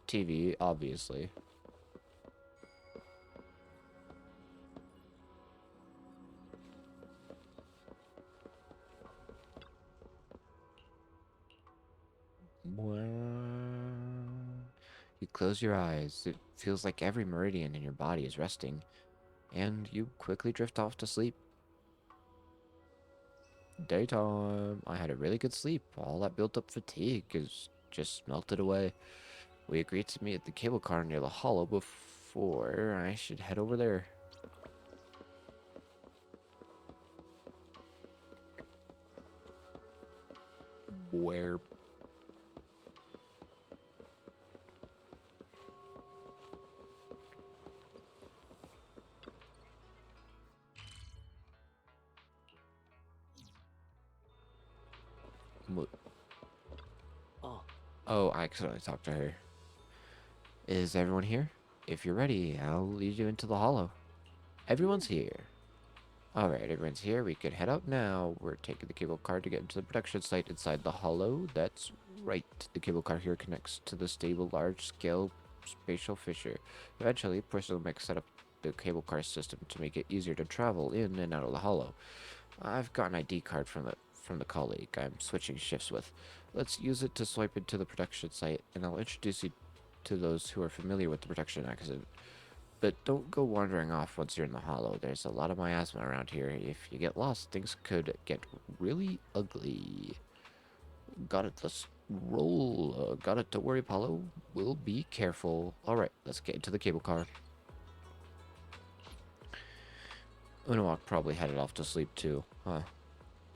TV, obviously. You close your eyes. It feels like every meridian in your body is resting, and you quickly drift off to sleep. Daytime. I had a really good sleep. All that built up fatigue is just melted away. We agreed to meet at the cable car near the hollow before I should head over there. Where? Oh, I accidentally talked to her. Is everyone here? If you're ready, I'll lead you into the hollow. Everyone's here. Alright, everyone's here. We can head out now. We're taking the cable car to get into the production site inside the hollow. That's right. The cable car here connects to the stable large-scale spatial fissure. Eventually, Porcelain set up the cable car system to make it easier to travel in and out of the hollow. I've got an ID card from the colleague I'm switching shifts with. Let's use it to swipe into the production site, and I'll introduce you to those who are familiar with the production accident. But don't go wandering off once you're in the hollow. There's a lot of miasma around here. If you get lost, things could get really ugly. Got it, let's roll. Got it, don't worry, Apollo. We'll be careful. Alright, let's get into the cable car. Unawak probably headed off to sleep too, huh?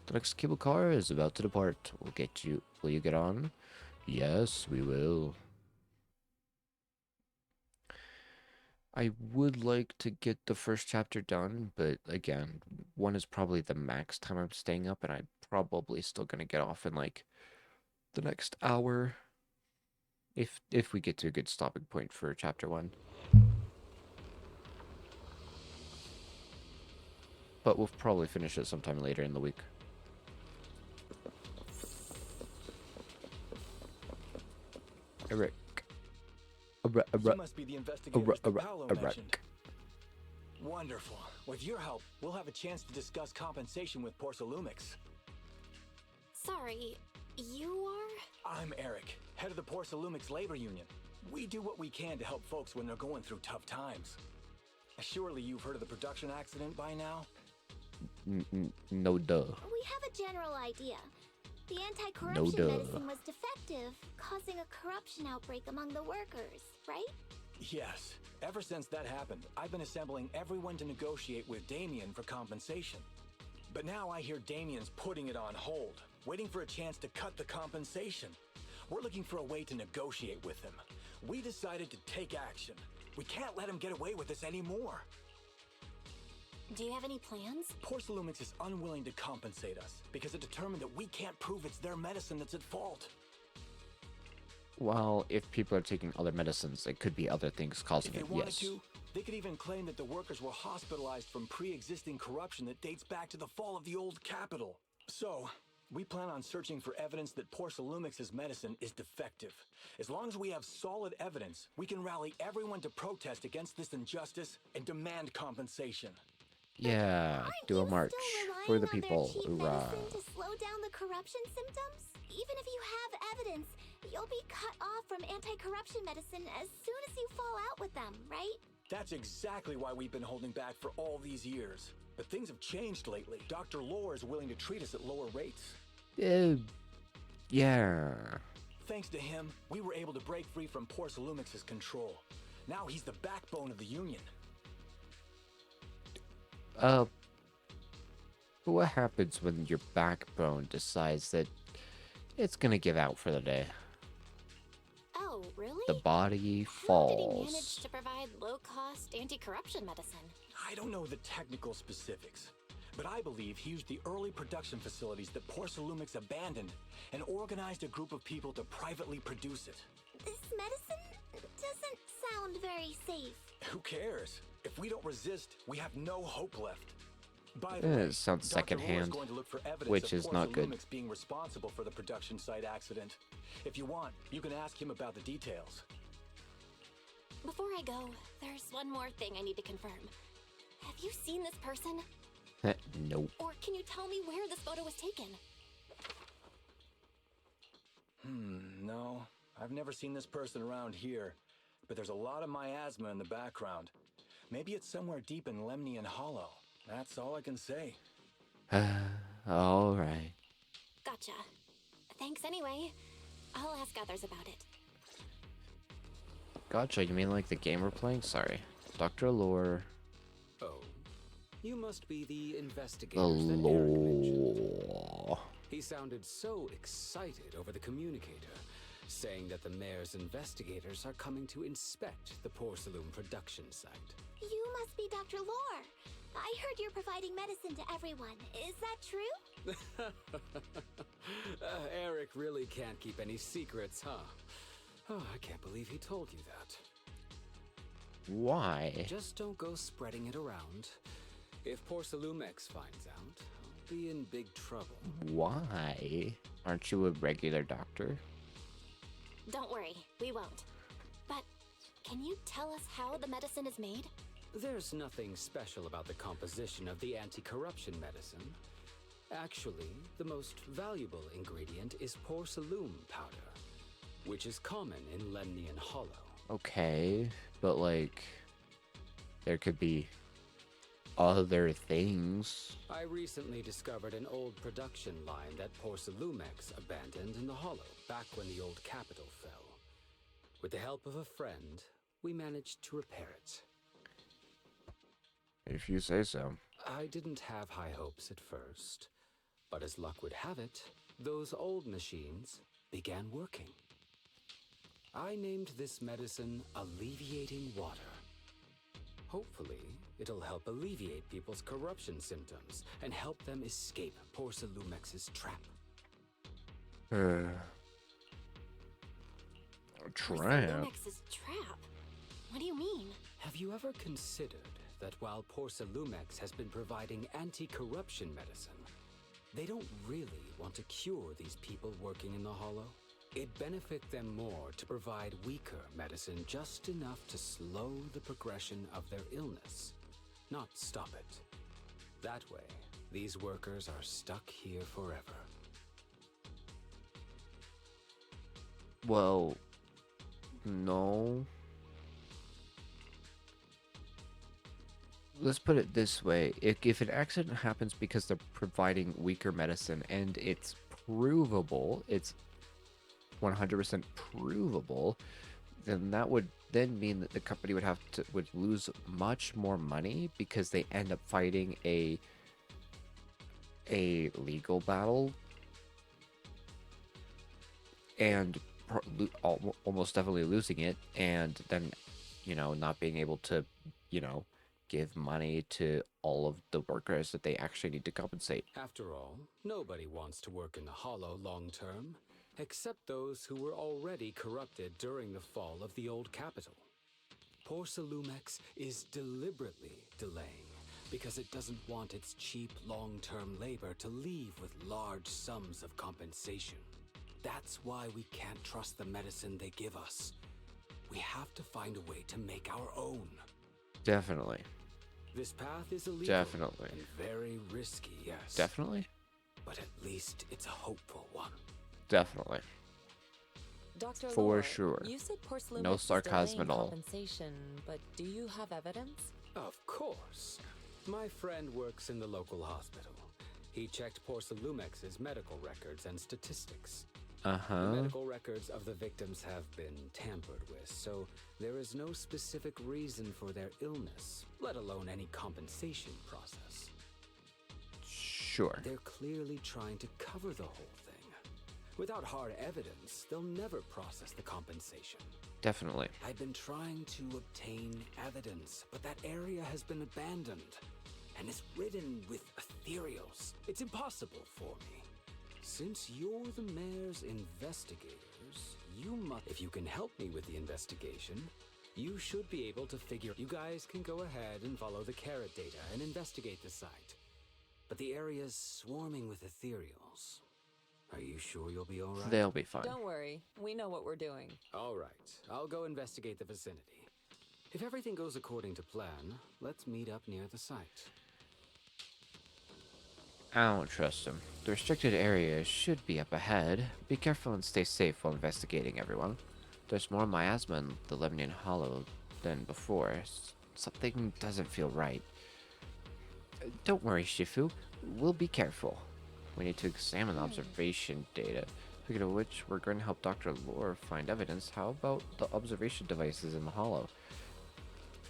The next cable car is about to depart. We'll get you. Will you get on? Yes, we will. I would like to get the first chapter done, but again, one is probably the max time I'm staying up, and I'm probably still gonna get off in like the next hour. If we get to a good stopping point for chapter 1. But we'll probably finish it sometime later in the week. Eric. You must be the investigators Paolo mentioned. Wonderful. With your help, we'll have a chance to discuss compensation with Porcelumix. Sorry, you are? I'm Eric, head of the Porcelumix Labor Union. We do what we can to help folks when they're going through tough times. Surely you've heard of the production accident by now? No duh. We have a general idea. The No anti-corruption duh. medicine was defective, causing a corruption outbreak among the workers, right? Yes. Ever since that happened, I've been assembling everyone to negotiate with Damien for compensation. But now I hear Damien's putting it on hold, waiting for a chance to cut the compensation. We're looking for a way to negotiate with him. We decided to take action. We can't let him get away with this anymore. Do you have any plans? Porcelumix is unwilling to compensate us because it determined that we can't prove it's their medicine that's at fault. Well, if people are taking other medicines, it could be other things causing If it, they wanted yes. to, they could even claim that the workers were hospitalized from pre-existing corruption that dates back to the fall of the old capital. So, we plan on searching for evidence that Porcelumix's medicine is defective. As long as we have solid evidence, we can rally everyone to protest against this injustice and demand compensation. Yeah, do a march for the people. Hoorah. To slow down the corruption symptoms? Even if you have evidence, you'll be cut off from anti-corruption medicine as soon as you fall out with them, right? That's exactly why we've been holding back for all these years. But things have changed lately. Dr. Lore is willing to treat us at lower rates. Yeah. Thanks to him, we were able to break free from Porcelumix's control. Now he's the backbone of the Union. But what happens when your backbone decides that it's gonna give out for the day? Oh, really? The body How did he manage falls. to provide low-cost anti-corruption medicine? I don't know the technical specifics, but I believe he used the early production facilities that Porcelumix abandoned and organized a group of people to privately produce it. This medicine doesn't sound very safe. Who cares? If we don't resist, we have no hope left. By the Eh, way, it sounds Dr. Lore is secondhand, going to look for evidence which of is not good. Porcelumix being responsible for the production site accident. If you want, you can ask him about the details. Before I go, there's one more thing I need to confirm. Have you seen this person? Nope. Or can you tell me where this photo was taken? No. I've never seen this person around here, but there's a lot of miasma in the background. Maybe it's somewhere deep in Lemnian Hollow. That's all I can say. Alright. Gotcha. Thanks anyway. I'll ask others about it. Gotcha, you mean like the game we're playing? Sorry. Dr. Lore. Oh. You must be the The investigators that Eric mentioned. Lore. He sounded so excited over the communicator, saying that the mayor's investigators are coming to inspect the Porcelain production site. You must be Dr. Lore. I heard you're providing medicine to everyone. Is that true? Eric really can't keep any secrets, huh? Oh, I can't believe he told you that. Why? Just don't go spreading it around. If Porcelumix finds out, I'll be in big trouble. Why? Aren't you a regular doctor? Don't worry, we won't. But can you tell us how the medicine is made? There's nothing special about the composition of the anti-corruption medicine. Actually, the most valuable ingredient is porcelain powder, which is common in Lemnian Hollow. Okay, but like, there could be other things. I recently discovered an old production line that Porcelumix abandoned in the Hollow back when the old capital fell. With the help of a friend, we managed to repair it. If you say so. I didn't have high hopes at first, but as luck would have it, those old machines began working. I named this medicine Alleviating Water. Hopefully, it'll help alleviate people's corruption symptoms and help them escape Porcelumix's trap. Trap? Porcelumix's trap? What do you mean? Have you ever considered that while Porcelumix has been providing anti-corruption medicine, they don't really want to cure these people working in the Hollow? It'd benefit them more to provide weaker medicine just enough to slow the progression of their illness, not stop it. That way, these workers are stuck here forever. Well, no. let's put it this way. If an accident happens because they're providing weaker medicine and it's provable, it's 100% provable, then that would then mean that the company would lose much more money because they end up fighting a legal battle and almost definitely losing it, and then, you know, not being able to, you know, give money to all of the workers that they actually need to compensate. After all, nobody wants to work in the Hollow long term, except those who were already corrupted during the fall of the old capital. Porcelumex is deliberately delaying because it doesn't want its cheap long-term labor to leave with large sums of compensation. That's why we can't trust the medicine they give us. We have to find a way to make our own. Definitely. This path is illegal. Definitely. And very risky, yes. Definitely? But at least it's a hopeful one. Definitely. Dr. For Lore, sure. You said Porcelumex No is sarcasm delaying at all. compensation, but do you have evidence? Of course. My friend works in the local hospital. He checked Porcelumex's medical records and statistics. Uh-huh. The medical records of the victims have been tampered with, so there is no specific reason for their illness, let alone any compensation process. Sure. They're clearly trying to cover the whole thing. Without hard evidence, they'll never process the compensation. Definitely. I've been trying to obtain evidence, but that area has been abandoned and is ridden with ethereals. It's impossible for me. Since you're the mayor's investigators, you must... If you can help me with the investigation, you should be able to figure... You guys can go ahead and follow the carrot data and investigate the site. But the area's swarming with ethereals. Are you sure you'll be all right? They'll be fine. Don't worry, we know what we're doing. All right, I'll go investigate the vicinity. If everything goes according to plan, let's meet up near the site. I don't trust him. The restricted area should be up ahead. Be careful and stay safe while investigating, everyone. There's more miasma in the Lemnian Hollow than before. Something doesn't feel right. Don't worry, Shifu. We'll be careful. We need to examine the observation data. Speaking of which, we're going to help Dr. Lore find evidence. How about the observation devices in the Hollow?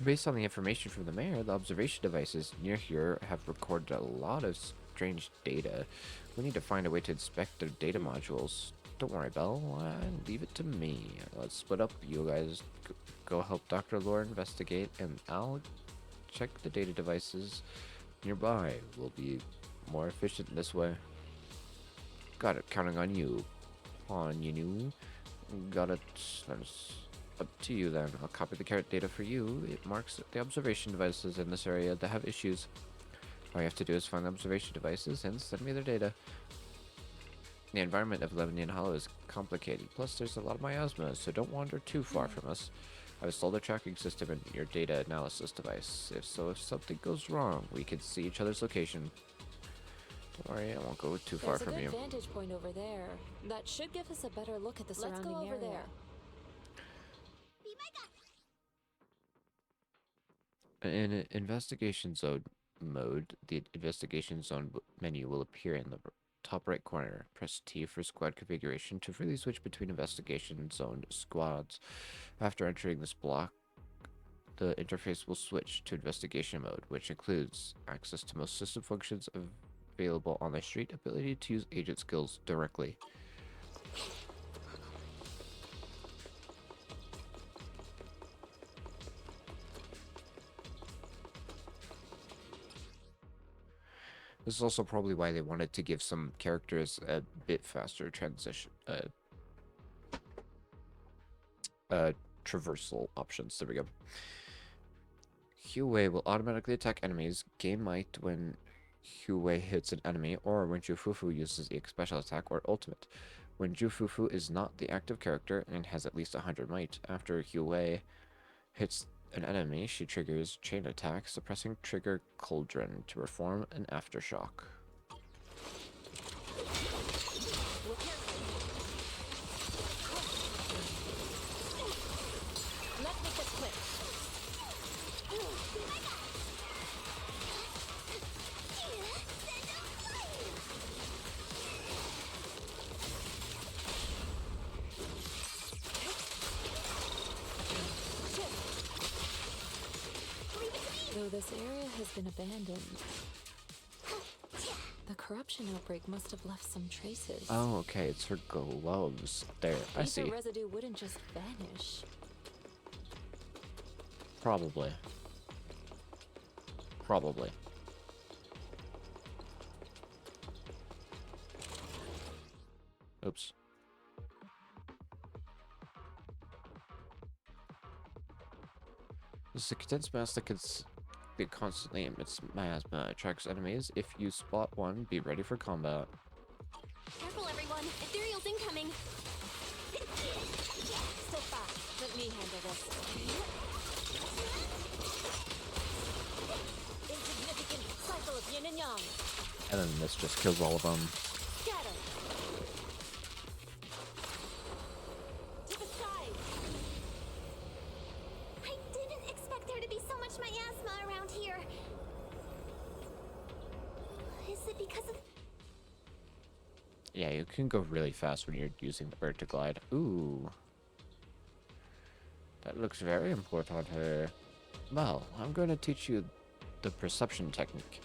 Based on the information from the mayor, the observation devices near here have recorded a lot of strange data. We need to find a way to inspect their data modules. Don't worry, Belle. Leave it to me. Let's split up. You guys go help Dr. Lore investigate, and I'll check the data devices nearby. We'll be more efficient this way. Got it. Counting on you. On you. Got it. That's up to you then. I'll copy the carrot data for you. It marks the observation devices in this area that have issues. All you have to do is find the observation devices and send me their data. The environment of Lemnian Hollow is complicated. Plus, there's a lot of miasma, so don't wander too far from us. I've installed a tracking system in your data analysis device. If something goes wrong, we can see each other's location. Don't worry, I won't go too far from you. There's a good vantage point over there. That should give us a better look at the surrounding area. Let's go over there. In investigation zone mode, the investigation zone menu will appear in the top right corner. Press T for squad configuration to freely switch between investigation zone squads. After entering this block, the interface will switch to investigation mode, which includes access to most system functions available on the street, ability to use agent skills directly. This is also probably why they wanted to give some characters a bit faster transition, traversal options. There we go. Huey will automatically attack enemies, gain might when Huey hits an enemy, or when Jufufu uses a special attack or ultimate. When Jufufu is not the active character and has at least 100 might, after Huey hits an enemy, she triggers chain attack, suppressing trigger cauldron to perform an aftershock. Let's make this quick. So this area has been abandoned. The corruption outbreak must have left some traces. Oh, okay, it's her gloves. There, I see. Ether residue wouldn't just vanish. Probably. Probably. Oops. This is a condensed mass that constantly emits miasma, attracts enemies. If you spot one, be ready for combat. Careful, everyone. Ethereal's incoming. Step back. Let me handle this. Insignificant cycle of yin and yang. And then this just kills all of them. Scatter. To the side. I didn't expect there to be so much miasma around here. Is it because of... Yeah, you can go really fast when you're using the bird to glide. Ooh. That looks very important here. Well, I'm going to teach you the perception technique.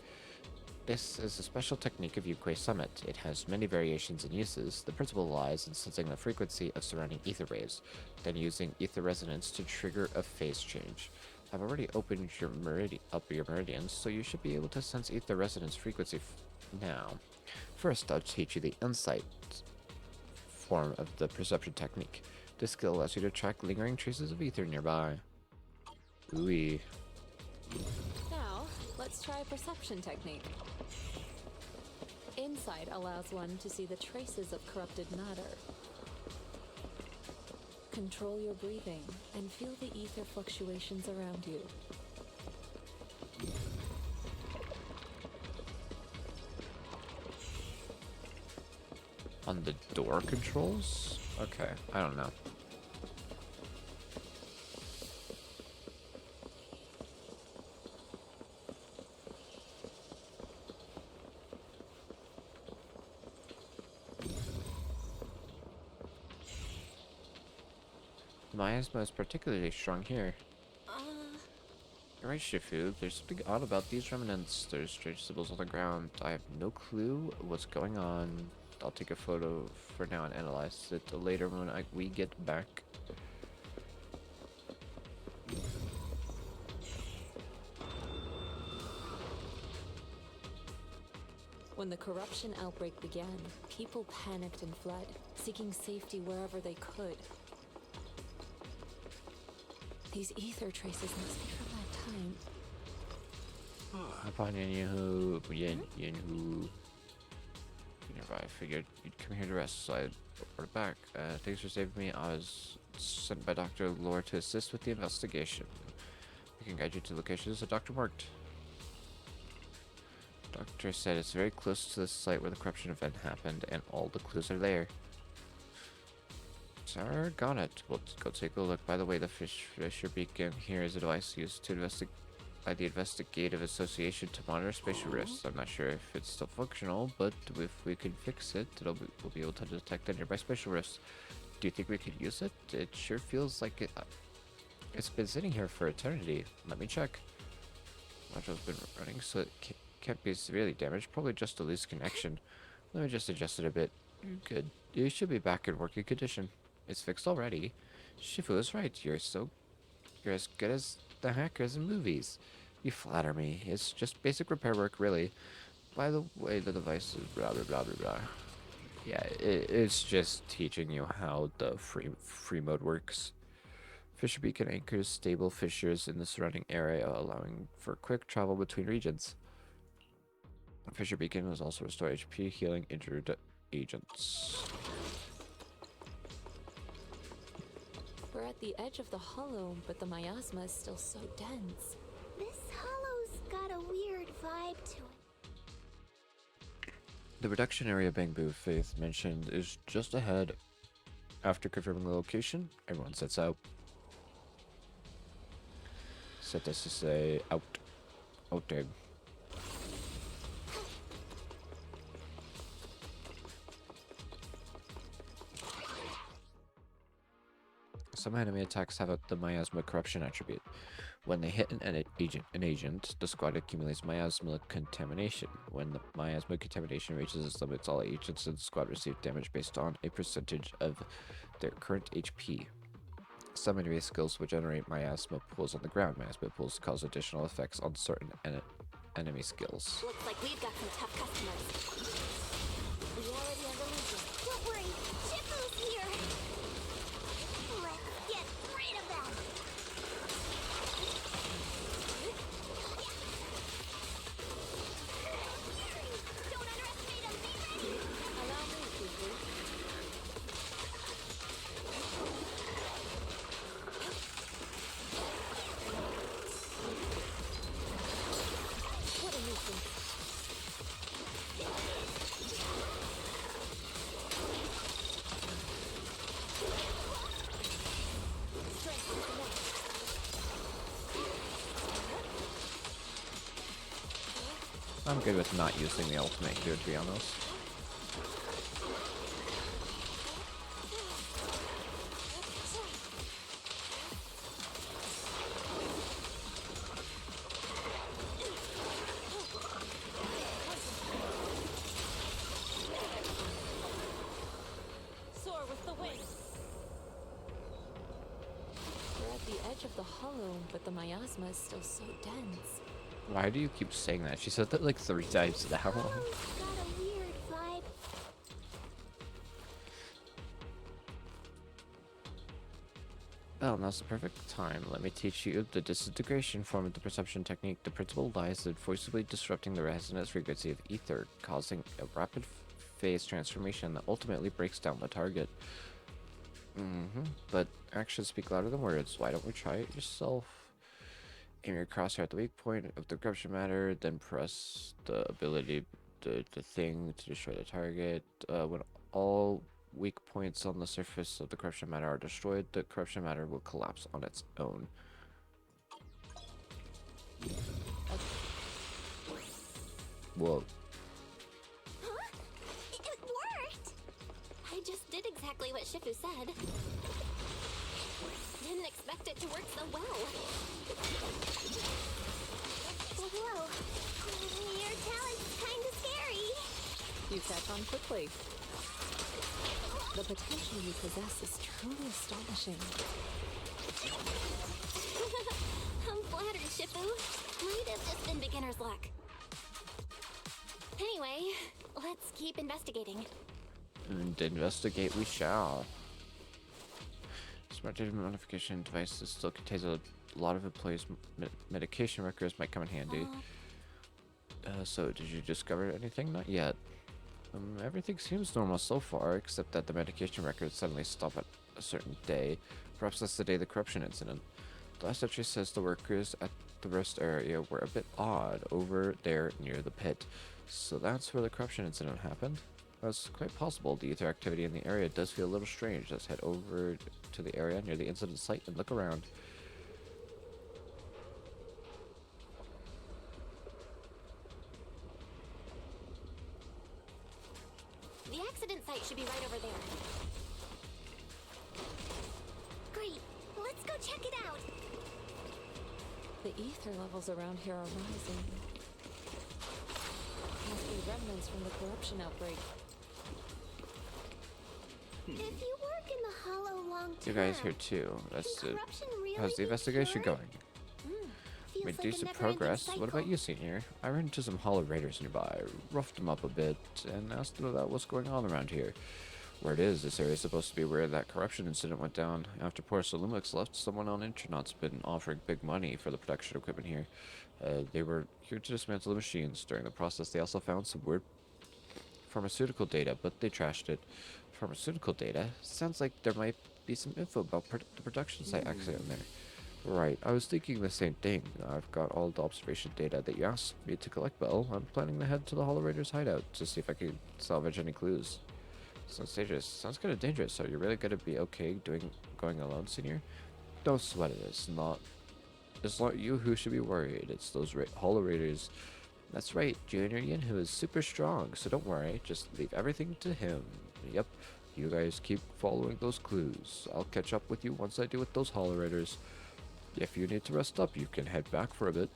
This is a special technique of Yukwei Summit. It has many variations and uses. The principle lies in sensing the frequency of surrounding ether waves, then using ether resonance to trigger a phase change. I've already opened your meridians, so you should be able to sense ether resonance frequency now. First, I'll teach you the insight form of the perception technique. This skill allows you to track lingering traces of ether nearby. Ooh. Now, let's try a perception technique. Insight allows one to see the traces of corrupted matter. Control your breathing and feel the ether fluctuations around you. On the door controls? Okay, I don't know. The miasma is particularly strong here. You're right, Shifu. There's something odd about these remnants. There's strange symbols on the ground. I have no clue what's going on. I'll take a photo for now and analyze it later when we get back. When the corruption outbreak began, people panicked and fled, seeking safety wherever they could. These ether traces must be from that time. Upon Yenhu, I figured you'd come here to rest, so I reported back. Thanks for saving me. I was sent by Dr. Lore to assist with the investigation. I can guide you to locations the doctor marked. Doctor said it's very close to the site where the corruption event happened, and all the clues are there. Sir, got it. We'll go take a look. By the way, the Fisher Beacon here is a device used to investigate by the Investigative Association to monitor spatial risks. I'm not sure if it's still functional, but if we can fix it, we'll be able to detect the nearby spatial risks. Do you think we could use it? It sure feels like it's been sitting here for eternity. Let me check. Module's been running, so it can't be severely damaged. Probably just a loose connection. Let me just adjust it a bit. Good. You should be back in working condition. It's fixed already. Shifu is right. You're as good as the hackers in movies. You flatter me. It's just basic repair work, really. By the way, the device is blah blah blah blah blah. Yeah, it's just teaching you how the free mode works. Fisher Beacon anchors stable fissures in the surrounding area, allowing for quick travel between regions. Fisher Beacon was also restore HP, healing injured agents. We're at the edge of the hollow, but the miasma is still so dense. This hollow's got a weird vibe to it. The reduction area Bangbu Faith mentioned is just ahead. After confirming the location, everyone sets out. Set this to say out. Outing. Some enemy attacks have the miasma corruption attribute. When they hit an agent, the squad accumulates miasma contamination. When the miasma contamination reaches its limits, all agents in the squad receive damage based on a percentage of their current HP. Some enemy skills will generate miasma pools on the ground. Miasma pools cause additional effects on certain enemy skills. Looks like we've got some tough customers. We already have the Legion. Don't worry, Shifu's here! Let's get rid of them! Don't underestimate them, be ready! Allow me, Shifu. What a nuisance. I'm good with not using the ultimate here, to be honest. Soar with the wind. We're at the edge of the hollow, but the miasma is still so dense. Why do you keep saying that? She said that like 3 times now. Got a weird vibe. Well, now's the perfect time. Let me teach you the disintegration form of the perception technique. The principle lies in forcibly disrupting the resonance frequency of ether, causing a rapid phase transformation that ultimately breaks down the target. But actions speak louder than words. Why don't we try it yourself? Aim your crosshair at the weak point of the corruption matter, then press the ability, the thing to destroy the target. When all weak points on the surface of the corruption matter are destroyed, the corruption matter will collapse on its own. Whoa. Huh? It worked! I just did exactly what Shifu said. Didn't expect it to work so well. Whoa. Your talent's kinda scary. You catch on quickly. The potential you possess is truly astonishing. I'm flattered, Shifu. Might have just been beginner's luck. Anyway, let's keep investigating. And investigate we shall. Smart data modification devices still contains a lot of employees' medication records might come in handy. So, did you discover anything? Not yet. Everything seems normal so far, except that the medication records suddenly stop at a certain day. Perhaps that's the day of the corruption incident. The last entry says the workers at the rest area were a bit odd over there near the pit. So that's where the corruption incident happened? That's quite possible. The ether activity in the area does feel a little strange. Let's head over to the area near the incident site and look around. The accident site should be right over there. Great. Let's go check it out. The ether levels around here are rising. Must be remnants from the corruption outbreak. If you work in the hollow long term, You guys here too. That's it. corruption really How's the be investigation cured? going? Feels Made like a decent never-ending progress. What about cycle. you, Senior? I ran into some hollow raiders nearby, roughed them up a bit, and asked them about what's going on around here. Word is, this area is supposed to be where that corruption incident went down. After poor Salumix left, someone on Internet's been offering big money for the production equipment here. They were here to dismantle the machines. During the process, they also found some weird pharmaceutical data, but they trashed it. Pharmaceutical data? Sounds like there might be some info about the production site accident there. Right, I was thinking the same thing. I've got all the observation data that you asked me to collect, Belle. I'm planning to head to the Hollow Raiders hideout to see if I can salvage any clues. Sounds dangerous. Sounds kind of dangerous. Are you really going to be okay going alone, Senior? Don't sweat it. It's not you who should be worried. It's those Hollow Raiders. That's right, Junior Yin-Hu is super strong, so don't worry. Just leave everything to him. Yep, you guys keep following those clues. I'll catch up with you once I deal with those Hollow Raiders. If you need to rest up, you can head back for a bit.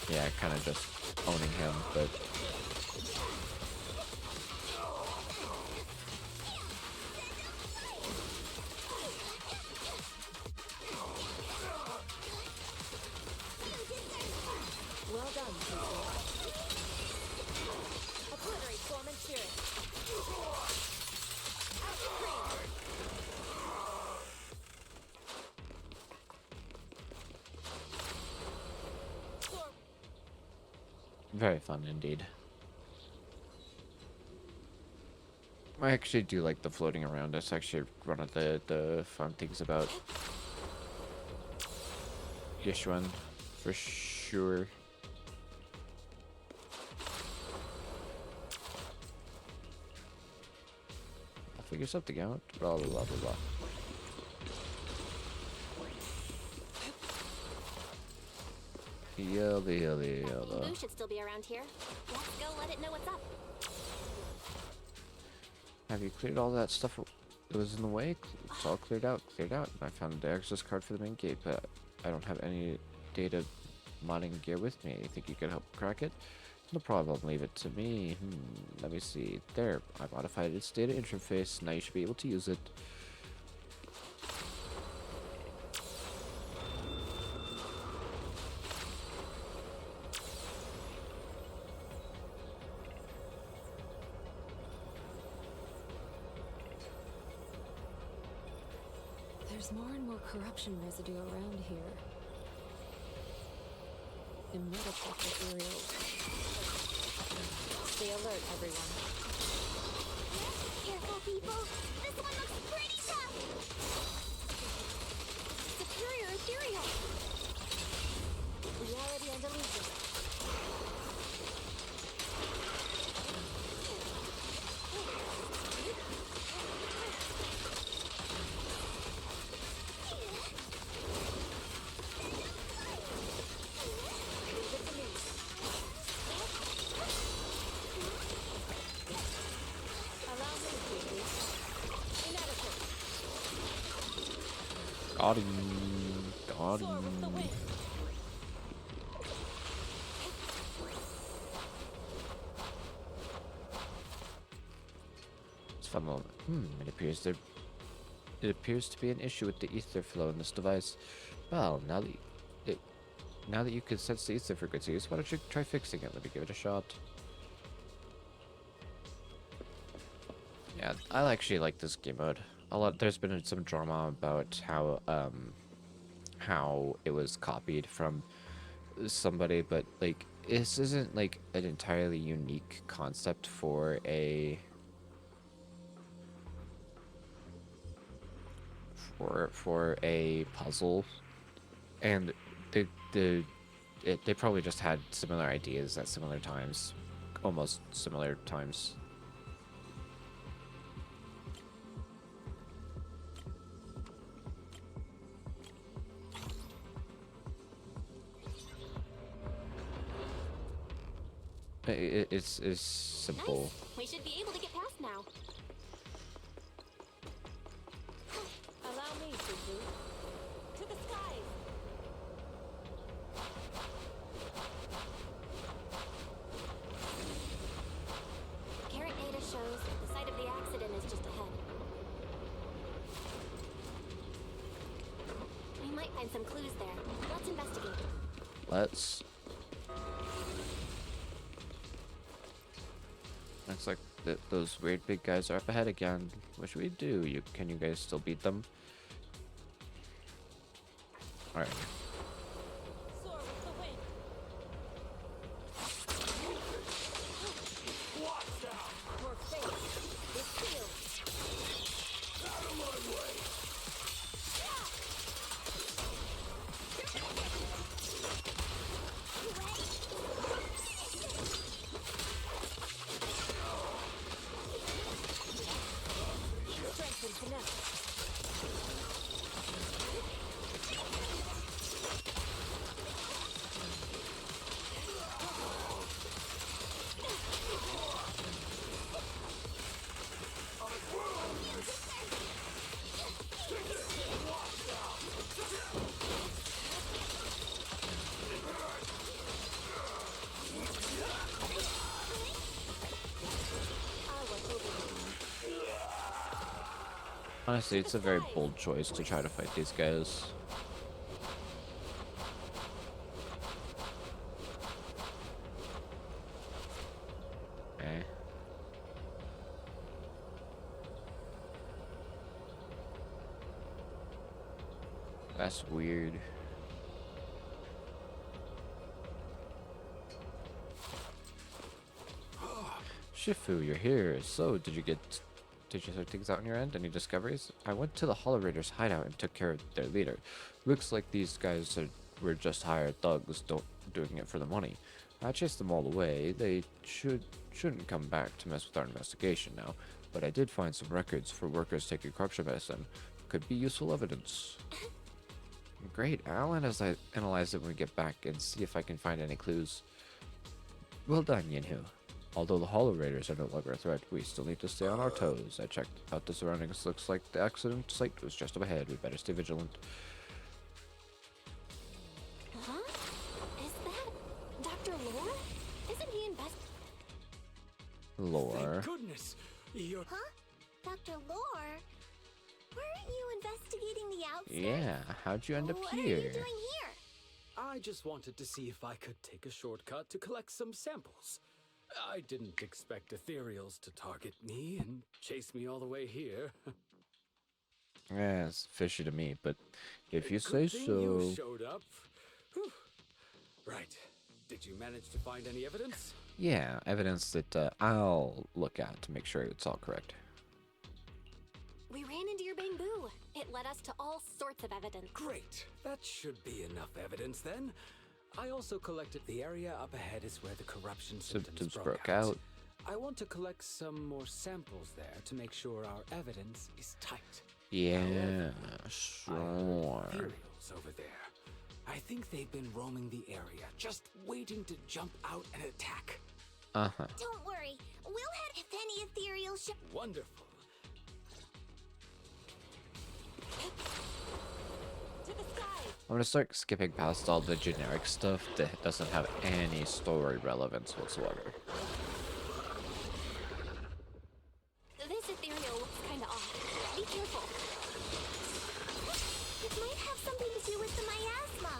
Yeah, kind of just owning him, but... Well done, people. Obliterate form and spirit. Very fun indeed. I actually do like the floating around. That's actually one of the fun things about Yishuan, for sure. I'll figure something out. Blah blah blah blah blah. Blue should still be around here. Let's go let it know what's up. Have you cleared all that stuff that was in the way? It's all cleared out. I found the access card for the main gate, but I don't have any data modding gear with me. You think you could help crack it? No problem. Leave it to me. Let me see. There. I modified its data interface. Now you should be able to use it. There's more and more corruption residue around here. Immortal materials. Stay alert, everyone. Careful, people! This one looks pretty tough! Superior ethereal! Reality and illusion. Got him. Got him. It's fun moment. It appears to be an issue with the ether flow in this device. Well, now that you can sense the ether frequencies, why don't you try fixing it? Let me give it a shot. Yeah, I actually like this game mode a lot. There's been some drama about how it was copied from somebody, but like this isn't like an entirely unique concept for a puzzle, and they probably just had similar ideas at similar times, almost similar times. It's simple. Nice. We should be able to get past now. Allow me, Zuzu. To the skies! Carrot data shows the site of the accident is just ahead. We might find some clues there. Let's investigate. Let's. Looks like those weird big guys are up ahead again. What should we do? Can you guys still beat them? Alright. Soar with the wind. Watch out! Your fate is sealed. Out of my way! Strength and finesse. Honestly, it's a very bold choice to try to fight these guys. Okay. That's weird. Shifu, you're here. So, did you sort things out on your end? Any discoveries? I went to the Hollow Raiders' hideout and took care of their leader. Looks like these guys were just hired thugs, doing it for the money. I chased them all away. They shouldn't come back to mess with our investigation now. But I did find some records for workers taking corruption medicine. Could be useful evidence. Great. I'll analyze it when we get back and see if I can find any clues. Well done, Yinhu. Although the Hollow Raiders are no longer a threat, we still need to stay on our toes. I checked out the surroundings. Looks like the accident site was just up ahead. We better stay vigilant. Huh? Is that Dr. Lore? Isn't he Lore. Thank goodness! You're... Huh? Dr. Lore? Weren't you investigating the outside? Yeah, how'd you end up What here? are you doing here? I just wanted to see if I could take a shortcut to collect some samples. I didn't expect ethereals to target me and chase me all the way here. Yeah, it's fishy to me, but if you Good say thing so. You showed up. Whew. Right. Did you manage to find any evidence? Yeah, evidence that I'll look at to make sure it's all correct. We ran into your bamboo. It led us to all sorts of evidence. Great. That should be enough evidence then. I also collected the area up ahead is where the corruption symptoms broke out. I want to collect some more samples there to make sure our evidence is tight. Yeah, However, sure. Ethereals over there. I think they've been roaming the area, just waiting to jump out and attack. Uh-huh. Don't worry. We'll head if any ethereal ship. Wonderful. I'm gonna start skipping past all the generic stuff that doesn't have any story relevance whatsoever. This ethereal looks kinda off. Be careful. It might have something to do with the miasma.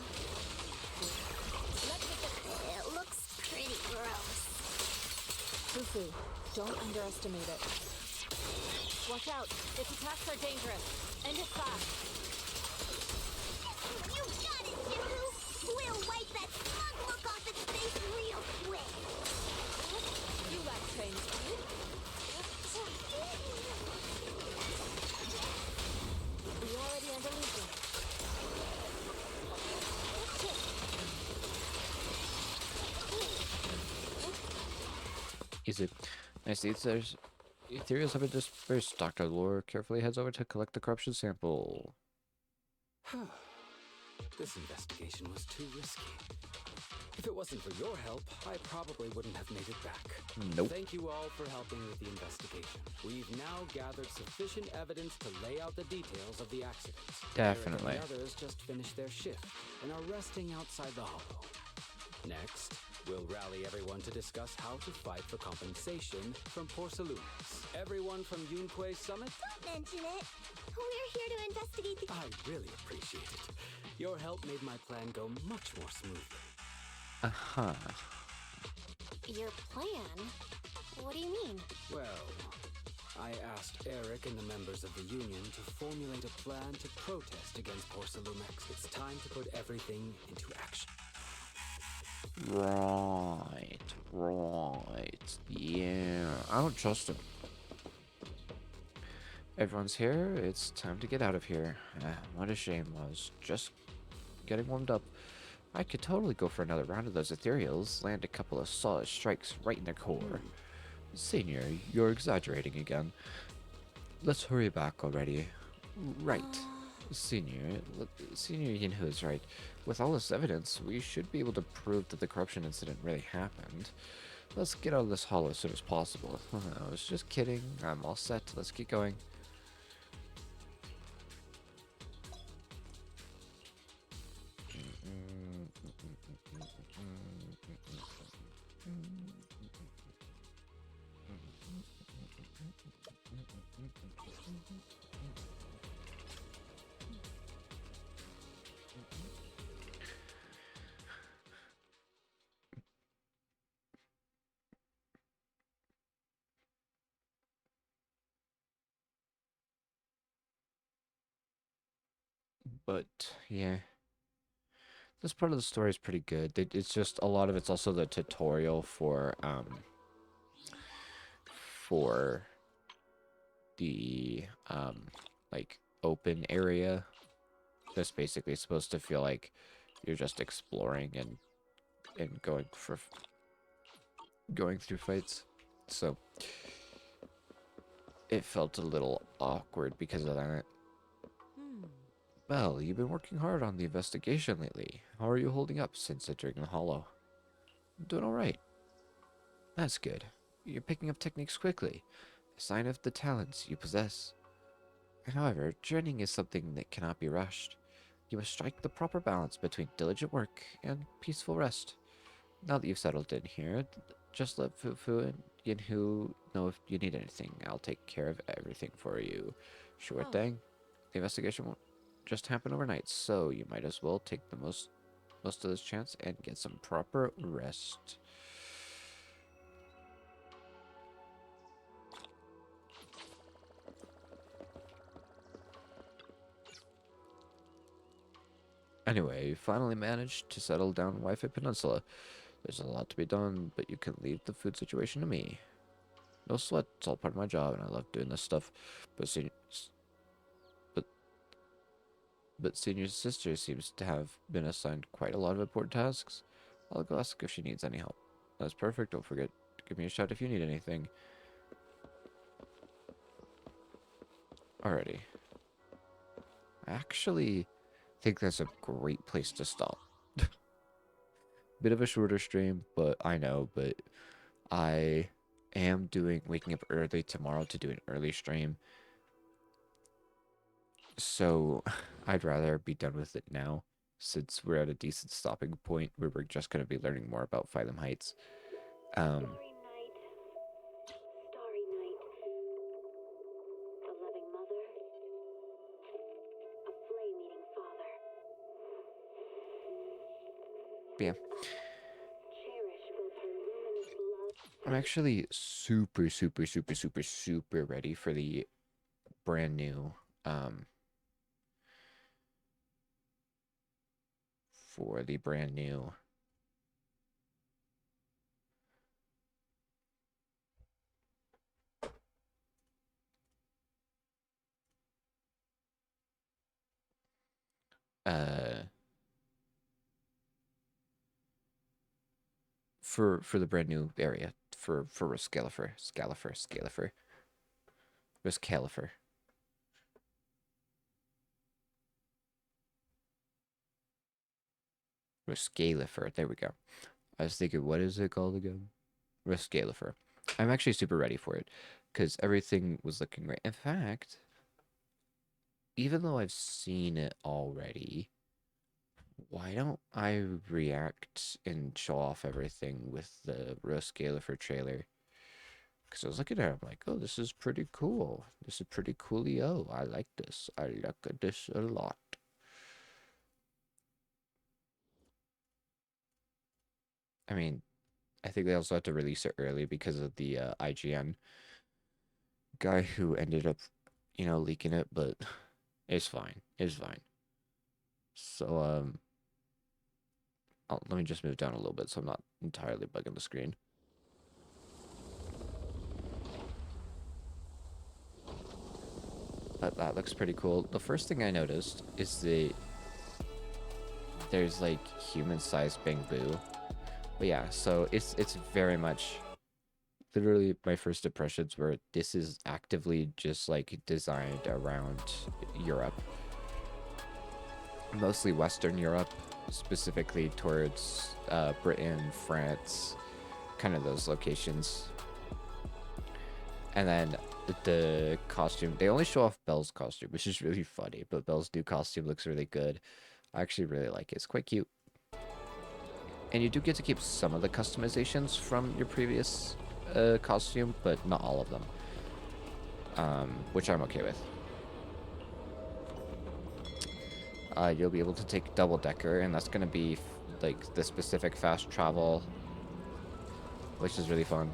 It looks pretty gross. Fufu, don't underestimate it. Watch out. Its attacks are dangerous. End it fast. You got it, Shifu! We'll wipe that smug look off its face real quick! You lack training. We already under Legion. Is it? I see there's ethereals have been dispersed. Dr. Lore carefully heads over to collect the corruption sample. This investigation was too risky. If it wasn't for your help, I probably wouldn't have made it back. Nope. Thank you all for helping with the investigation. We've now gathered sufficient evidence to lay out the details of the accident. Definitely. Eric and the others just finished their shift and are resting outside the hollow. Next, we'll rally everyone to discuss how to fight for compensation from Porcelumus. Everyone from Yunquei Summit? Don't mention it. We're here to investigate the... I really appreciate it. Your help made my plan go much more smoothly. Uh-huh. Your plan? What do you mean? Well, I asked Eric and the members of the Union to formulate a plan to protest against Porcelumex. It's time to put everything into action. Right. Yeah. I don't trust him. Everyone's here. It's time to get out of here. What a shame. I was just getting warmed up. I could totally go for another round of those ethereals, land a couple of solid strikes right in their core. Senior, you're exaggerating again. Let's hurry back already. Right. Senior Yinhu is right. With all this evidence, we should be able to prove that the corruption incident really happened. Let's get out of this hollow as soon as possible. I was just kidding. I'm all set. Let's get going. But yeah, this part of the story is pretty good. It's just a lot of it's also the tutorial for the like open area. That's basically supposed to feel like you're just exploring and going through fights. So it felt a little awkward because of that. Well, you've been working hard on the investigation lately. How are you holding up since entering the Hollow? Doing alright. That's good. You're picking up techniques quickly, a sign of the talents you possess. However, training is something that cannot be rushed. You must strike the proper balance between diligent work and peaceful rest. Now that you've settled in here, just let Fufu and Yinhu know if you need anything. I'll take care of everything for you. Sure thing. The investigation won't just happen overnight, so you might as well take the most of this chance and get some proper rest. Anyway, you finally managed to settle down Wi-Fi Peninsula. There's a lot to be done, but you can leave the food situation to me. No sweat, it's all part of my job, and I love doing this stuff. But Senior's sister seems to have been assigned quite a lot of important tasks. I'll go ask if she needs any help. That's perfect. Don't forget to give me a shout if you need anything. Alrighty. I actually think that's a great place to stop. Bit of a shorter stream, but I know, but I am waking up early tomorrow to do an early stream. So I'd rather be done with it now, since we're at a decent stopping point where we're just going to be learning more about Phylum Heights. Yeah. I'm actually super ready for the brand new for the brand new area for Riscalifer. Riscalifer, there we go. I was thinking, what is it called again? Riscalifer. I'm actually super ready for it, because everything was looking great. In fact, even though I've seen it already, why don't I react and show off everything with the Riscalifer trailer? Because I was looking at it, I'm like, oh, this is pretty cool. This is pretty coolio. I like this. I like this a lot. I mean, I think they also had to release it early because of the IGN guy who ended up, leaking it, but it's fine. It's fine. So, let me just move down a little bit so I'm not entirely bugging the screen. But that looks pretty cool. The first thing I noticed is there's like human-sized bamboo. But yeah, so it's very much literally my first impressions were this is actively just like designed around Europe. Mostly Western Europe, specifically towards Britain, France, kind of those locations. And then the costume, they only show off Belle's costume, which is really funny, but Belle's new costume looks really good. I actually really like it. It's quite cute. And you do get to keep some of the customizations from your previous costume, but not all of them, which I'm okay with. You'll be able to take double-decker, and that's going to be like the specific fast travel, which is really fun.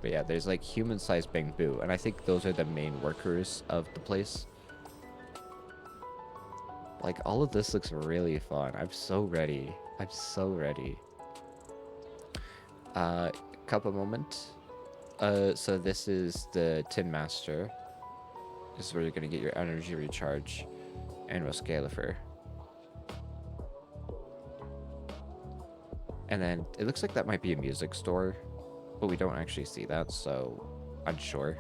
But yeah, there's like human-sized bamboo, and I think those are the main workers of the place. Like, all of this looks really fun. I'm so ready. I'm so ready. Couple moment. So this is the Tin Master. This is where you're gonna get your energy recharge and Roscalifer. And then it looks like that might be a music store, but we don't actually see that, so unsure.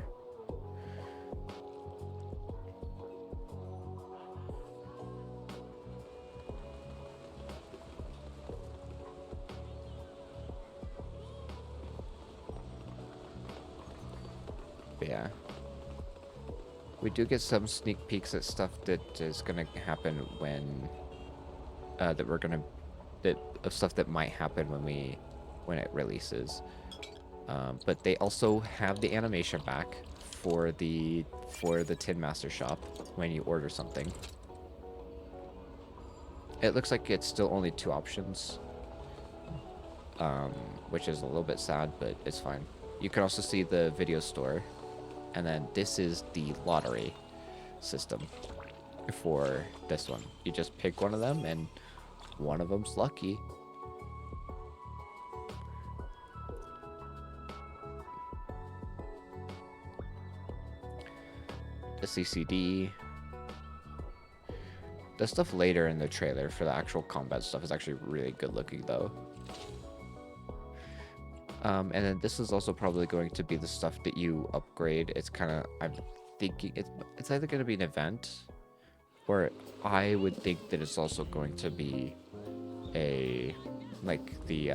But yeah. We do get some sneak peeks at stuff that is gonna happen when of stuff that might happen when it releases. But they also have the animation back for the Tin Master shop when you order something. It looks like it's still only 2 options, which is a little bit sad, but it's fine. You can also see the video store, and then this is the lottery system for this one. You just pick one of them, and one of them's lucky. The CCD. The stuff later in the trailer for the actual combat stuff is actually really good looking, though. And then this is also probably going to be the stuff that you upgrade. It's kind of, I'm thinking it's either going to be an event, or I would think that it's also going to be a, like the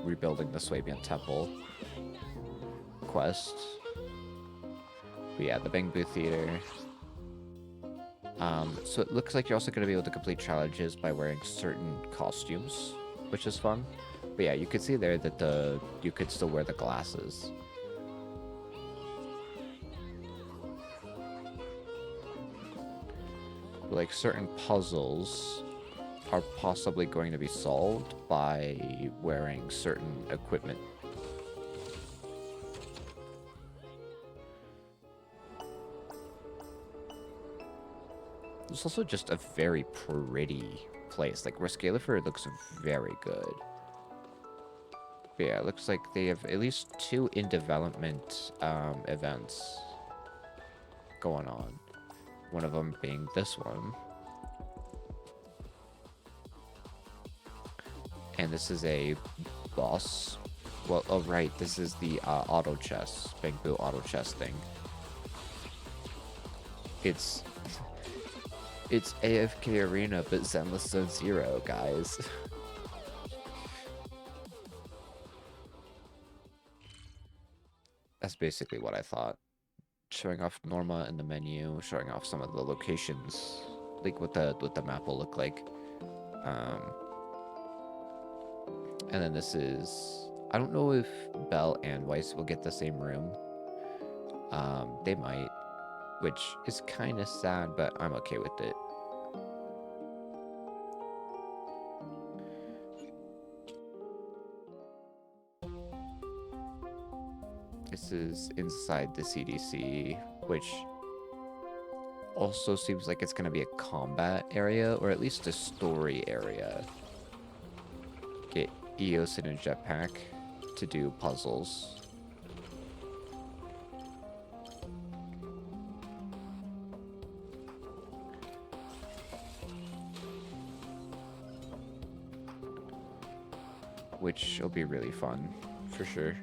rebuilding the Swabian Temple quest. But yeah, the Bangbu Theater. So it looks like you're also going to be able to complete challenges by wearing certain costumes, which is fun. But yeah, you could see there that you could still wear the glasses. Like, certain puzzles are possibly going to be solved by wearing certain equipment. It's also just a very pretty place. Like, Rescalifer looks very good. But yeah, it looks like they have at least 2 in development events going on. One of them being this one. And this is a boss. Well, oh right, this is the auto chess, Bangbu auto chess thing. It's AFK Arena, but Zenless Zone 0, guys. That's basically what I thought. Showing off Norma in the menu, showing off some of the locations, like what the map will look like. And then this is, I don't know if Belle and Weiss will get the same room. They might, which is kind of sad, but I'm okay with it. This is inside the CDC, which also seems like it's going to be a combat area, or at least a story area. Get Eos in a jetpack to do puzzles. Which will be really fun, for sure.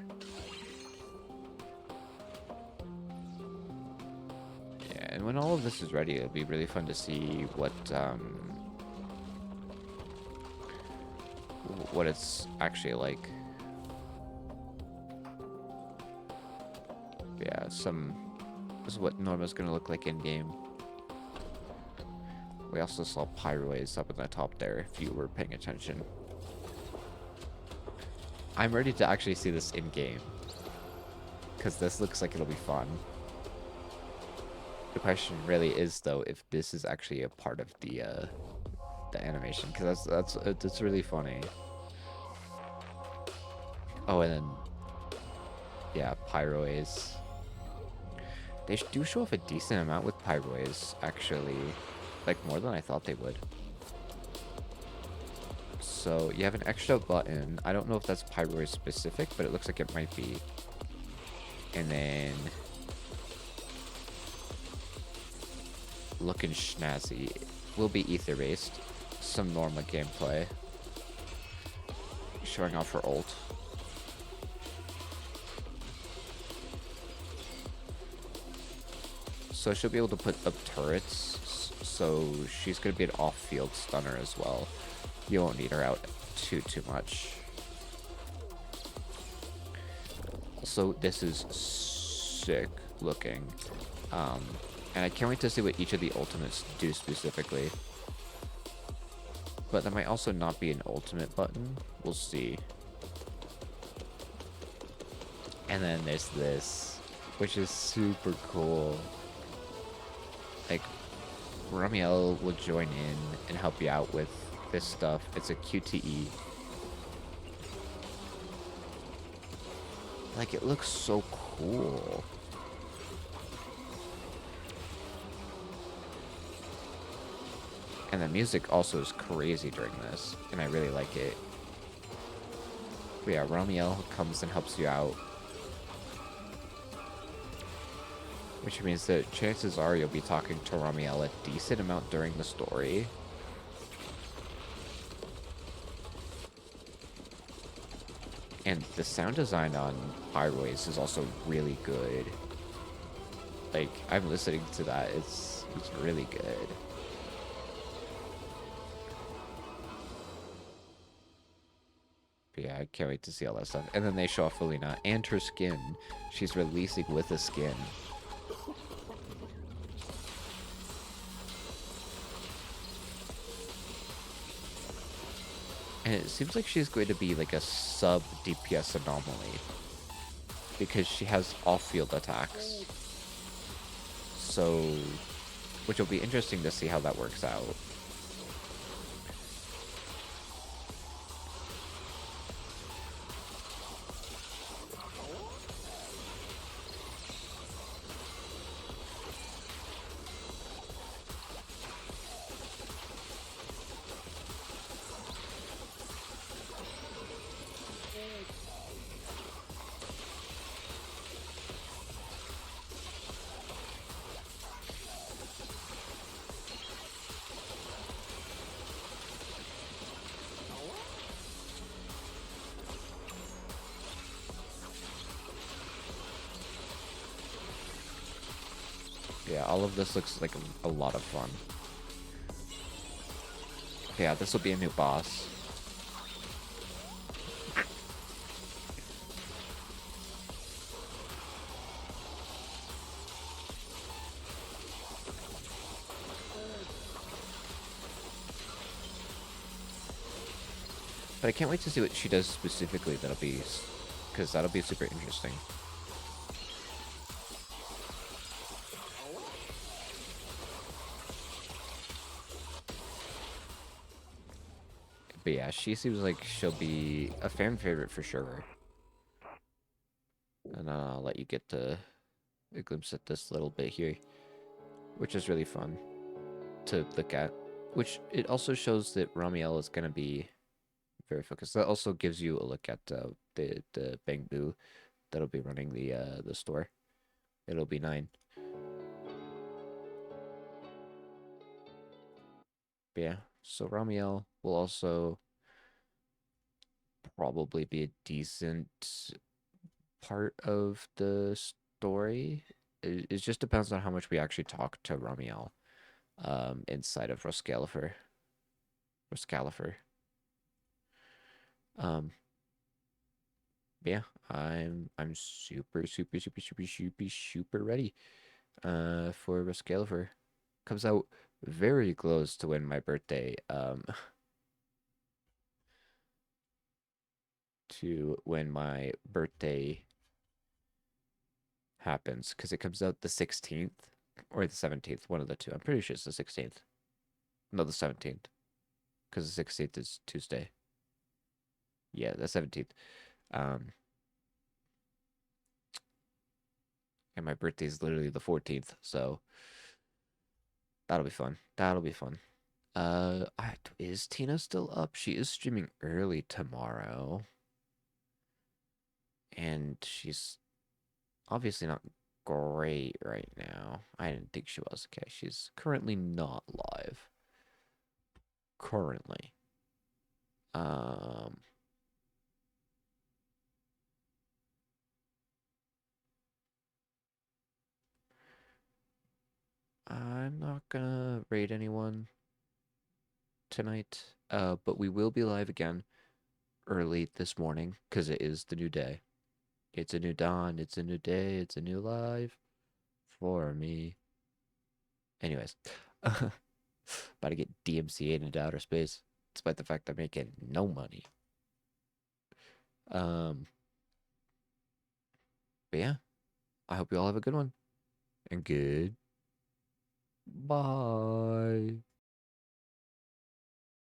Yeah, and when all of this is ready, it'll be really fun to see what it's actually like. Yeah, this is what Norma's gonna look like in game. We also saw Pyroways up in the top there, if you were paying attention. I'm ready to actually see this in game, because this looks like it'll be fun. The question really is, though, if this is actually a part of the animation, because that's really funny. Oh, and then yeah, Pyroways. They do show off a decent amount with Pyroways, actually. like more than I thought they would. So you have an extra button. I don't know if that's Pyroid specific, but it looks like it might be. And then looking snazzy. Will be ether based. Some normal gameplay. Showing off her ult. So she'll be able to put up turrets. So she's going to be an off-field stunner as well. You won't need her out too much. Also, this is sick looking. And I can't wait to see what each of the ultimates do specifically. But there might also not be an ultimate button. We'll see. And then there's this, which is super cool. Like, Ramiel will join in and help you out with this stuff. It's a QTE. Like, it looks so cool. And the music also is crazy during this, and I really like it. But yeah, Ramiel comes and helps you out. Which means that chances are you'll be talking to Ramiel a decent amount during the story. And the sound design on Pyroids is also really good. Like, I'm listening to that. It's really good. But yeah, I can't wait to see all that stuff. And then they show off Felina and her skin. She's releasing with a skin. And it seems like she's going to be like a sub-DPS anomaly. Because she has off-field attacks. So, which will be interesting to see how that works out. Yeah, all of this looks like a lot of fun. Yeah, this will be a new boss. But I can't wait to see what she does specifically. That'll be, because that'll be super interesting. But yeah, she seems like she'll be a fan favorite for sure. And I'll let you get a glimpse at this little bit here, which is really fun to look at. Which it also shows that Ramiel is going to be very focused. That also gives you a look at the Bang Boo that'll be running the store. It'll be 9. But yeah, so Ramiel will also probably be a decent part of the story. It just depends on how much we actually talk to Ramiel inside of Roscalifer. Yeah, I'm super ready for Roscalifer. Comes out very close to when my birthday to when my birthday happens, because it comes out the 16th or the 17th, one of the two. I'm pretty sure it's the 16th. No, the 17th, because the 16th is Tuesday. Yeah, the 17th. And my birthday is literally the 14th, so That'll be fun. That'll be fun. Is Tina still up? She is streaming early tomorrow. And she's obviously not great right now. I didn't think she was. Okay, she's currently not live. Currently. I'm not gonna raid anyone tonight. But we will be live again early this morning because it is the new day. It's a new dawn. It's a new day. It's a new life for me. Anyways, about to get DMCA'd into outer space, despite the fact I'm making no money. But yeah, I hope you all have a good one. And good. Bye.